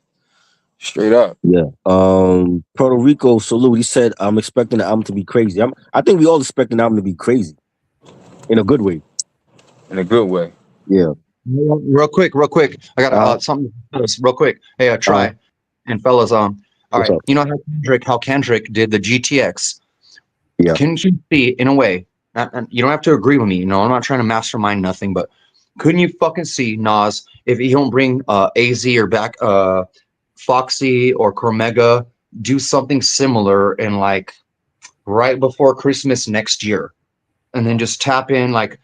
Straight up. Yeah. Puerto Rico salute. He said, I'm expecting the album to be crazy. I think we all expecting the album to be crazy. In a good way. In a good way. Yeah. Real quick. I got something real quick. Hey, try and fellas, all right. Up? You know how Kendrick did the GTX. Yeah. Can you see in a way? You don't have to agree with me. You know, I'm not trying to mastermind nothing, but couldn't you fucking see Nas if he don't bring AZ or back Foxy or Cormega, do something similar in like right before Christmas next year, and then just tap in like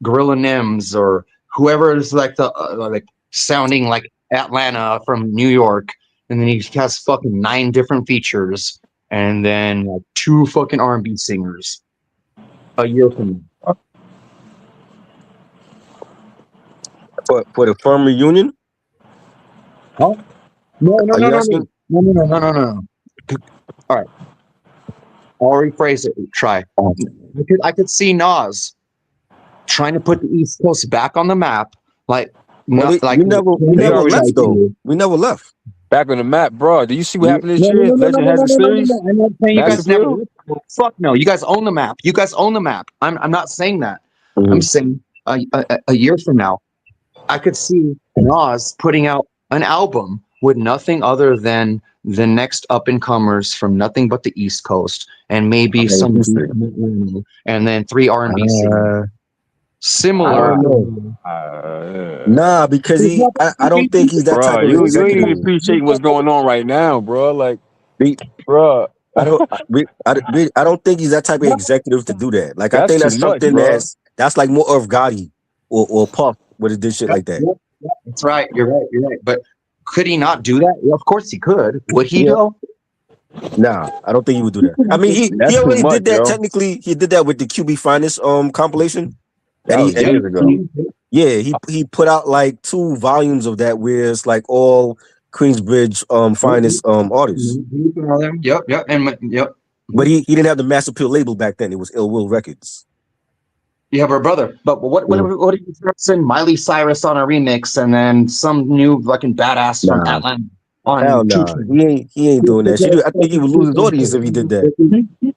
Gorilla Nims or whoever is like the like sounding like Atlanta from New York, and then he has fucking 9 different features, and then like 2 fucking R&B singers a year from now. For the firm reunion? Huh? No. All right. I'll rephrase it. Try. I could see Nas trying to put the East Coast back on the map. Like we never left though. We never left. Back on the map, bro. Do you see what happened this year? Legend has a series. I'm not saying you guys never left. Fuck no. You guys own the map. I'm not saying that. Mm-hmm. I'm saying a year from now, I could see Nas putting out an album with nothing other than the next up and comers from nothing but the East Coast, and maybe some, and then 3 R&B singers. I Similar. don't know. Nah, because I don't think he's that type Bro, of you ain't even executive. appreciate what's going on right now, bro. Like, Be- bro, I don't think he's that type of executive to do that. Like I that's think too that's much, something bro. that's like more of Gotti or Puff would have did shit like that. That's right. You're right. But could he not do that? Well, of course he could. Would he though? Nah, I don't think he would do that. I mean, That's he too already much, did that. yo. Technically, he did that with the QB Finest compilation. That was years ago. He put out like 2 volumes of that where it's like all Queensbridge finest artists. Yep. And yep. But he didn't have the Mass Appeal label back then. It was Ill Will Records. You have a brother, but what do you send Miley Cyrus on a remix and then some new fucking badass from Atlanta on Hell nah. He ain't doing that shit. I think he would lose his audience if he did that.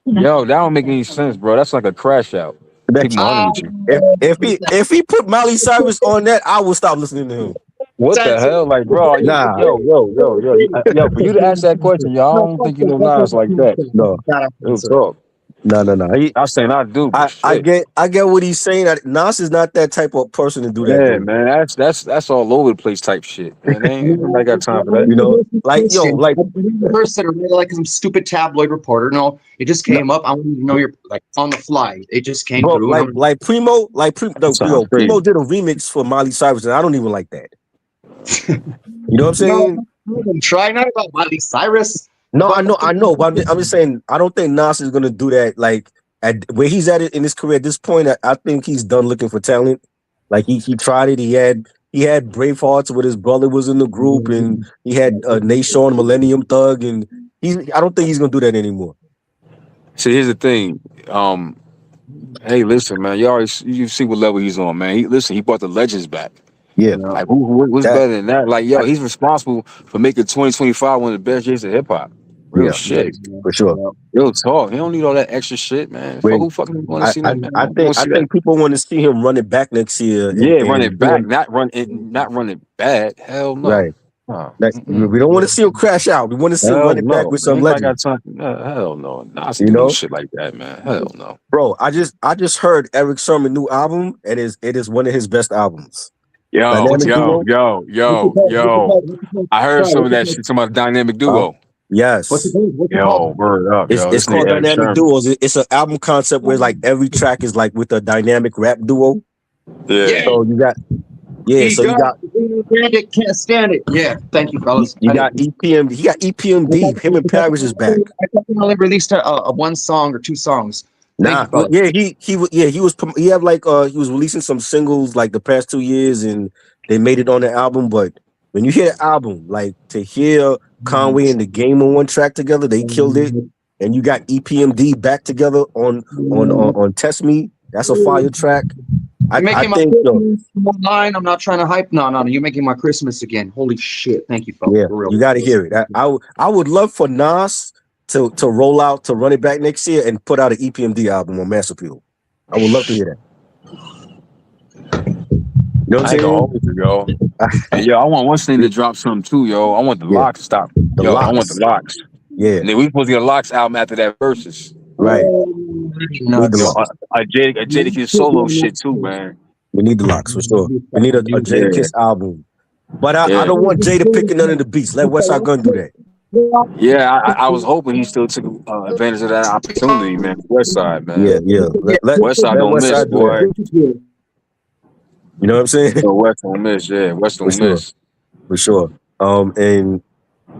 Yo, that don't make any sense, bro. That's like a crash out. People honest with you. If he put Miley Cyrus on that, I will stop listening to him. What the hell? Like, bro, Nah. Yo, for you to ask that question, yo, I don't think you know Nas like that. No. Real talk. No. I'm saying I do. I get what he's saying. Nas is not that type of person to do that. Yeah, man, that's all over the place type shit. Man, ain't nobody got time for that. You know, like first said like some stupid tabloid reporter. No, it just came up. I want you to know you're like on the fly. It just came through. Like Preemo did a remix for Miley Cyrus, and I don't even like that. You know what I'm saying? Try not about Miley Cyrus. No, I know, but I'm just saying I don't think Nas is gonna do that. Like at where he's at it in his career at this point, I think he's done looking for talent. Like he tried it. He had Bravehearts with his brother was in the group, and he had Nation, Millennium Thug, and I don't think he's gonna do that anymore. See, here's the thing. Hey, listen, man. You see what level he's on, man. He brought the legends back. Yeah. Like what's better than that? Like, yo, he's responsible for making 2025 one of the best years of hip hop. Real shit. For sure. Real talk. He don't need all that extra shit, man. Who fucking want to see that, man? I think people want to see him run it back next year. Run it back, not run it bad. Hell no. Right. We don't want to see him crash out. We want to see him run it back with some legend. Hell no. Nah, you know shit like that, man. Hell no. Bro, I just heard Eric Sermon's new album, and it is one of his best albums. Yo. I heard some of that shit, some of the Dynamic Duo. Yes. Yo, word up. It's called Dynamic Duos. It's an album concept where like every track is like with a dynamic rap duo. Yeah. So you got Bandit can't stand it. Yeah, thank you, fellas. You got EPMD. He got EPMD. Him and Paris is back. I thought he only released a 1 song or 2 songs. He was releasing some singles like the past 2 years, and they made it on the album. But when you hear the album, like to hear Conway and The Game on one track together, they killed it. And you got EPMD back together on Test Me. That's a fire track. I'm not trying to hype. No. You're making my Christmas again. Holy shit! Thank you, folks. Yeah, you got to hear it. I would love for Nas to roll out to run it back next year and put out an EPMD album on Mass Appeal. I would love to hear that. You know what I'm saying? Yo. And yo, I want one thing to drop something too, yo. I want the Locks to stop. I want the Locks. Yeah. And then we supposed to get a Locks album after that Versus. Right. A Jadakiss solo shit too, man. We need the Locks for sure. We need a Jadakiss album. But I don't want Jay to pick none of the beats. Let Westside Gun do that. Yeah, I was hoping he still took advantage of that opportunity, man. Westside, man. Yeah. Let Westside don't miss, boy. You know what I'm saying? West don't miss, yeah. West don't miss. For sure. And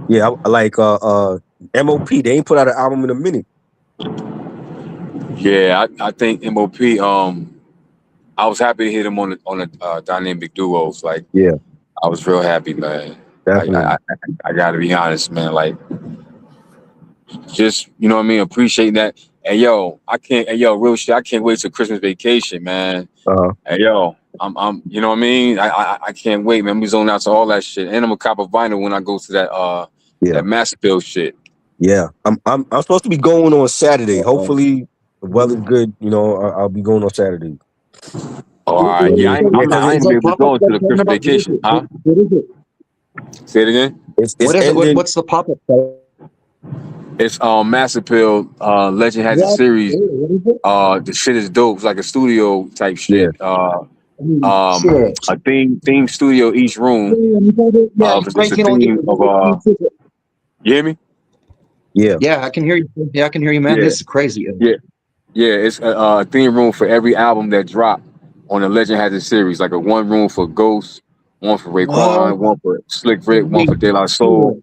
yeah, I like MOP. They ain't put out an album in a minute. Yeah, I think MOP. I was happy to hit him on the Dynamic Duos. Like, yeah, I was real happy, man. Definitely. Like, I gotta be honest, man. Like, just you know what I mean. Appreciate that. And yo, real shit. I can't wait till Christmas vacation, man. And yo, I'm you know what I mean. I can't wait, man. I'm zoning out to all that shit, and I'm gonna cop a vinyl when I go to that Mass Appeal shit. Yeah, I'm supposed to be going on Saturday. Hopefully, the weather's good. You know, I'll be going on Saturday. All right, yeah, I ain't gonna be able to go to the Christmas vacation, huh? Say it again. It's What is ending. it? What's the pop-up? It's Mass Appeal. Legend has a series. What is it? The shit is dope. It's like a studio type shit. Sure. A theme studio each room. It's a theme of you hear me? Yeah. Yeah, I can hear you. Yeah, I can hear you, man. Yeah. This is crazy. Yeah, it's a theme room for every album that dropped on the Legend Has a series. Like a one room for Ghost, one for Raekwon, one for Slick Rick, one for De La Soul,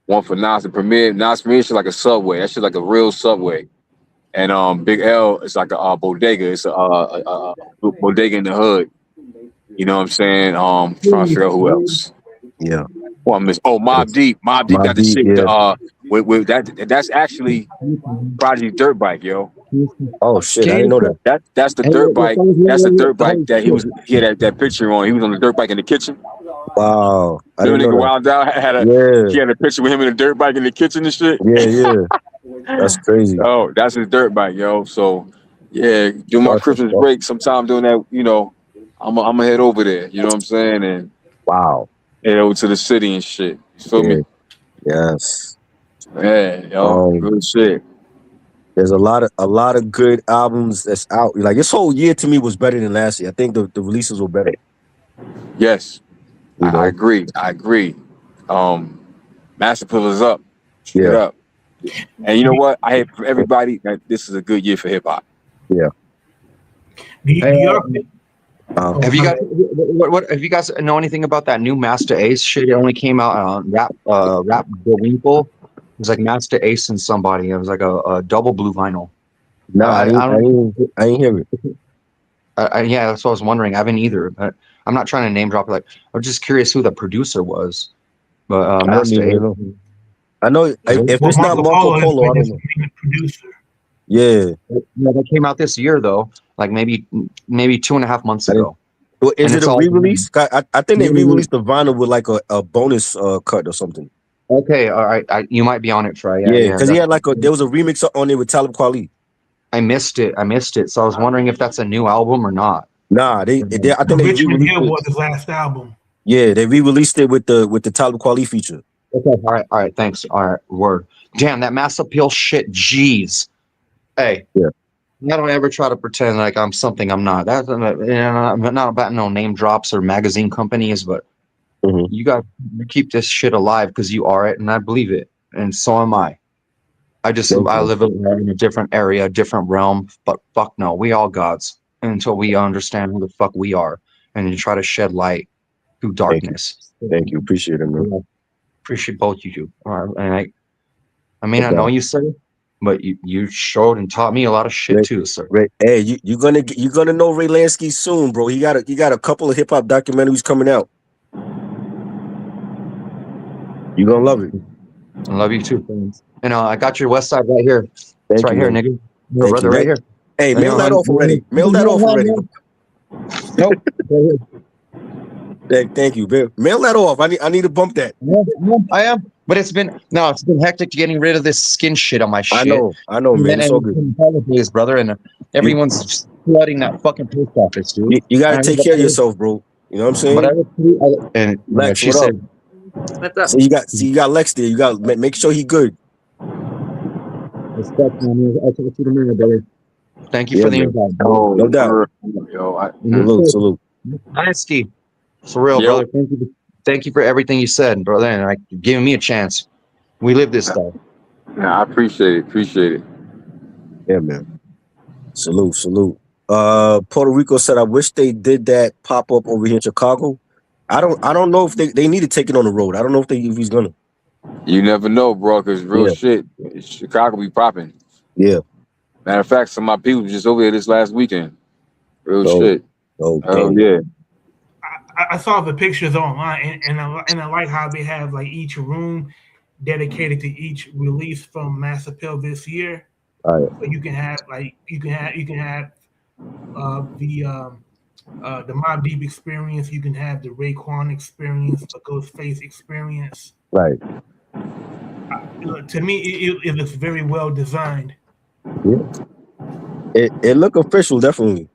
one for Nas and Premier. Nas Premier shit like a subway. That shit like a real subway. And Big L is like a bodega. It's a bodega in the hood. You know what I'm saying? Trying to figure out who else. Yeah. Well, Mobb Deep. Mobb Deep got the shit with that. That's actually Prodigy dirt bike, yo. Oh shit, I didn't know that. That's the dirt bike. That's the dirt bike that he had that picture on. He was on the dirt bike in the kitchen. Wow. I didn't Nigga know that. Wild Out he had a picture with him in a dirt bike in the kitchen and shit. Yeah. That's crazy. Oh, that's his dirt bike, yo. So yeah, during my Christmas break, sometime doing that, you know, I'm gonna head over there. You know what I'm saying? And wow, head over to the city and shit. You feel me? Yes. Yeah, yo, good shit. There's a lot of good albums that's out. Like this whole year to me was better than last year. I think the releases were better. Yes, I agree. Master Pill is up. Straight up. And you know what? I hate for everybody that this is a good year for hip hop. Yeah. Have you guys what have you guys know anything about that new Master Ace shit? It only came out on Rap Winkle. It was like Master Ace and somebody. It was like a double blue vinyl. No, I didn't hear it. Yeah, that's what I was wondering. I haven't either. But I'm not trying to name drop. Like, I'm just curious who the producer was. But Master Ace. I know if it's not Marco Polo, I don't know. Producer. Yeah, that came out this year though. Like maybe 2.5 months ago. Well, is it a re-release? I think they re-released the vinyl with like a bonus cut or something. Okay, all right. You might be on it, Trey. Yeah, because he had there was a remix on it with Talib Kweli. I missed it. So I was wondering if that's a new album or not. Nah, I think they Richmond Hill was his last album. Yeah, they re-released it with the Talib Kweli feature. Okay, all right, thanks. All right, word. Damn, that Mass Appeal shit. Jeez. Hey. Yeah. I don't ever try to pretend like I'm something I'm not. That's I'm not about no name drops or magazine companies, but you keep this shit alive because you are it, and I believe it, and so am I. I live in a different area, different realm, but fuck no, we all gods until we understand who the fuck we are, and you try to shed light through darkness. Thank you. Appreciate it, man. Appreciate both you do. All right, and I may not know you, sir, but you showed and taught me a lot of shit too, sir. Hey, you're gonna know Ray Lansky soon, bro. He got a couple of hip hop documentaries coming out. You're gonna love it. I love you too, friends. And I got your West Side right here. It's right here, nigga. Your brother right here. Hey, mail that off already. Mail that off already. Nope. Thank you, man. Mail that off. I need to bump that. Yeah, I am. But it's been hectic getting rid of this skin shit on my shit. I know, man. It's so good. Holidays, brother, and everyone's just flooding that fucking post office, dude. You gotta take care of yourself, bro. You know what I'm saying? And Lex, she said, so you got Lex there. You got make sure he good. Respect, man. I'll talk to you tomorrow, brother. Thank you for the invite. Oh, no doubt. Salute. Honesty. For real, brother. Thank you for everything you said, brother, and like giving me a chance. We live this stuff. Yeah, I appreciate it. Yeah, man. Salute. Puerto Rico said, I wish they did that pop up over here in Chicago. I don't know if they need to take it on the road. I don't know if he's gonna. You never know, bro, because real shit, Chicago be popping. Yeah. Matter of fact, some of my people just over here this last weekend. Real shit. Oh yeah. I saw the pictures online, and I like how they have like each room dedicated to each release from Mass Appeal this year. All right. So you can have the Mobb Deep experience. You can have the Raekwon experience, the Ghostface experience. Right. To me, it looks very well designed. Yeah. It look official, definitely.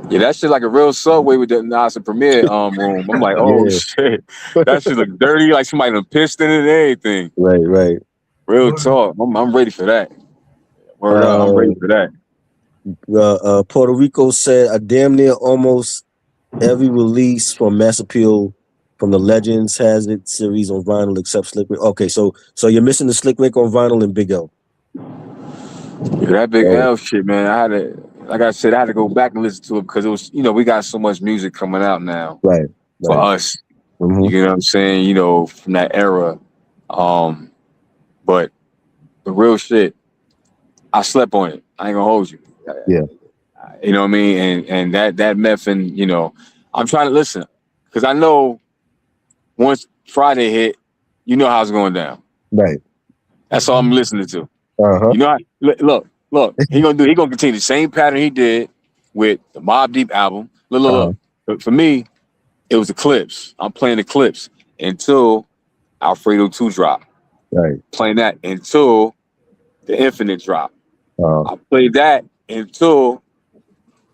Yeah, that shit like a real subway with the Nas and Premier room. I'm like, oh Yeah. shit, that shit look dirty, like somebody done pissed in it and everything. Right. Real talk. I'm ready for that. Word up, I'm ready for that. Puerto Rico said a damn near almost every release from Mass Appeal from the Legends has it series on vinyl except Slick Rick. Okay, so you're missing the Slick Rick on vinyl and Big L. Yeah, that Big L shit, man. I had to, like I said, I had to go back and listen to it because it was, we got so much music coming out now Right. for us. Mm-hmm. You know what I'm saying? From that era. But the real shit, I slept on it. I ain't gonna hold you. Yeah. You know what I mean? And that meth and I'm trying to listen because I know once Friday hit, you know how it's going down. Right. That's all I'm listening to. Uh-huh. You know, look. He gonna continue the same pattern he did with the Mobb Deep album. Look. For me, it was the clips. I'm playing the clips until Alfredo 2 drop. Right. Playing that until the Infinite drop. I played that until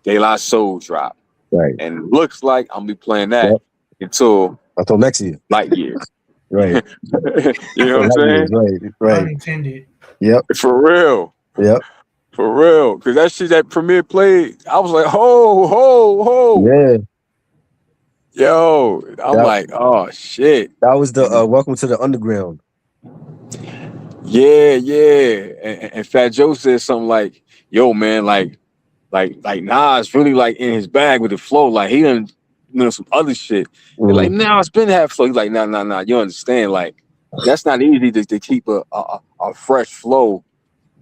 De La Soul drop. Right. And it looks like I'm be playing that until next year. Lightyear. Right. You know what I'm saying? Right. Unintended. Yep. For real. Yep. For real. Because that shit that Premier played, I was like, ho. Yeah. Yo, I'm like, oh shit. That was the Welcome to the Underground. Yeah. And Fat Joe said something like, yo, man, like Nas really like in his bag with the flow. Like he done some other shit. Mm-hmm. They're like, nah, it's been half flow. He's like, nah. You understand? Like, that's not easy to keep a fresh flow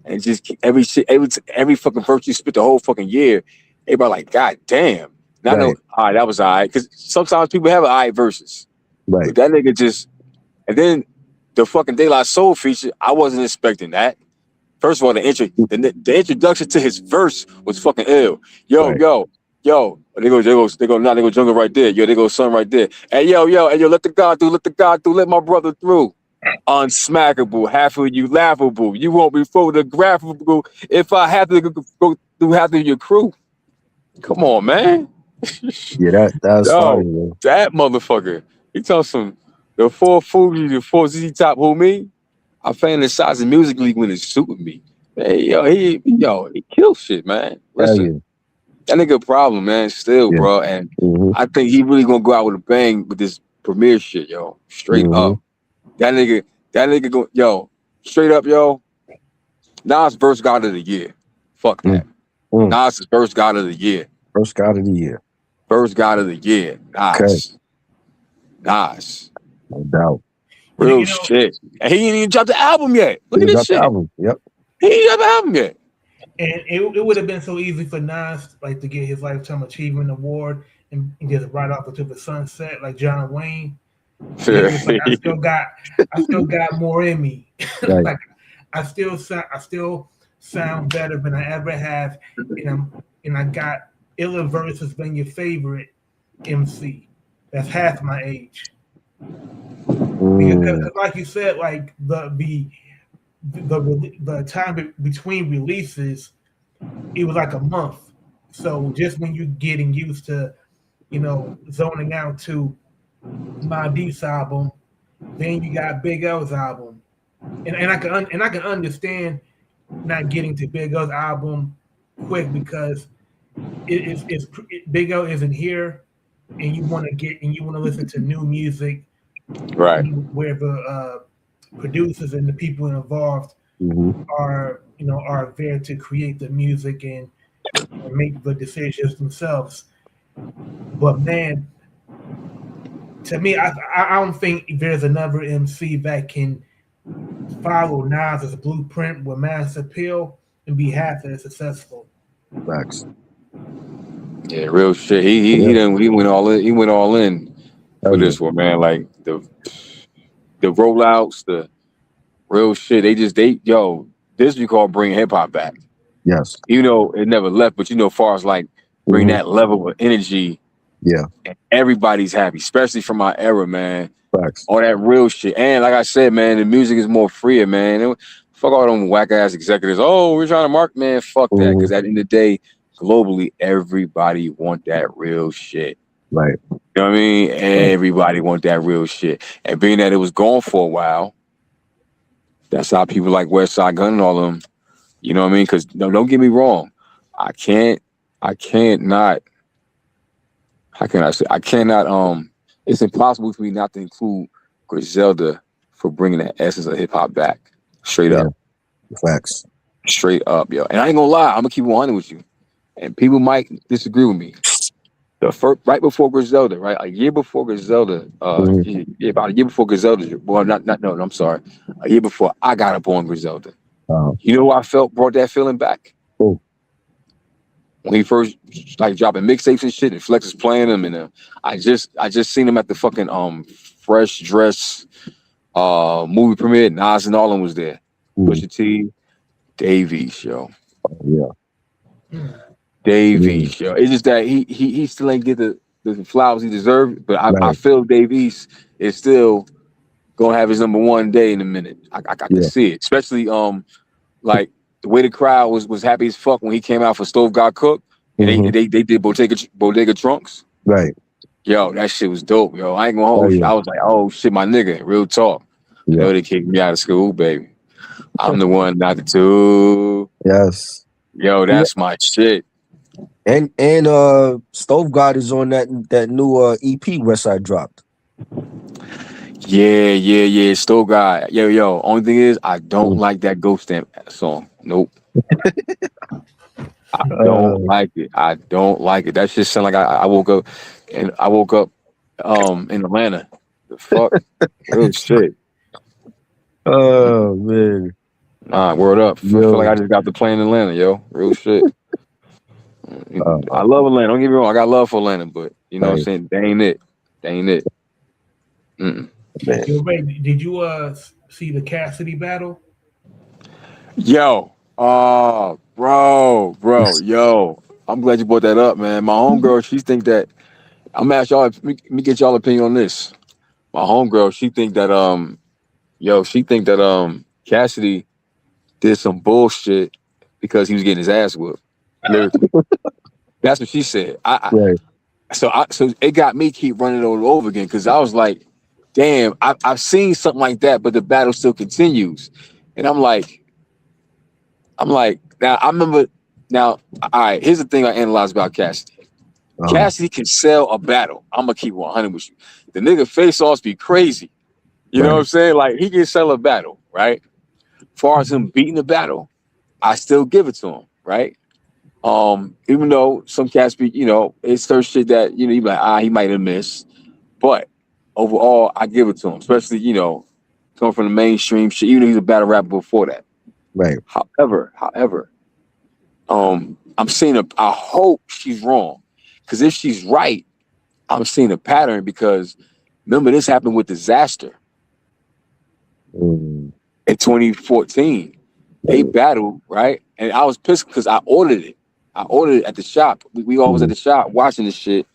and just keep every fucking verse you spit the whole fucking year. Everybody like, God damn. Now I know, all right, that was all right. Because sometimes people have all right verses. Right. But that nigga just, and then the fucking De La Soul feature, I wasn't expecting that. First of all, the introduction to his verse was fucking ill. Yo. They go jungle right there. Yo, they go son right there. Hey, yo, let the God do, let my brother through. Unsmackable, half of you laughable. You won't be photographical if I have to go through half of your crew. Come on, man. Yeah, that's fire, man. That motherfucker. He tells some the 4 Fuji, the 4 ZZ Top, who me? I fantasize musically when it's suiting me. Hey, he kills shit, man. Listen, that nigga problem, man, still, bro. And I think he really gonna go out with a bang with this Premier shit, yo. Straight up. That nigga go, yo, straight up, yo. Nas first God of the year. Fuck that. Nas is first God of the year. First God of the year. First God of the year. Nas. Nas. No doubt. Real shit. And he ain't even dropped the album yet. Look at this shit. Yep. He ain't dropped the album yet. And it would have been so easy for Nas to get his Lifetime Achievement Award and just right off into the sunset like John Wayne. I still got more in me. Right. Like I still sound better than I ever have, and I got iller verses than your favorite MC. That's half my age. Because like you said, like the time between releases, it was like a month. So just when you're getting used to, zoning out to Mobb Deep's album, then you got Big L's album, and I can understand not getting to Big L's album quick because it's Big L isn't here, and you want to listen to new music, right? Where the producers and the people involved are there to create the music and make the decisions themselves. But man, to me, I don't think there's another MC that can follow Nas's blueprint with Mass Appeal and be half as successful. Facts. Yeah, real shit. He went all in. He went all in for this one, man. Like the rollouts, the real shit. This we call bring hip hop back. Yes. It never left, but as far as like bring that level of energy. Yeah. And everybody's happy, especially from our era, man. Facts. All that real shit. And like I said, man, the music is more freer, man. Fuck all them whack ass executives. Oh, we're trying to mark, man. Fuck that. Because at the end of the day, globally, everybody want that real shit. Right. You know what I mean? Everybody want that real shit. And being that it was gone for a while, that's how people like West Side Gun and all of them. You know what I mean? Because no, don't get me wrong. I can't not. How can I say? I cannot. It's impossible for me not to include Griselda for bringing that essence of hip hop back. Straight up. Facts. Straight up, yo. And I ain't gonna lie. I'm gonna keep it 100 with you. And people might disagree with me. The first, right before Griselda, right? A year before Griselda, about a year before Griselda. Well, no, I'm sorry. A year before I got up on Griselda. You know who I felt brought that feeling back? Who? When he first like dropping mixtapes and shit, and Flex is playing them, and I just seen him at the fucking Fresh Dress movie premiere. Nas and all them was there. Pusha T, Davies, yo. Davies, yo. It's just that he still ain't get the flowers he deserved, but I feel Davies is still gonna have his #1 day in a minute. I can see it, especially like the way the crowd was happy as fuck when he came out for Stove Got Cooked, and they did Bodega Trunks. Right. Yo, that shit was dope, yo. I ain't gonna hold you. I was like, oh shit, my nigga, real talk. You know they kicked me out of school, baby. I'm the one, not the two. Yes. Yo, that's my shit. And Stove God is on that new EP Westside dropped. Yeah. Stove God. Yo. Only thing is, I don't like that Ghost Stamp song. Nope. I don't like it. I don't like it. That shit sound like I woke up in Atlanta. The fuck? Real shit. Oh man. Nah, word up. Feel like I just got the plane in Atlanta, yo. Real shit. I love Atlanta. Don't get me wrong. I got love for Atlanta, but you know what I'm saying? They ain't it. Yo, Ray, did you see the Cassidy battle? Yo, bro, yo. I'm glad you brought that up, man. My homegirl, she think that I'm gonna ask y'all. Let me get y'all opinion on this. My homegirl, she think that Cassidy did some bullshit because he was getting his ass whooped. Lyrically. That's what she said. So it got me keep running it all over again because I was like, damn, I've seen something like that, but the battle still continues. And I'm like, now I remember all right, here's the thing I analyzed about Cassidy. Cassidy can sell a battle. I'm gonna keep 100 with you. The nigga face-offs be crazy. You know what I'm saying? Like he can sell a battle, right? As far as him beating the battle, I still give it to him, right? Even though some cats be, it's certain shit that, you be like, he might have missed. But overall, I give it to him, especially, coming from the mainstream shit, even though he's a battle rapper before that. Right. However, I'm seeing I hope she's wrong. Because if she's right, I'm seeing a pattern because remember this happened with Disaster in 2014. They battled, right? And I was pissed because I ordered it. I ordered it at the shop. We all was at the shop watching this shit.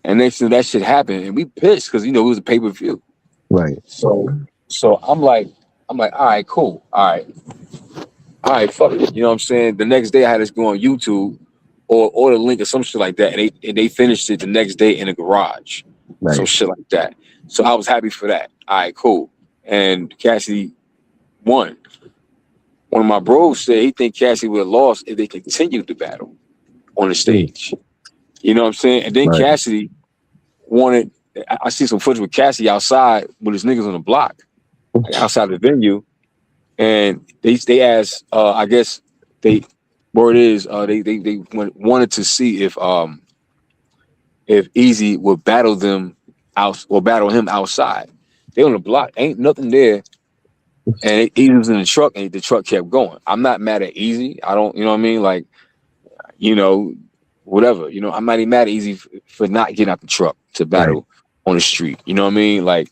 And next thing that shit happened. And we pissed because, it was a pay-per-view. Right. So I'm like, all right, cool. All right, fuck it. You know what I'm saying? The next day I had to go on YouTube or the link or some shit like that. And they finished it the next day in a garage. Right. Some shit like that. So I was happy for that. All right, cool. And Cassidy won. One of my bros said he think Cassidy would have lost if they continued the battle on the stage. You know what I'm saying? And then Cassidy wanted, I see some footage with Cassidy outside with his niggas on the block, like outside the venue. And they asked, I guess they wanted to see if Easy would battle them out or battle him outside. They on the block, ain't nothing there. And Easy was in the truck and the truck kept going. I'm not mad at Easy. I don't, you know what I mean? Like, whatever. I'm not even mad at Easy for not getting out the truck to battle on the street. You know what I mean? Like,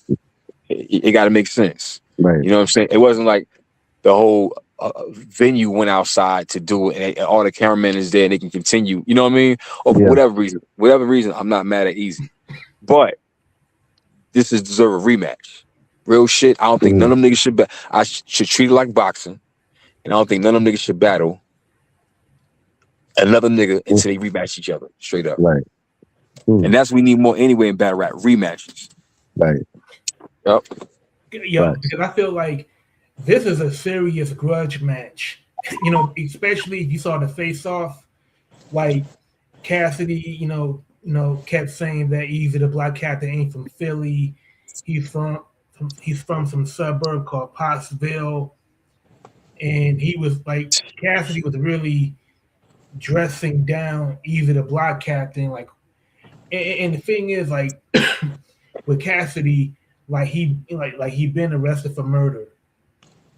it got to make sense. Right. You know what I'm saying? It wasn't like the whole venue went outside to do it and all the cameramen is there and they can continue. You know what I mean? Or for whatever reason, I'm not mad at Easy. But this is deserve a rematch. Real shit. I don't think none of them niggas should I should treat it like boxing. And I don't think none of them niggas should battle another nigga until they rematch each other straight up. Right. And that's what we need more anyway in battle rap, rematches. Right. Yep. Yo, because I feel like this is a serious grudge match. Especially if you saw the face off, like Cassidy, kept saying that Easy the Black Captain ain't from Philly. He's from some suburb called Pottsville. And he was like Cassidy was really dressing down Easy the Black Captain, like and the thing is like with Cassidy, like he been arrested for murder.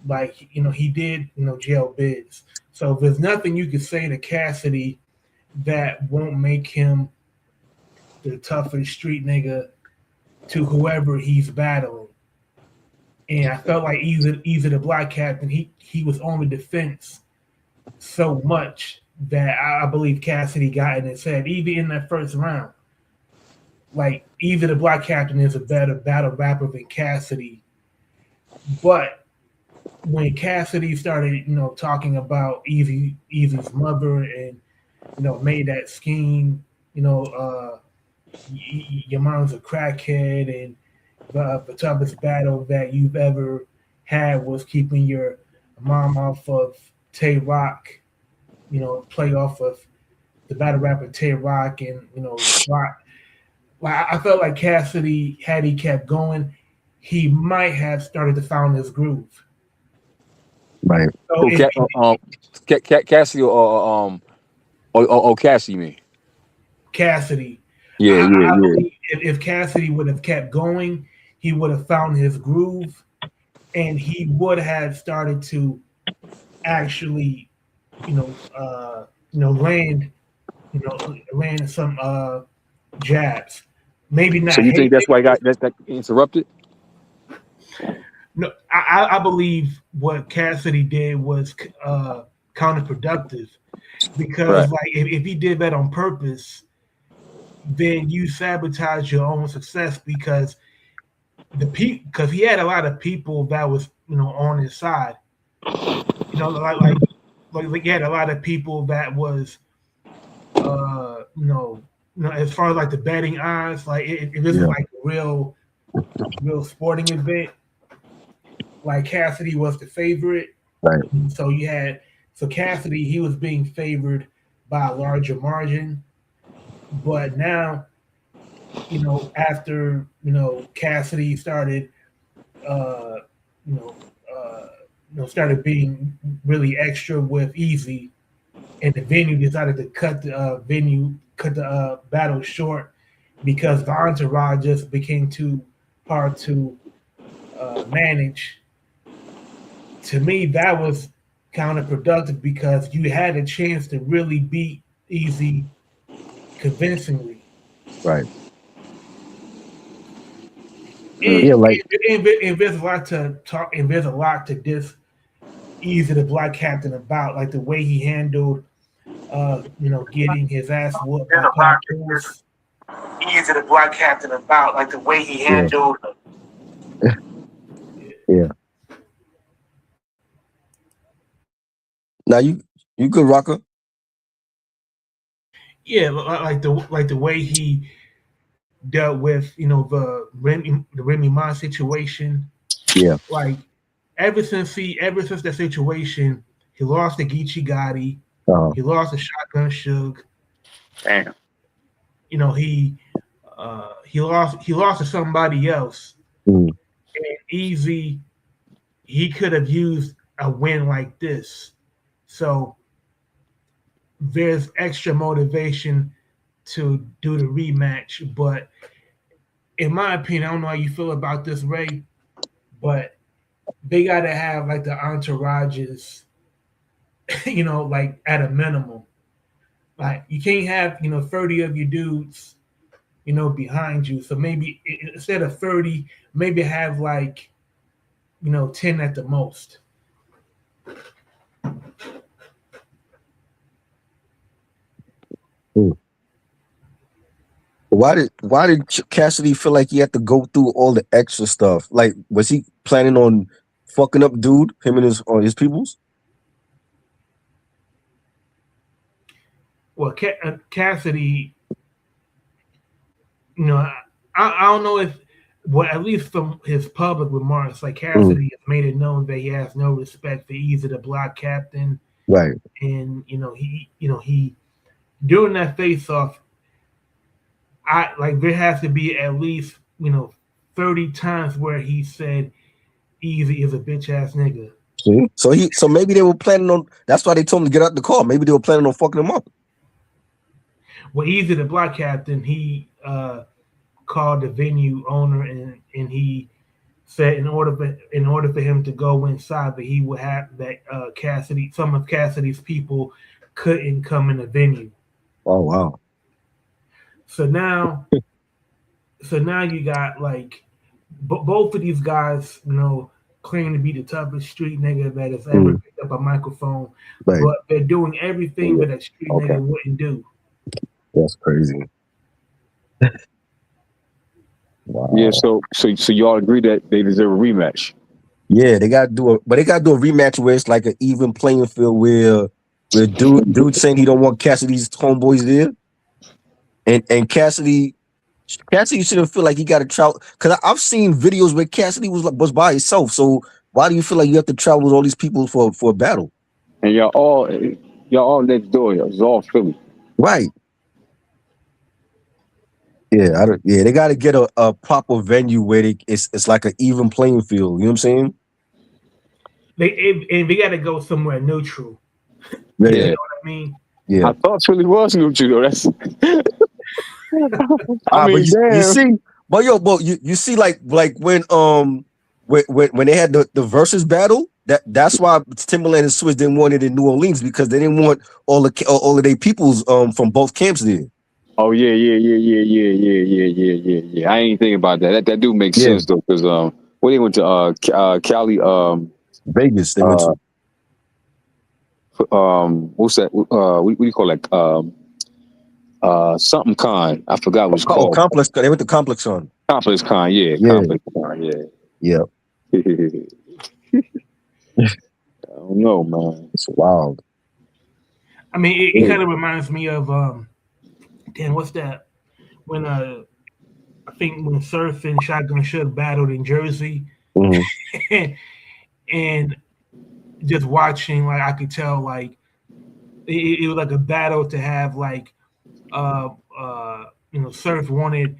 Like he did jail bids. So there's nothing you could say to Cassidy that won't make him the toughest street nigga to whoever he's battling. And I felt like Easy the Black Captain, he was on the defense so much that I believe Cassidy got in his head, even in that first round. Like Easy the Black Captain is a better battle rapper than Cassidy. But when Cassidy started, talking about Easy's mother and made that scheme, your mom's a crackhead, and the toughest battle that you've ever had was keeping your mom off of Tay Rock, play off of the battle rapper Tay Rock, and Rock. Like I felt like Cassidy, had he kept going, he might have started to find his groove. Right. So Cassidy or Cassie, you mean? Cassidy. Yeah, I believe if Cassidy would have kept going, he would have found his groove, and he would have started to actually, land some jabs. Maybe not. So you think that's why that interrupted? No, I believe what Cassidy did was counterproductive because, Right. like, if he did that on purpose, then you sabotage your own success because because he had a lot of people that was on his side. Like he had a lot of people that was as far as like the betting odds, like if this is like a real sporting event, like Cassidy was the favorite. Right. So Cassidy, he was being favored by a larger margin. But now, after Cassidy started started being really extra with Easy, and the venue decided to cut the battle short because the entourage just became too hard to manage. To me, that was counterproductive because you had a chance to really beat Easy convincingly. Right. And there's a lot to talk, and there's a lot to diss Easy the Black Captain about, like the way he handled, getting his ass whooped by Pop Juice. Easy the Black Captain about, like the way he handled. Yeah. Now you good, Rocker. Yeah, like the way he dealt with the Remy Ma situation. Yeah. Like ever since that situation, he lost to Geechee Gotti. He lost to Shotgun Suge. Damn. He lost to somebody else. And Easy, he could have used a win like this. So there's extra motivation to do the rematch. But in my opinion, I don't know how you feel about this, Ray, but they got to have like the entourages, like at a minimum. Like you can't have 30 of your dudes, behind you. So maybe instead of 30, maybe have like 10 at the most. Why did Cassidy feel like he had to go through all the extra stuff? Like, was he planning on fucking up dude, him and his peoples? well, Cassidy, you know, I don't know if, well, at least from his public remarks, like Cassidy has made it known that he has no respect for either the Block Captain, Right. and he during that face off, I like there has to be at least 30 times where he said Easy is a bitch ass nigga. See? So maybe they were planning on. That's why they told him to get out the car. Maybe they were planning on fucking him up. Well, Easy the Block Captain, he called the venue owner and he said in order for him to go inside, that he would have that some of Cassidy's people couldn't come in the venue. Oh wow! So now you got like both of these guys, claim to be the toughest street nigga that has ever picked up a microphone, but they're doing everything that a street nigga wouldn't do. That's crazy. Wow. Yeah, so y'all agree that they deserve a rematch? Yeah, they gotta do a rematch where it's like an even playing field where dude saying he don't want Cassidy's homeboys there, and Cassidy shouldn't feel like he got to travel, because I've seen videos where Cassidy was by himself. So why do you feel like you have to travel with all these people for a battle? And y'all all next door. It's all Philly, right? Yeah, they got to get a proper venue where it's like an even playing field. You know what I'm saying? They got to go somewhere neutral. Yeah. You know what I mean? Yeah. I thought Philly was neutral though. That's. I mean, you see, but you see, like when they had the versus battle, that's why Timberland and Swizz didn't want it in New Orleans, because they didn't want all of their peoples from both camps there. Oh yeah. I ain't thinking about that. That do make sense though, because when they went to Cali, Vegas, they went to. What's that? What do you call that? Something Con. I forgot what it's called. Complex. They went to Complex Con. Complex Con, yeah. Complex Con, yeah. Yeah. I don't know, man. It's wild. I mean, it kind of reminds me of what's that? When I think when Surf and Shotgun Suge battled in Jersey, and just watching, like I could tell, like it was like a battle to have like Surf wanted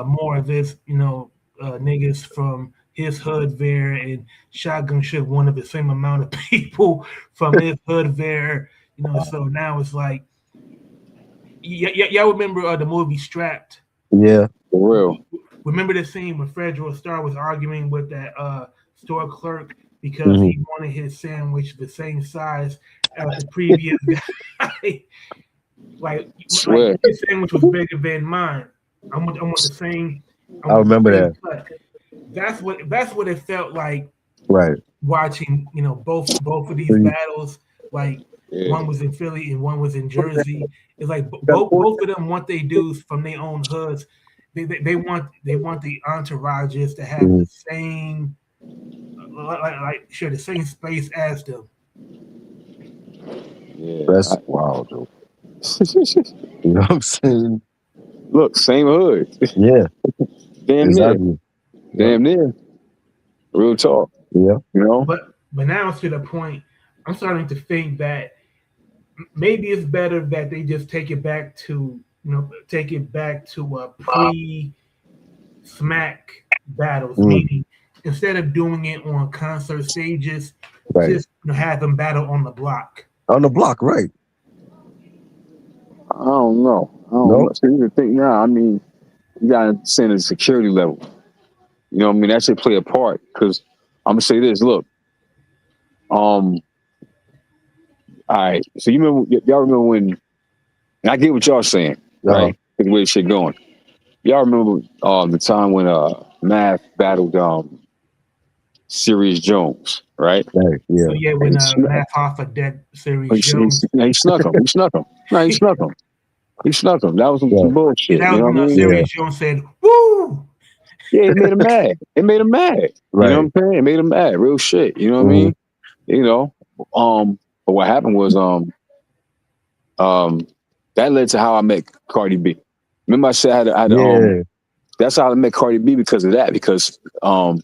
more of this, niggas from his hood there, and Shotgun Suge wanted the same amount of people from his hood there, so now it's like, y'all remember the movie Strapped? Yeah, for real. Remember the scene when Fredro Starr was arguing with that store clerk because he wanted his sandwich the same size as the previous guy? like his sandwich was bigger than mine. I want the same. I remember that. Cut. That's what it felt like. Right. Watching, both of these battles, like one was in Philly and one was in Jersey. It's like both of them want their dudes from their own hoods. They want the entourages to have the same, the same space as them. Yeah, that's wild, Joe. You know what I'm saying? Look, same hood. Yeah. Damn near. Real talk. Yeah. But now it's to the point, I'm starting to think that maybe it's better that they just take it back to a pre-smack battles, meaning instead of doing it on concert stages, just have them battle on the block. On the block, right? I don't know. So you think now, I mean, you gotta send a security level. You know what I mean? That should play a part, because I'm gonna say this, look. All right. So y'all remember when, and I get what y'all saying, right? The way shit going. Y'all remember the time when Math battled Sirius Jones, right? Right. Yeah. So yeah, when Math off of dead Sirius Jones. He snuck him. No, he snuck him. That was some bullshit. That was when Sirius Jones said, "Woo!" Yeah, it made him mad. Right. You know what I'm saying? It made him mad. Real shit. You know what I mean? But what happened was that led to how I met Cardi B. Remember I said I had Yeah. that's how I met Cardi B because of that, because the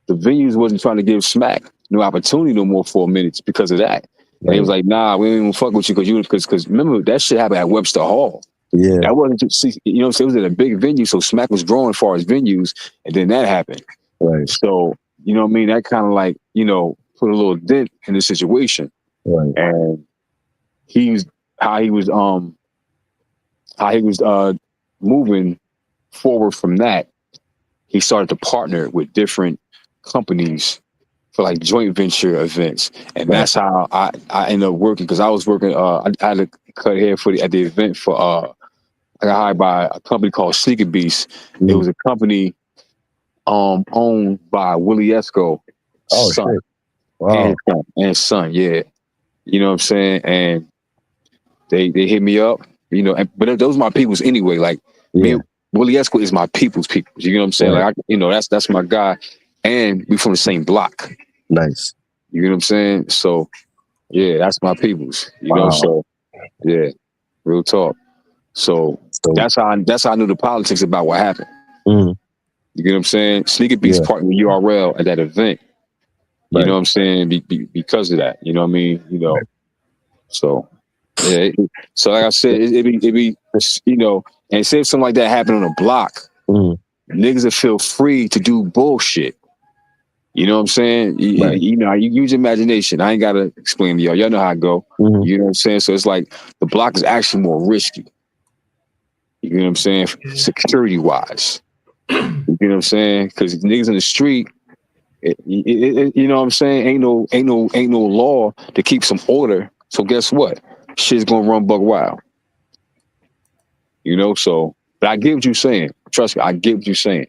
venues wasn't trying to give Smack no opportunity no more for a minute because of that. And he was like, nah, we ain't even fuck with you because remember that shit happened at Webster Hall. Yeah. That wasn't just, you know, so it was at a big venue, so Smack was growing as far as venues, and then that happened. Right. So, you know what I mean? That kind of like, you know, put a little dent in the situation. Right. And how he was moving forward from that, he started to partner with different companies for like joint venture events, and that's how I ended up working, because I was working. I had to cut hair at the event for. I got hired by a company called Sneaker Beast. It was a company owned by Willie Esco, son, shit. Wow. and his son. Yeah, you know what I'm saying. And they hit me up. You know, but those are my peoples anyway. Like me, Willie Esco is my people's. You know what I'm saying? Right. Like you know, that's my guy, and we from the same block. Nice. You know what I'm saying? So, yeah, that's my peoples. You know, so yeah, real talk. So that's how I knew the politics about what happened. Mm-hmm. You get what I'm saying? Sneaker Beats partnered with URL at that event. You know what I'm saying? Because of that. You know what I mean? You know. So yeah. So like I said, it be you know, and say if something like that happened on a block, niggas would feel free to do bullshit. You know what I'm saying? You know, you use imagination. I ain't gotta explain to y'all. Y'all know how I go. You know what I'm saying? So it's like the block is actually more risky. You know what I'm saying? Security wise. You know what I'm saying? Because niggas in the street, you know what I'm saying? Ain't no law to keep some order. So guess what? Shit's gonna run buck wild. You know, so but I get what you're saying. Trust me, I get what you're saying.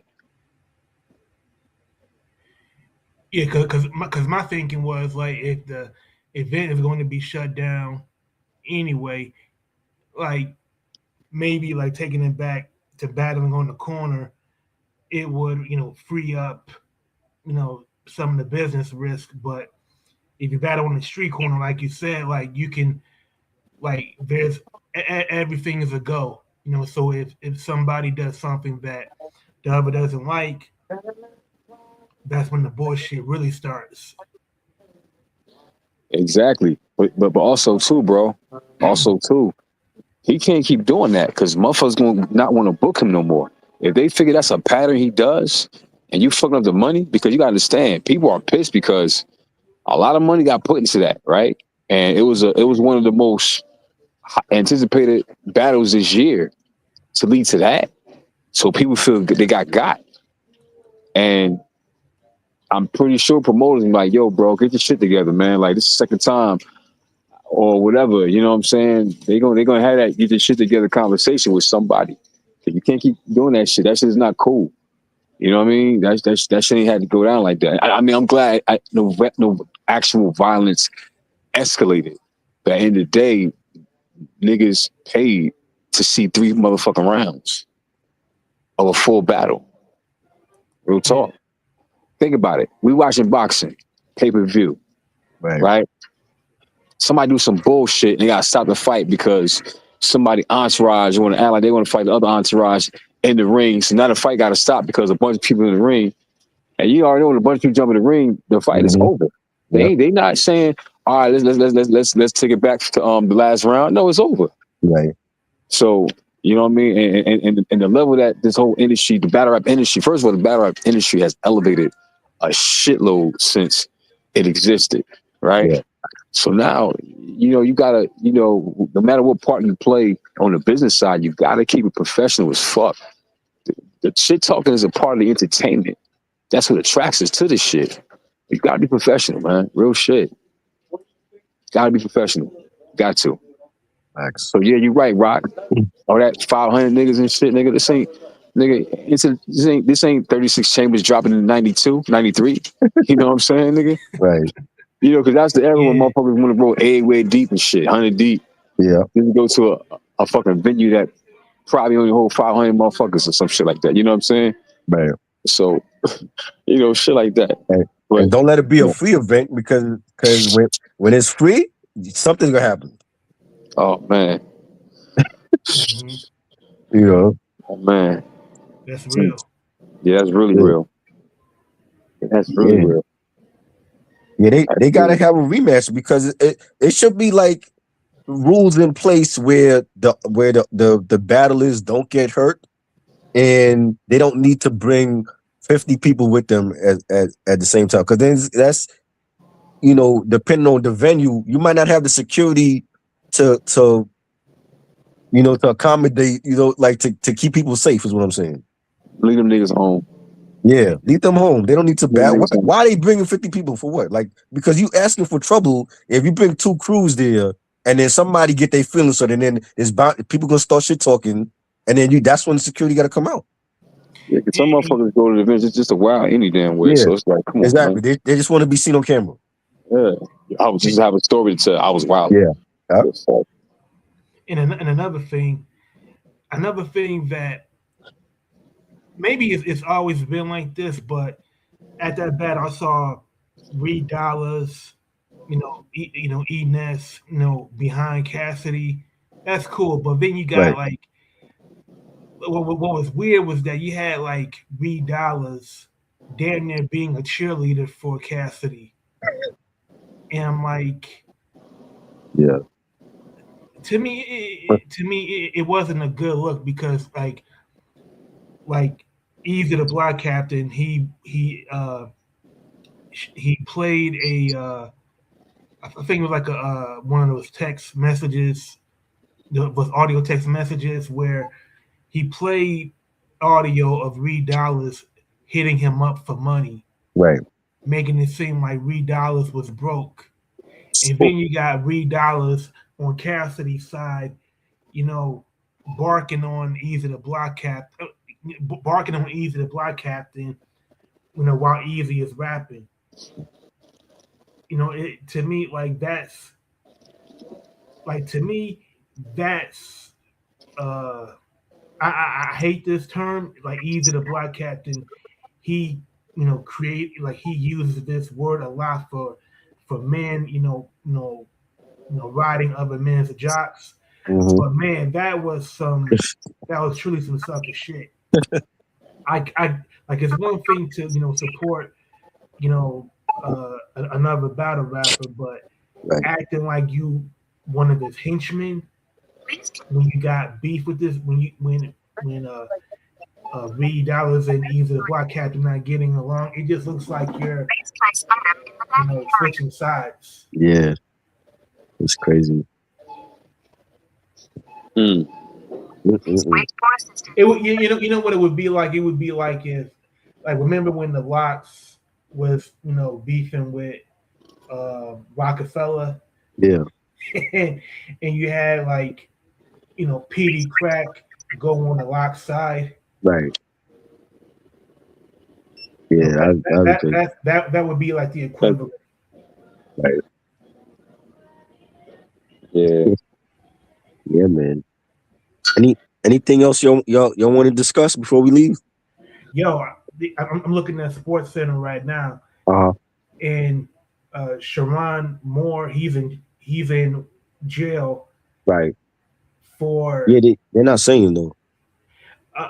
Yeah, because my thinking was like, if the event is going to be shut down anyway, like maybe like taking it back to battling on the corner, it would, you know, free up, you know, some of the business risk. But if you battle on the street corner, like you said, like you can, like there's everything is a go, you know. So if somebody does something that the other doesn't like, that's when the bullshit really starts. Exactly. But also too, bro. Also too, he can't keep doing that because motherfuckers gonna not want to book him no more. If they figure that's a pattern he does, and you fucking up the money, because you gotta understand, people are pissed because a lot of money got put into that, right? And it was one of the most anticipated battles this year to lead to that. So people feel they got. And I'm pretty sure promoters are like, yo, bro, get your shit together, man. Like, this is the second time or whatever. You know what I'm saying? They're gonna have that get your shit together conversation with somebody. You can't keep doing that shit. That shit is not cool. You know what I mean? That shit ain't had to go down like that. I mean, I'm glad no actual violence escalated. But at the end of the day, niggas paid to see 3 motherfucking rounds of a full battle. Real talk. Think about it. We watching boxing, pay-per-view, right? Somebody do some bullshit and they gotta stop the fight because somebody entourage want to act like they want to fight the other entourage in the ring. So now the fight gotta stop because a bunch of people in the ring. And you already know when a bunch of people jump in the ring, the fight is over. They not saying, all right, let's take it back to the last round. No, it's over. Right. So you know what I mean? And the level that this whole industry, the battle rap industry, first of all, the battle rap industry has elevated a shitload since it existed, right? Yeah. So now, you know, you gotta, you know, no matter what part you play on the business side, you gotta keep it professional as fuck. The shit talking is a part of the entertainment. That's what attracts us to this shit. You gotta be professional, man. Real shit. Gotta be professional. Got to. Max. So yeah, you're right, Rock. All that 500 niggas and shit, nigga. This ain't 36 chambers dropping in 92, 93. You know what I'm saying, nigga? Right. You know, because that's the era when motherfuckers want to roll way deep and shit, 100 deep. Yeah. Then you go to a fucking venue that probably only hold 500 motherfuckers or some shit like that. You know what I'm saying? Right. So, you know, shit like that. But, and don't let it be a free event because when it's free, something's gonna happen. Oh man. Mhm. You know, Oh, man. That's real. Yeah, that's really yeah, real. That's really yeah, real. yeah. They That's gotta real. have a rematch because it should be like rules in place where the battlers don't get hurt and they don't need to bring 50 people with them at the same time. Because then that's depending on the venue, you might not have the security to to accommodate, like to keep people safe is what I'm saying. Leave them niggas home. Yeah, leave them home. They don't need to Leave them battle. niggas home. Why are they bringing 50 people for what? Like, because you asking for trouble. If you bring two crews there and then somebody get their feelings, so then it's about people gonna start shit talking, and then that's when the security got to come out. Yeah, 'cause some motherfuckers go to the events, it's just a wild any damn way. Yeah, So it's like, come on, exactly. man. They just want to be seen on camera. Yeah. I was just have a story to tell. I was wild. Yeah. And another thing that maybe it's always been like this, but at that battle, I saw Reed Dollars, Enes, behind Cassidy. That's cool, but then you got Right. like what was weird was that you had like Reed Dollars damn near being a cheerleader for Cassidy, and I'm like, Yeah. to me, it wasn't a good look because like Easy the Black Captain, he played I think it was like a one of those text messages, with audio text messages where he played audio of Reed Dollars hitting him up for money, Right. making it seem like Reed Dollars was broke. And then you got Reed Dollars on Cassidy's side, you know, barking on Easy the Black Captain, while Easy is rapping. To me, that's uh I hate this term, like Easy the Black Captain. He he uses this word a lot for men, riding other men's jocks. Mm-hmm. But man, that was truly some sucker shit. I like it's one thing to support you know another battle rapper, but Right. acting like you one of his henchmen when you got beef with this when Reed Dollars and Easy the Black Captain not getting along, it just looks like you're switching sides. Yeah. It's crazy. Mm. Mm-mm-mm. You know what it would be like? It would be like if, like, remember when the Locks was beefing with Rockefeller, Yeah. and you had like PD Crack go on the Lock side. Right. Yeah. That would be like the equivalent. Right. Yeah. Yeah, man. Anything else y'all want to discuss before we leave? Yo, I'm looking at Sports Center right now, Uh-huh. and Sharon Moore, he's in jail Right. for Yeah, they're not saying though. uh,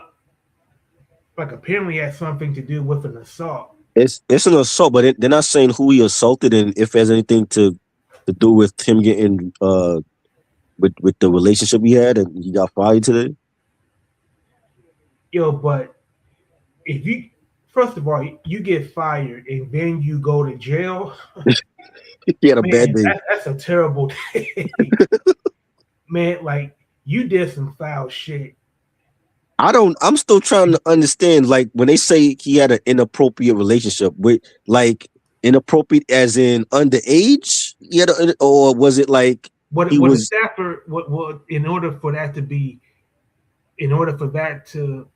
like apparently had something to do with an assault. It's an assault, but they're not saying who he assaulted and if there's anything to do with him getting with the relationship he had and he got fired today. Yo, but if you first of all you get fired and then you go to jail, He had a bad man, day. that's a terrible day. Man, like you did some foul shit. I'm still trying to understand, like, when they say he had an inappropriate relationship with, like, inappropriate as in underage, or was it like he What a was staffer what in order for that to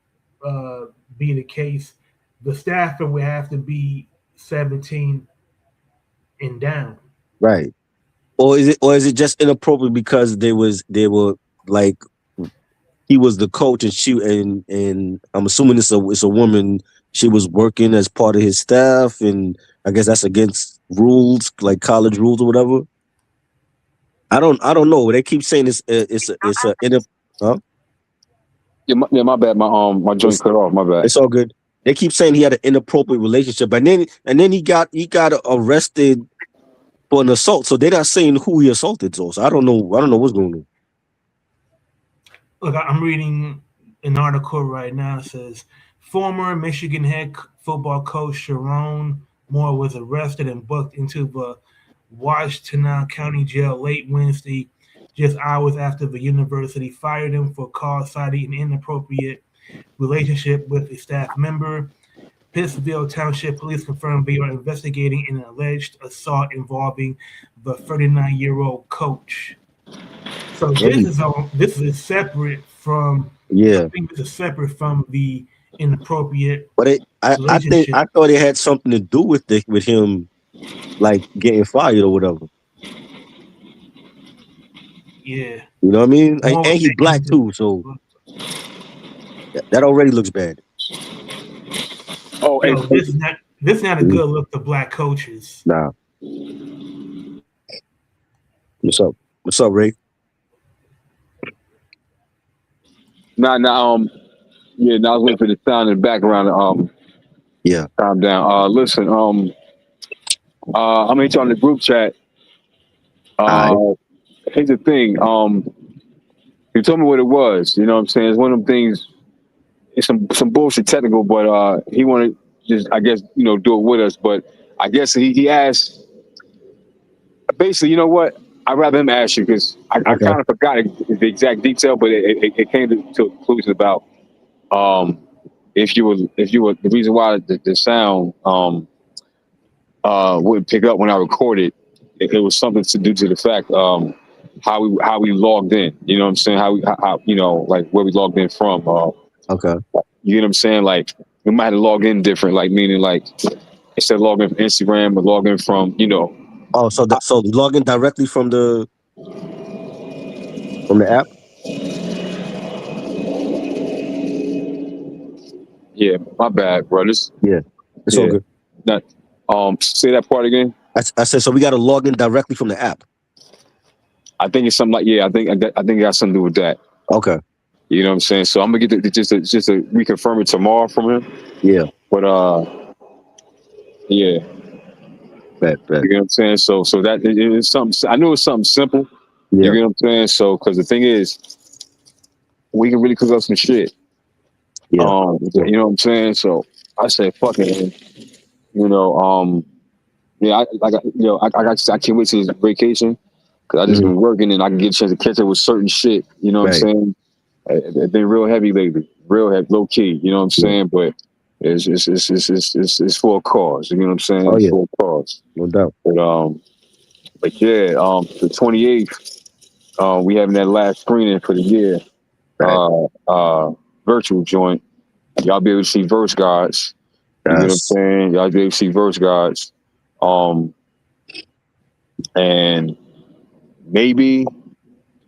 uh, be the case, the staffer would have to be 17 and down. right, or is it just inappropriate because they were like he was the coach and and I'm assuming it's a woman. She was working as part of his staff, and I guess that's against rules, like college rules or whatever. I don't know. They keep saying it's Huh? My bad. My joint cut off. My bad. It's all good. They keep saying he had an inappropriate relationship, and then he got arrested for an assault. So they're not saying who he assaulted. So I don't know what's going on. Look, I'm reading an article right now. It says former Michigan head football coach Sharon Moore was arrested and booked into the Washtenaw County Jail late Wednesday, just hours after the university fired him for cause citing an inappropriate relationship with a staff member. Pittsville Township Police confirmed they are investigating an alleged assault involving the 39-year-old coach. So this is separate from. I think this is separate from the inappropriate. But I thought it had something to do with him, like getting fired or whatever. Yeah, you know what I mean. And he's black too, so that already looks bad. Oh, yo, this is not a good look to black coaches. Nah. What's up? What's up, Ray? Nah. Yeah. Now I was waiting for the sound in the background. Yeah. Calm down. Listen. I'm gonna hit you on the group chat. Here's the thing. He told me what it was. You know what I'm saying? It's one of them things. It's some bullshit technical, but he wanted just, I guess, do it with us. But I guess he asked. Basically, you know what? I'd rather him ask you because I kind of forgot the exact detail, but it came to a conclusion about if you were the reason why the sound wouldn't pick up when I recorded. It was something to do to the fact how we logged in. You know what I'm saying? How like where we logged in from. Okay. You know what I'm saying? Like we might have to log in different, like meaning like instead of logging from Instagram, but logging from Oh, so log in directly from the app. Yeah, my bad, bro. It's all good. Not, say that part again. I said so. We got to log in directly from the app. I think it's something like I think it got something to do with that. Okay. You know what I'm saying? So I'm gonna get just to reconfirm it tomorrow from him. Yeah. But yeah. Bet. You know what I'm saying? So that it's something. I knew it's something simple. Yeah. You know what I'm saying? So because the thing is, we can really cook up some shit. Yeah. You know what I'm saying? So I said, fuck it. Yeah. I can't wait till this vacation because I just been working and I can get a chance to catch up with certain shit. You know what I'm saying? It's been real heavy lately, real heavy, low key. You know what I'm saying? But it's for a cause. You know what I'm saying? Oh, it's yeah. for a cause. No doubt. But yeah, the 28th, we having that last screening for the year. Virtual joint. Y'all be able to see Verse Gods. You know what I'm saying? Y'all be able to see Verse Gods. And maybe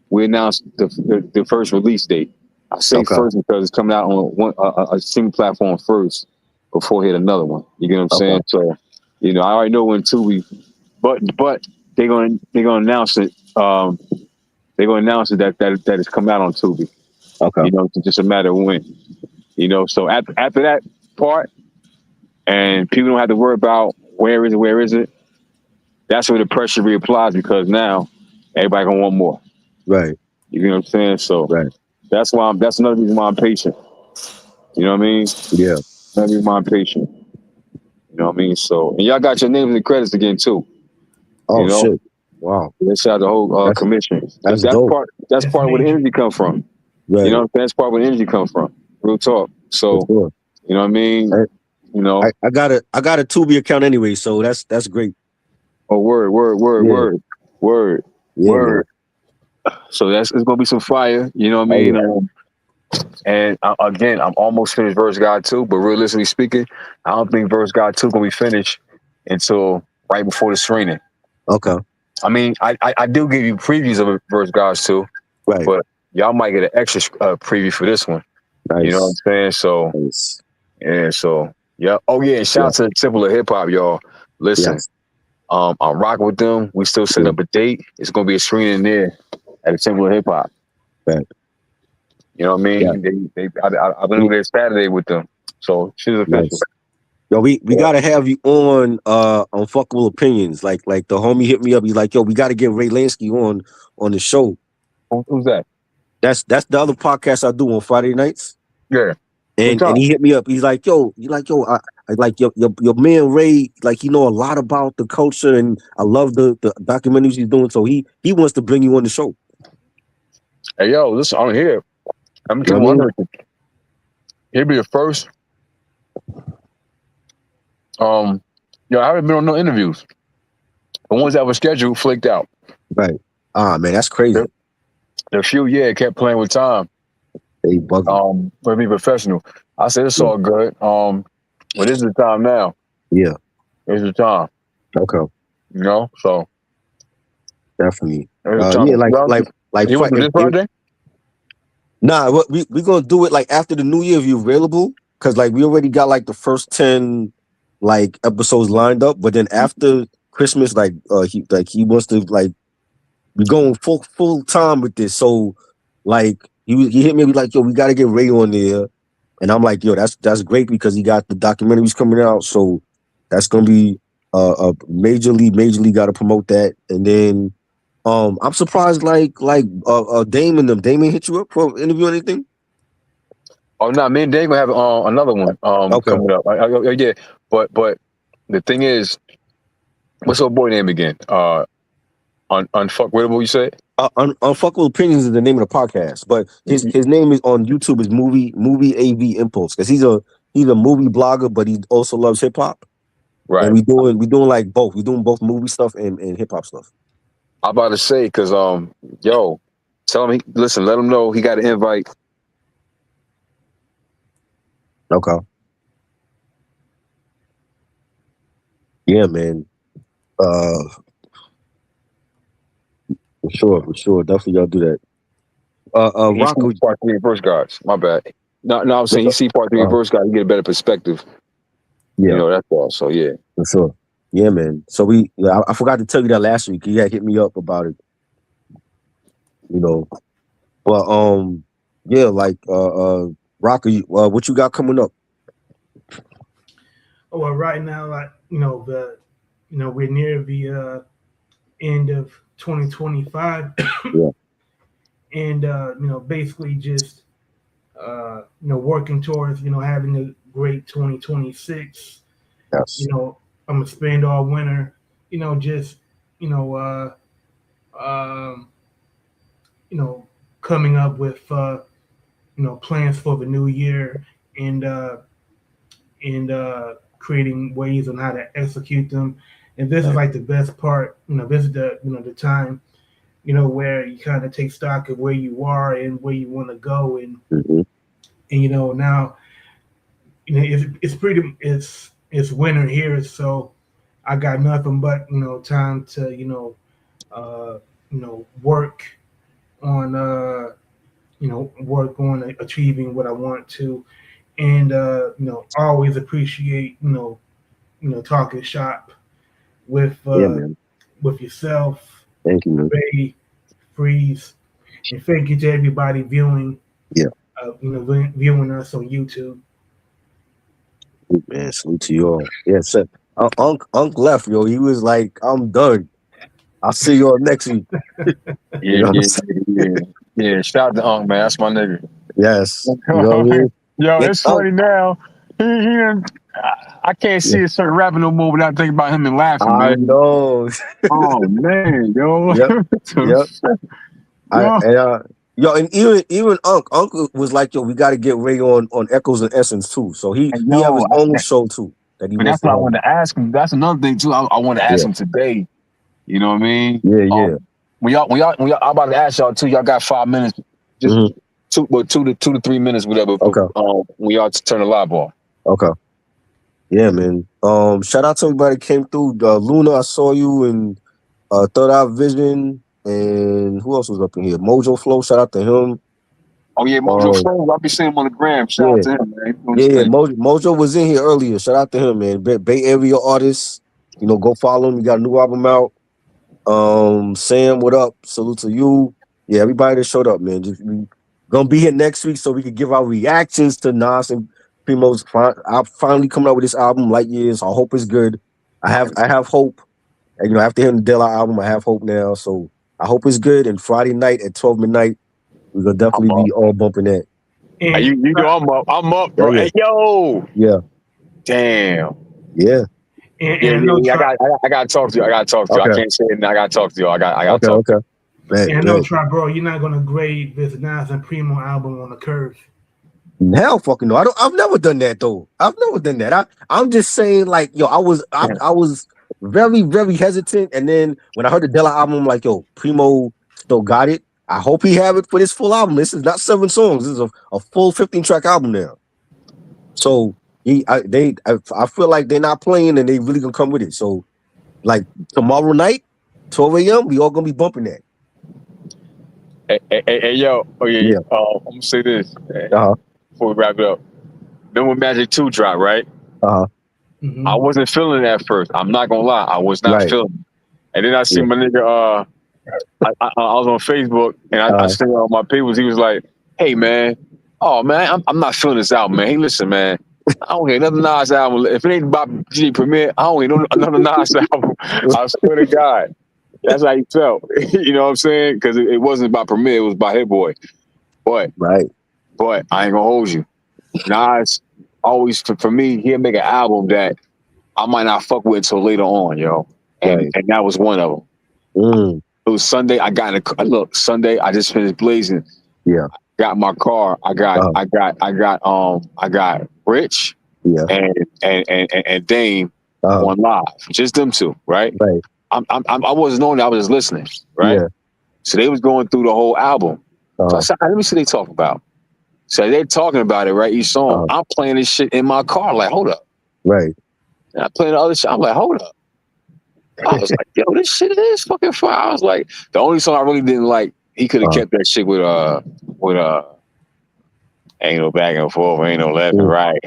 we announced the first release date. I say first because it's coming out on a single platform first before hit another one. You get what I'm saying? So, I already know when 2 weeks, but they're gonna announce it. They're gonna announce it that it's coming out on Tubi. Okay. It's just a matter of when. So after that part, and people don't have to worry about where is it. That's where the pressure reapplies because now everybody gonna want more. Right. You know what I'm saying? So that's another reason why I'm patient. You know what I mean? Yeah. Another reason why I'm patient. You know what I mean? So and y'all got your names in the credits again too. Oh shit! Wow. Let's have the whole commission. That's dope. That's part of where the energy come from. Right. You know what I'm saying? That's part of where the energy come from. Real talk. So sure. you know what I mean? I got a Tubi account anyway, so that's great. Oh, word. Yeah, So it's gonna be some fire. You know what I mean? And again, I'm almost finished Verse God 2, but realistically speaking, I don't think Verse God 2 gonna be finished until right before the screening. Okay. I mean, I do give you previews of Verse Gods 2, right? But y'all might get an extra preview for this one. Nice. You know what I'm saying? So yeah, so yeah. Oh yeah, and shout out to Temple of Hip Hop, y'all. Listen, I'm rocking with them. We still set up a date. It's gonna be a screening there at the Temple of Hip Hop. Right. You know what I Yeah. mean? I've been over there Saturday with them, so she's official. Yes. Yo, we gotta have you on Unfuckable Opinions. Like the homie hit me up. He's like, yo, we gotta get Ray Lansky on the show. Who's that? That's the other podcast I do on Friday nights. Yeah. And he hit me up. He's like, yo, I like your man Ray, like he know a lot about the culture, and I love the documentaries he's doing. So he wants to bring you on the show. Hey, yo, listen, I'm here. I'm You know what I mean? He'll be the first. I haven't been on no interviews. The ones that were scheduled flaked out. Right. Ah, man, that's crazy. The few, kept playing with time. They bugging. For me professional. I said it's all good. But this is the time now. Yeah. This is the time. Okay. You know, so definitely. Yeah, like you want to do this Friday? Nah, we gonna do it like after the new year if you're available. Cause like we already got like the first 10 like episodes lined up, but then after Christmas, he wants to like we're going full time with this. So like he hit me like, yo, we gotta get Ray on there. And I'm like, yo, that's great because he got the documentaries coming out. So that's gonna be majorly gotta promote that. And then I'm surprised like Damon hit you up for an interview or anything? Oh no, me and Dave gonna have another one coming up. Yeah, but the thing is, what's your boy name again? Unfuckable, you said? Unfuckable Opinions is the name of the podcast, but his name is on YouTube is movie AV Impulse because he's a movie blogger, but he also loves hip hop. Right. And we doing like both. We're doing both movie stuff and hip hop stuff. I'm about to say because tell him let him know he got an invite. Okay. Yeah, man. For sure. Definitely y'all do that. Rocco, part 3 Verse Guards. My bad. No, I'm saying you see part 3 Verse Guards, you get a better perspective. Yeah. You know, that's all. So yeah. For sure. Yeah, man. So I forgot to tell you that last week. He had hit me up about it. You know. But yeah, like Rocco, what you got coming up? Well, right now, like we're near the end of 2025, yeah. And basically just working towards having a great 2026. Yes. I'm gonna spend all winter, coming up with plans for the new year and creating ways on how to execute them. And this is like the best part. This is the time, where you kind of take stock of where you are and where you want to go, and now, it's winter here, so I got nothing but time to work on achieving what I want to, and always appreciate talking shop with yourself. Thank you, man. Ray, Freeze, and thank you to everybody viewing. Yeah. Viewing us on YouTube. Man, salute to you all. Yeah, so Unc left, yo. He was like, I'm done. I'll see you all next week. Yeah. Shout out to Unc, man. That's my nigga. Yes. You know what I mean? Yo, it's funny now. I can't see a certain rapper no more without thinking about him and laughing, man. I know. Oh man, yo. Yep. And even Unc was like, yo, we got to get Ray on Echoes and Essence too. So he have his own show too. But that's what I wanted to ask him. That's another thing too. I want to ask him today. You know what I mean? Yeah. When y'all, I'm about to ask y'all too. Y'all got 5 minutes, just 2 to 3 minutes, whatever. Okay. When y'all turn the live off. Okay. Yeah, man. Shout out to everybody that came through. Luna, I saw you, and Third Eye Vision, and who else was up in here? Mojo Flow. Shout out to him. Oh yeah, Mojo Flow. I'll be seeing him on the gram. Shout out to him, man. Mojo was in here earlier. Shout out to him, man. Bay Area artist. Go follow him. He got a new album out. Sam, what up? Salute to you. Yeah, everybody that showed up, man. Just Gonna be here next week so we can give our reactions to Nas and Premo's finally coming out with this album, Light Years. I hope it's good. I have hope. And you know, after hearing the Dilla album, I have hope now. So I hope it's good. And Friday night at 12 midnight, we're gonna definitely be all bumping that. And you know I'm up, bro. Yeah. Hey, yo. Yeah. Damn. Yeah. I gotta talk to you. I can't say it. I gotta talk to you. I gotta talk. Okay. And no try, bro. You're not gonna grade this Nas and Preemo album on the curve. Hell fucking no. I've never done that though. I've never done that. I'm just saying, like, yo, I was very, very hesitant. And then when I heard the Dilla album, I'm like, yo, Preemo still got it. I hope he have it for this full album. This is not 7 songs. This is a full 15-track album now. So I feel like they're not playing and they really gonna come with it. So like tomorrow night, 12 a.m., we all gonna be bumping that. Hey, yo. Oh yeah. I'm gonna say this before we wrap it up. Then when Magic 2 dropped, right? Mm-hmm. I wasn't feeling it at first. I'm not gonna lie. I was not feeling it. And then I see my nigga I was on Facebook and I seen all my papers. He was like, hey man, I'm not feeling this album, man. Hey, listen, man. I don't hear another Nas album. If it ain't about G Premier, I don't hear another Nas album. I swear to God. That's how he felt. You know what I'm saying? Because it wasn't about Premier, it was about Hit Boy. But I ain't gonna hold you. Nas always, for me, he'll make an album that I might not fuck with until later on, yo. And that was one of them. It was Sunday. I got Sunday. I just finished blazing. Yeah. Got my car. I got Rich. Yeah. And Dame on live. Just them two, right? Right. I wasn't knowing that. I was just listening, right? Yeah. So they was going through the whole album. So I said, let me see what they talk about. So they talking about it, right? Each song. I'm playing this shit in my car. Like, hold up. Right. And I playing the other shit. I'm like, hold up. I was like, yo, this shit is fucking fire. I was like, the only song I really didn't like, he could have kept that shit with ain't no back and forth, ain't no left and right.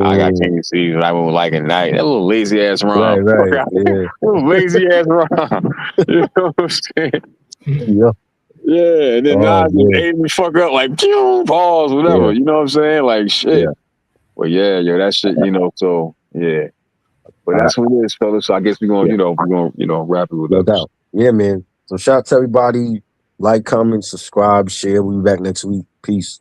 I got King C, I won't like at night. That little lazy ass rhyme. Right. Yeah. Lazy ass rhyme. You know what I'm saying? Yeah. Yeah, and then Nas made me fuck up like pause, whatever. Yeah. You know what I'm saying? Like shit. Yeah. Well, that shit, so yeah. But that's what it is, fellas. So I guess we're gonna wrap it with that. No doubt. Yeah, man. So shout out to everybody. Like, comment, subscribe, share. We'll be back next week. Peace.